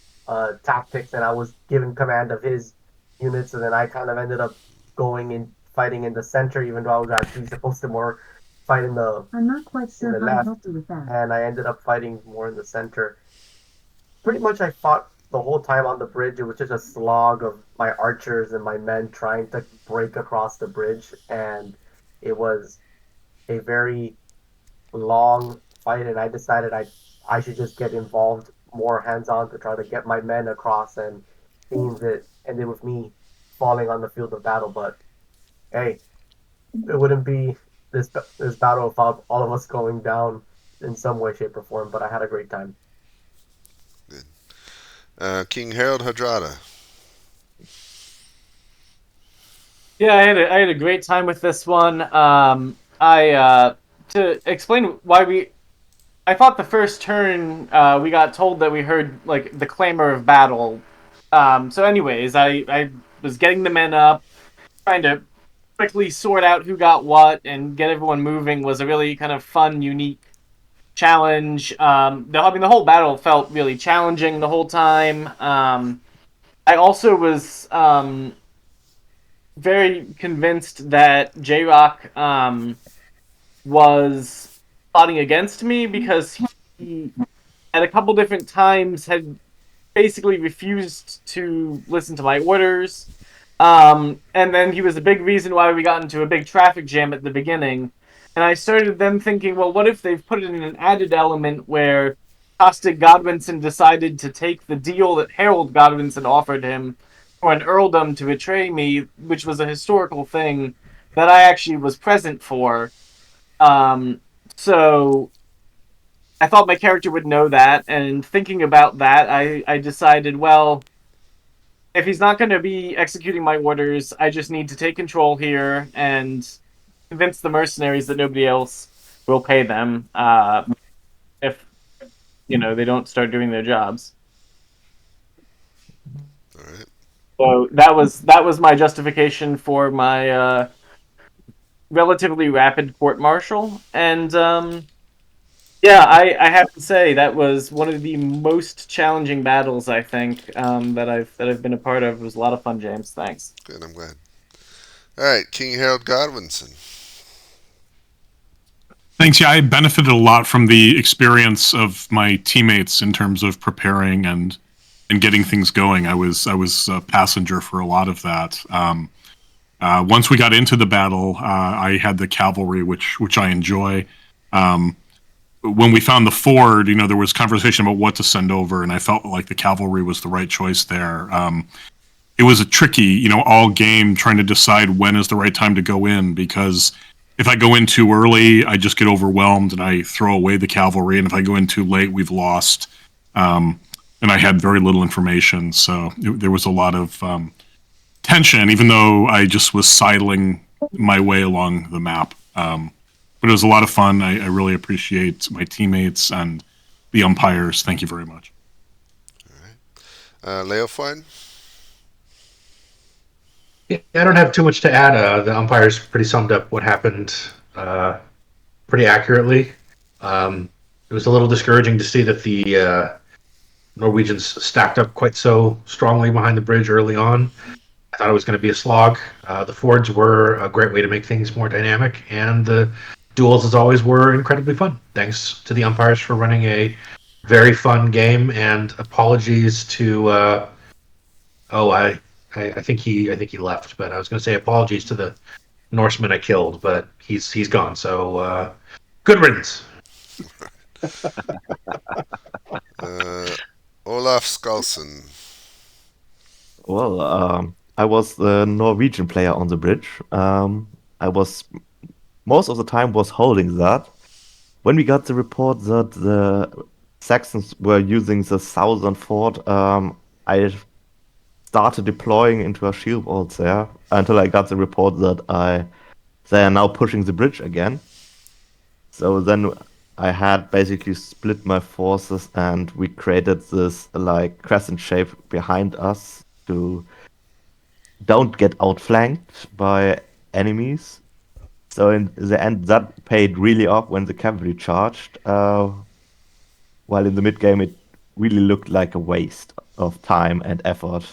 tactics, and I was given command of his units, and then I kind of ended up going and fighting in the center, even though I was actually supposed to more fight in the I'm not quite sure in the how to left, help you with that. and I ended up fighting more in the center. Pretty much, I fought the whole time on the bridge. It was just a slog of my archers and my men trying to break across the bridge, and it was a very long fight, and I decided I should just get involved more hands on to try to get my men across, and seems it ended with me falling on the field of battle. But hey, it wouldn't be this battle without all of us going down in some way, shape, or form. But I had a great time. Good. King Harold Hadrada. Yeah, I had a great time with this one. To explain why I thought the first turn we got told that we heard like the clamor of battle. So anyways, I was getting the men up, trying to quickly sort out who got what and get everyone moving was a really kind of fun, unique challenge. The whole battle felt really challenging the whole time. I also was very convinced that J-Rock was plotting against me because he, at a couple different times, had basically refused to listen to my orders. And then he was a big reason why we got into a big traffic jam at the beginning. And I started then thinking, well, what if they've put it in an added element where Tostig Godwinson decided to take the deal that Harold Godwinson offered him for an earldom to betray me, which was a historical thing that I actually was present for. So I thought my character would know that, and thinking about that, I decided, well, if he's not going to be executing my orders, I just need to take control here and convince the mercenaries that nobody else will pay them if they don't start doing their jobs. All right. So that was my justification for my relatively rapid court martial, and yeah, I have to say that was one of the most challenging battles I think that I've been a part of. It was a lot of fun, James. Thanks. Good, I'm glad. All right, King Harold Godwinson. Thanks. Yeah, I benefited a lot from the experience of my teammates in terms of preparing and getting things going. I was a passenger for a lot of that. Once we got into the battle, I had the cavalry, which I enjoy. Um, when we found the ford, there was conversation about what to send over, and I felt like the cavalry was the right choice there. It was a tricky, all game trying to decide when is the right time to go in, because if I go in too early, I just get overwhelmed and I throw away the cavalry, and if I go in too late, we've lost. And I had very little information, so there was a lot of tension, even though I just was sidling my way along the map. But it was a lot of fun. I really appreciate my teammates and the umpires. Thank you very much. Leofine? Yeah, I don't have too much to add. The umpires pretty summed up what happened pretty accurately. It was a little discouraging to see that the Norwegians stacked up quite so strongly behind the bridge early on. I thought it was going to be a slog. The fords were a great way to make things more dynamic, and the duels, as always, were incredibly fun. Thanks to the umpires for running a very fun game, and apologies to I think he left, but I was going to say apologies to the Norseman I killed, but he's gone. So good riddance. Olaf Skalsen. Well, I was the Norwegian player on the bridge. I was most of the time was holding that. When we got the report that the Saxons were using the southern fort, I started deploying into a shield wall there until I got the report that they are now pushing the bridge again. So then I had basically split my forces, and we created this like crescent shape behind us to don't get outflanked by enemies. So in the end, that paid really off when the cavalry charged. While in the mid game, it really looked like a waste of time and effort.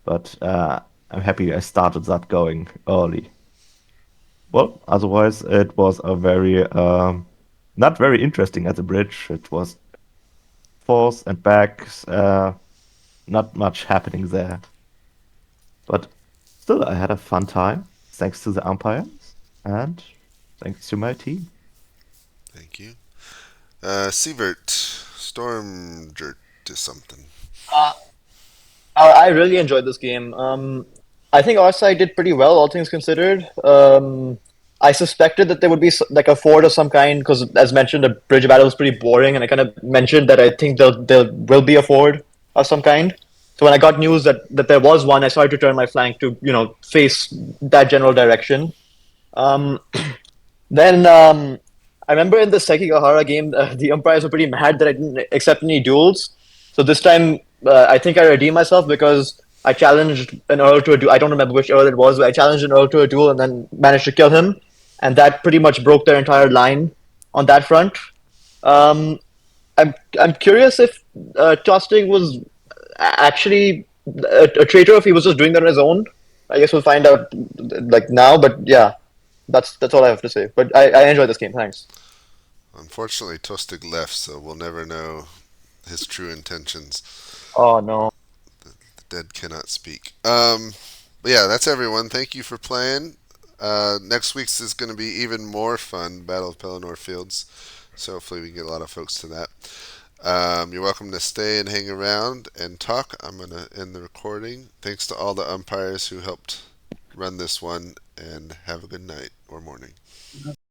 But I'm happy I started that going early. Well, otherwise, it was a very not very interesting at the bridge. It was force and backs, not much happening there. But still, I had a fun time, thanks to the umpires and thanks to my team. Thank you. Sievert, Stormjert to something. I really enjoyed this game. I think our side did pretty well, all things considered. I suspected that there would be like a ford of some kind because, as mentioned, the bridge battle was pretty boring, and I kind of mentioned that I think there will be a ford of some kind. So when I got news that there was one, I started to turn my flank to face that general direction. Um, then I remember in the Sekigahara game, the umpires were pretty mad that I didn't accept any duels. So this time, I think I redeemed myself because I challenged an earl to a duel. I don't remember which earl it was, but I challenged an earl to a duel and then managed to kill him. And that pretty much broke their entire line on that front. Um, I'm curious if Tostig was actually a traitor, if he was just doing that on his own. I guess we'll find out like now, but yeah. That's all I have to say. But I enjoyed this game. Thanks. Unfortunately, Tostig left, so we'll never know his true intentions. Oh no. The dead cannot speak. But yeah, that's everyone. Thank you for playing. Next week's is going to be even more fun, Battle of Pelennor Fields. So hopefully we can get a lot of folks to that. You're welcome to stay and hang around and talk. I'm going to end the recording. Thanks to all the umpires who helped run this one, and have a good night or morning.